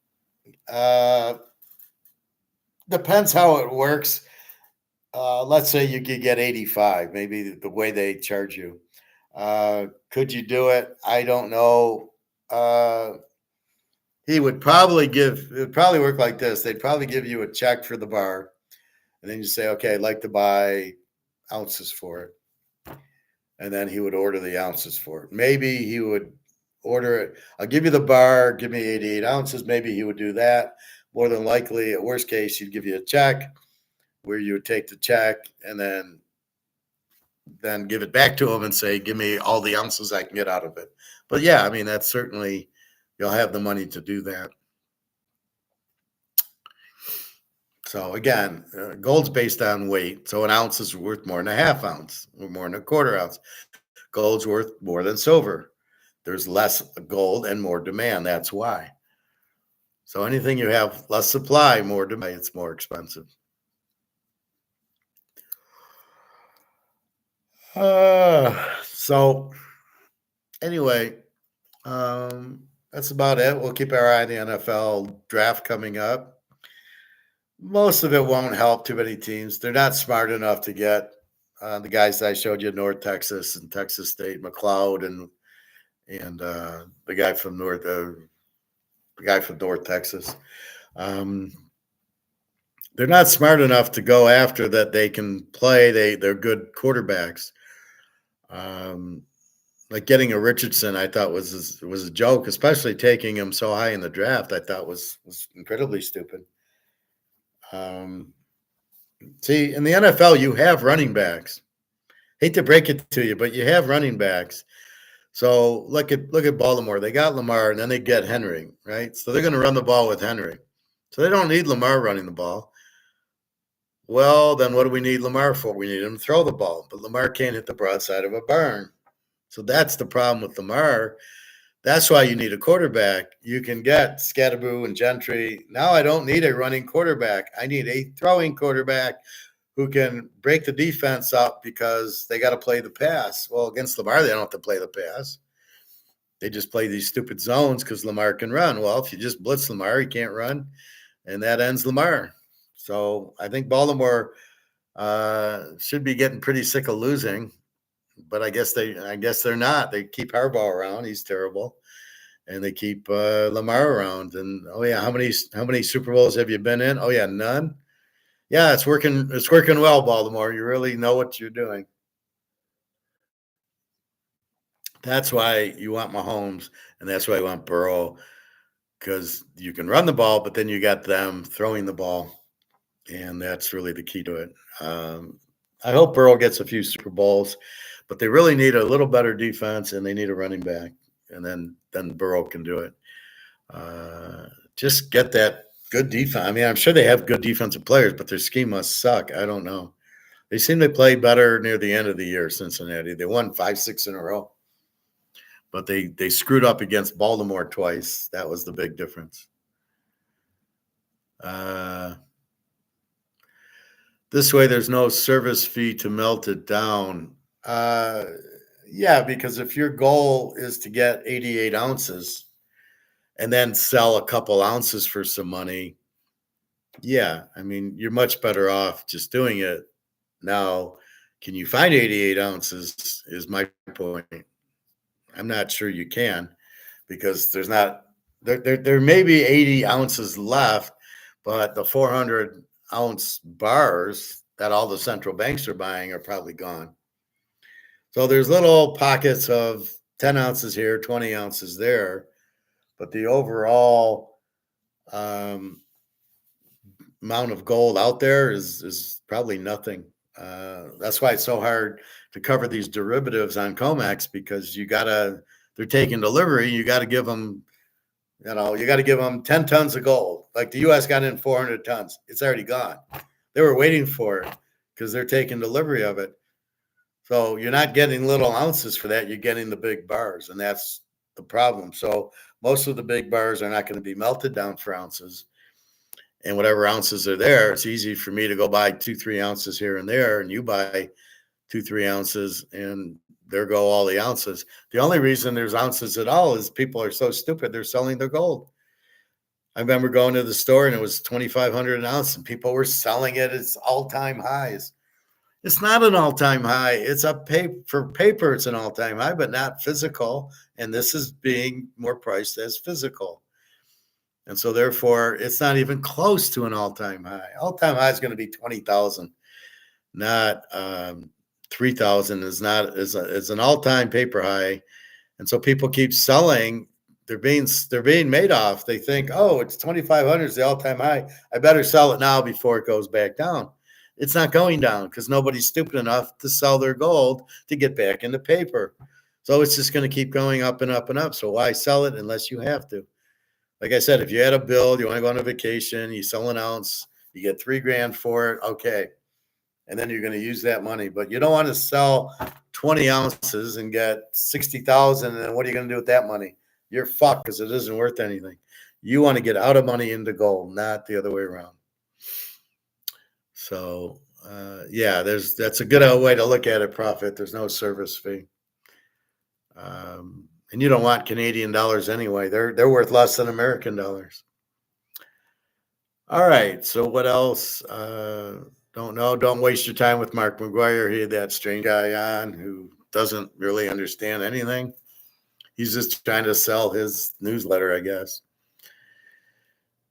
Depends how it works. Let's say you could get 85, maybe the way they charge you. Could you do it? I don't know. It would probably work like this. They'd probably give you a check for the bar, and then you say, okay, I'd like to buy ounces for it. And then he would order the ounces for it. Maybe he would order it. I'll give you the bar, give me 88 ounces. Maybe he would do that. More than likely, at worst case, he'd give you a check where you would take the check and then give it back to him and say, give me all the ounces I can get out of it. But yeah, I mean, that's certainly, you'll have the money to do that. So again, gold's based on weight. So an ounce is worth more than a half ounce or more than a quarter ounce. Gold's worth more than silver. There's less gold and more demand. That's why. So anything you have less supply, more demand, it's more expensive. So anyway, that's about it. We'll keep our eye on the NFL draft coming up. Most of it won't help too many teams. They're not smart enough to get the guys I showed you, North Texas and Texas State, McLeod and the guy from North Texas. They're not smart enough to go after that. They can play. They're good quarterbacks. Like getting a Richardson, I thought was a joke, especially taking him so high in the draft. I thought was incredibly stupid. See, in the NFL, you have running backs. Hate to break it to you, but you have running backs. So look at Baltimore. They got Lamar, and then they get Henry, right? So they're going to run the ball with Henry. So they don't need Lamar running the ball. Well, then what do we need Lamar for? We need him to throw the ball. But Lamar can't hit the broadside of a barn. So that's the problem with Lamar. That's why you need a quarterback. You can get Scatterboo and Gentry. Now I don't need a running quarterback. I need a throwing quarterback who can break the defense up because they got to play the pass. Well, against Lamar, they don't have to play the pass. They just play these stupid zones because Lamar can run. Well, if you just blitz Lamar, he can't run, and that ends Lamar. So I think Baltimore should be getting pretty sick of losing, but I guess they're not. They keep Harbaugh around; he's terrible, and they keep Lamar around. And oh yeah, how many Super Bowls have you been in? Oh yeah, none. Yeah, it's working. It's working well, Baltimore. You really know what you're doing. That's why you want Mahomes, and that's why you want Burrow, because you can run the ball, but then you got them throwing the ball, and that's really the key to it. I hope Burrow gets a few Super Bowls, But they really need a little better defense, and they need a running back, and then Burrow can do it. Just get that good defense. I mean, I'm sure they have good defensive players, but their scheme must suck. I don't know. They seem to play better near the end of the year, Cincinnati. They won 5-6 in a row. But they screwed up against Baltimore twice. That was the big difference. This way, there's no service fee to melt it down. Yeah, because if your goal is to get 88 ounces and then sell a couple ounces for some money, yeah, I mean, you're much better off just doing it. Now, can you find 88 ounces is my point. I'm not sure you can, because there's not there may be 80 ounces left, but the 400 ounce bars that all the central banks are buying are probably gone. So there's little pockets of 10 ounces here, 20 ounces there, but the overall amount of gold out there is probably nothing. That's why it's so hard to cover these derivatives on comex, because they're taking delivery. You got to give them, you got to give them 10 tons of gold. Like the U.S. got in 400 tons. It's already gone. They were waiting for it because they're taking delivery of it. So you're not getting little ounces for that. You're getting the big bars, and that's the problem. So most of the big bars are not going to be melted down for ounces. And whatever ounces are there, it's easy for me to go buy 2-3 ounces here and there, and you buy 2-3 ounces, and there go all the ounces. The only reason there's ounces at all is people are so stupid, they're selling their gold. I remember going to the store and it was $2,500 an ounce, and people were selling it at all-time highs. It's not an all-time high. It's for paper, it's an all-time high, but not physical. And this is being more priced as physical. And so therefore, it's not even close to an all-time high. All-time high is going to be 20,000, not 3,000 is an all-time paper high. And so people keep selling. They're being made off. They think, oh, it's 2,500 is the all-time high. I better sell it now before it goes back down. It's not going down because nobody's stupid enough to sell their gold to get back into paper. So it's just going to keep going up and up and up. So why sell it unless you have to? Like I said, if you had a bill, you want to go on a vacation, you sell an ounce, you get $3,000 for it, okay. And then you're going to use that money. But you don't want to sell 20 ounces and get 60,000. And then what are you going to do with that money? You're fucked because it isn't worth anything. You want to get out of money into gold, not the other way around. So, yeah, that's a good way to look at it, Profit. There's no service fee. And you don't want Canadian dollars anyway. They're worth less than American dollars. All right. So what else? Don't know. Don't waste your time with Mark McGuire. He had that strange guy on who doesn't really understand anything. He's just trying to sell his newsletter, I guess.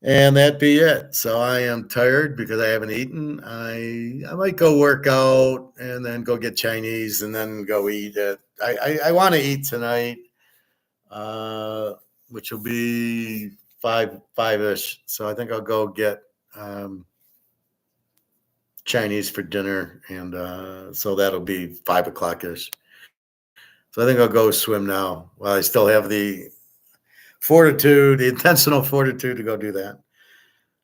And that'd be it. So I am tired because I haven't eaten. I might go work out and then go get Chinese and then go eat it. I want to eat tonight, which will be five-ish. So I think I'll go get Chinese for dinner, and so that'll be 5 o'clock-ish. So I think I'll go swim now while I still have the fortitude, the intentional fortitude to go do that.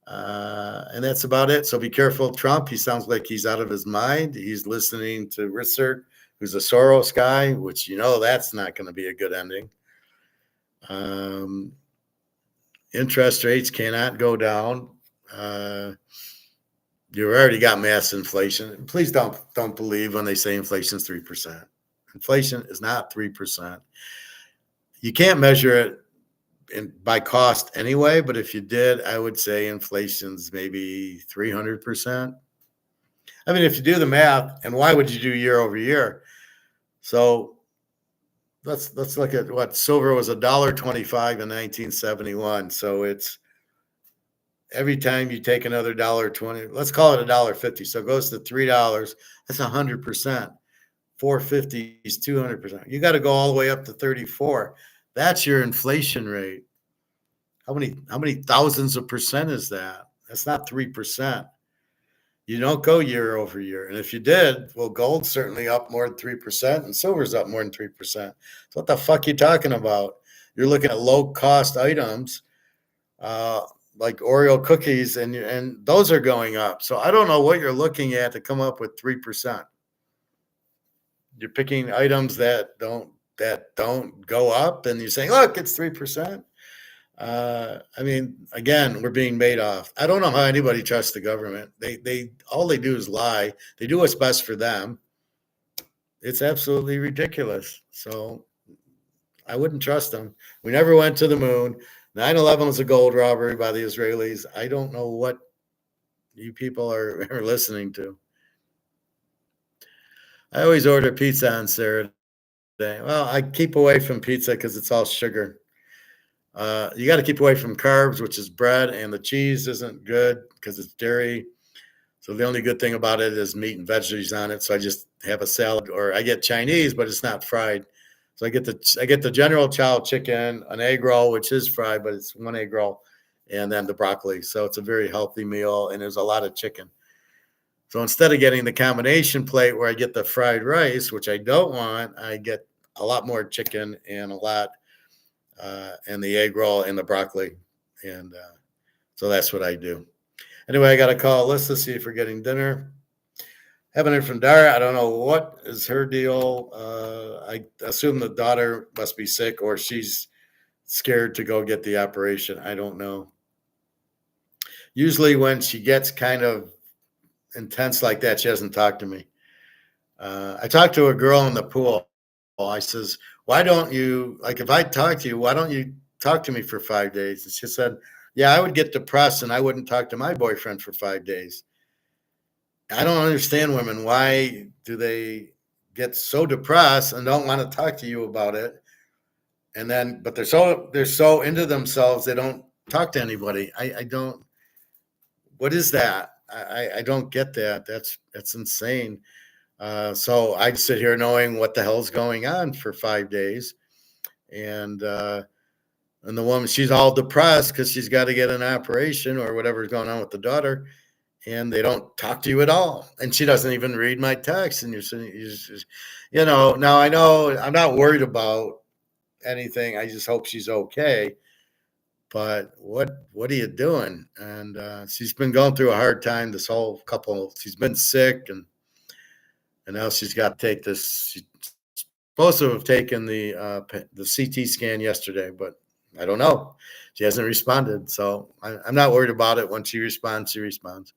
And that's about it. So be careful, Trump. He sounds like he's out of his mind. He's listening to Richard, who's a Soros guy, which that's not going to be a good ending. Interest rates cannot go down. You've already got mass inflation. Please don't believe when they say inflation is 3%. Inflation is not 3%. You can't measure it by cost anyway, but if you did, I would say inflation's maybe 300%. I mean, if you do the math, and why would you do year over year? So let's look at what silver was $1.25 in 1971. So it's every time you take another $1.20, let's call it $1.50. So it goes to $3. That's 100%. 450 is 200%. You got to go all the way up to 34. That's your inflation rate. How many thousands of percent is that? That's not 3%. You don't go year over year. And if you did, well, gold's certainly up more than 3% and silver's up more than 3%. So what the fuck are you talking about? You're looking at low cost items like Oreo cookies, and those are going up. So I don't know what you're looking at to come up with 3%. You're picking items that don't go up, and you're saying, look, it's 3%. I mean, again, we're being made off. I don't know how anybody trusts the government. They all they do is lie. They do what's best for them. It's absolutely ridiculous. So I wouldn't trust them. We never went to the moon. 9/11 was a gold robbery by the Israelis. I don't know what you people are listening to. I always order pizza on Saturday. Well, I keep away from pizza because it's all sugar. You got to keep away from carbs, which is bread, and the cheese isn't good because it's dairy. So the only good thing about it is meat and veggies on it. So I just have a salad, or I get Chinese, but it's not fried. So I get the General Chow chicken, an egg roll, which is fried, but it's one egg roll, and then the broccoli. So it's a very healthy meal, and there's a lot of chicken. So instead of getting the combination plate where I get the fried rice, which I don't want, I get a lot more chicken and and the egg roll and the broccoli. And so that's what I do. Anyway, I got to call Alyssa, see if we're getting dinner. Haven't heard from Dara. I don't know what is her deal. I assume the daughter must be sick or she's scared to go get the operation. I don't know. Usually when she gets kind of intense like that, she doesn't talk to me. I talked to a girl in the pool. I says, why don't you, like, if I talk to you, why don't you talk to me for 5 days? And she said, yeah, I would get depressed and I wouldn't talk to my boyfriend for 5 days. I don't understand women. Why do they get so depressed and don't want to talk to you about it? And then, but they're so into themselves, they don't talk to anybody. I don't, what is that? I don't get that. That's insane. So I'd sit here knowing what the hell's going on for 5 days. And the woman, she's all depressed because she's got to get an operation or whatever's going on with the daughter. And they don't talk to you at all. And she doesn't even read my text. And you're sitting, now I know I'm not worried about anything. I just hope she's okay. But what are you doing? And she's been going through a hard time this whole couple. She's been sick, and now she's got to take this. She's supposed to have taken the CT scan yesterday, but I don't know. She hasn't responded, so I'm not worried about it. When she responds, she responds.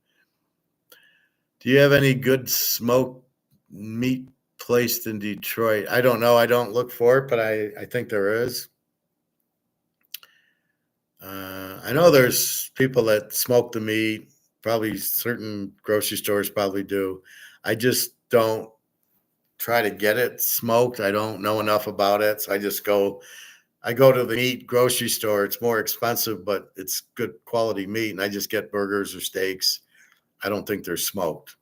Do you have any good smoked meat placed in Detroit? I don't know. I don't look for it, but I think there is. I know there's people that smoke the meat. Probably certain grocery stores probably do. I just don't try to get it smoked. I don't know enough about it. So I go to the meat grocery store. It's more expensive, but it's good quality meat. And I just get burgers or steaks. I don't think they're smoked.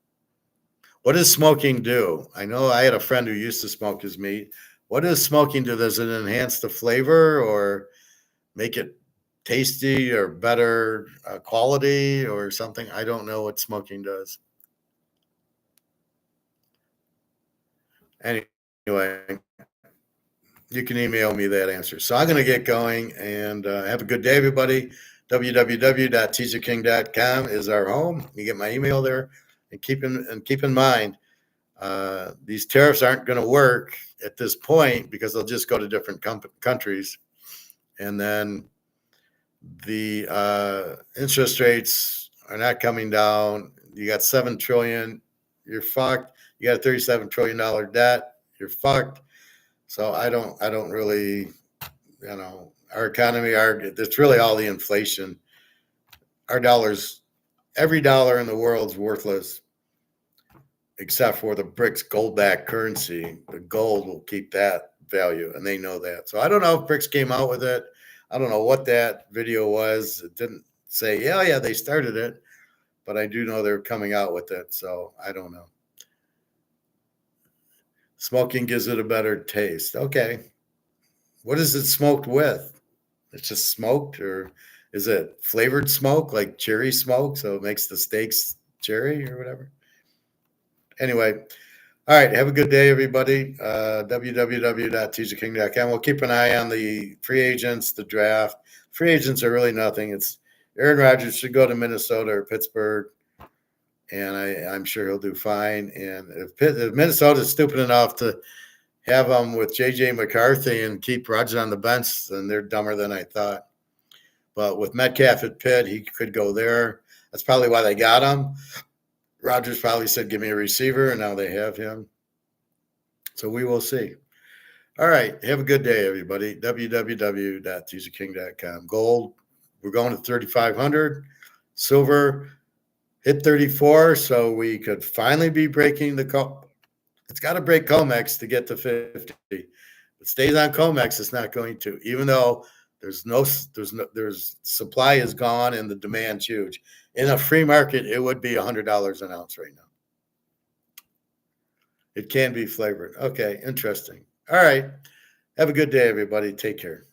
What does smoking do? I know I had a friend who used to smoke his meat. What does smoking do? Does it enhance the flavor or make it tasty or better quality or something? I don't know what smoking does. Anyway, you can email me that answer. So I'm going to get going, and have a good day, everybody. www.teaserking.com is our home. You get my email there, and keep in mind, these tariffs aren't going to work at this point because they'll just go to different countries, and then the interest rates are not coming down. You got $7 trillion, you're fucked. You got a $37 trillion debt, you're fucked. So I don't really, our economy, it's really all the inflation. Our dollars, every dollar in the world's worthless except for the Brics gold-backed currency. The gold will keep that value, and they know that. So I don't know if Brics came out with it. I don't know what that video was. It didn't say, yeah, they started it, but I do know they're coming out with it. So I don't know. Smoking gives it a better taste. Okay. What is it smoked with? It's just smoked, or is it flavored smoke, like cherry smoke? So it makes the steaks Jerry or whatever. Anyway, all right. Have a good day, everybody. www.teaserking.com. We'll keep an eye on the free agents, the draft. Free agents are really nothing. It's Aaron Rodgers should go to Minnesota or Pittsburgh, and I'm sure he'll do fine. And if Minnesota is stupid enough to have him with J.J. McCarthy and keep Rodgers on the bench, then they're dumber than I thought. But with Metcalf at Pitt, he could go there. That's probably why they got him. Rodgers probably said, give me a receiver, and now they have him. So we will see. All right. Have a good day, everybody. www.teaserking.com. Gold, we're going to 3,500. Silver hit 34, so we could finally be breaking the it's got to break comex to get to 50. If it stays on comex, it's not going to, even though there's supply is gone and the demand's huge. In a free market, it would be $100 an ounce right now. It can be flavored. Okay, interesting. All right. Have a good day, everybody. Take care.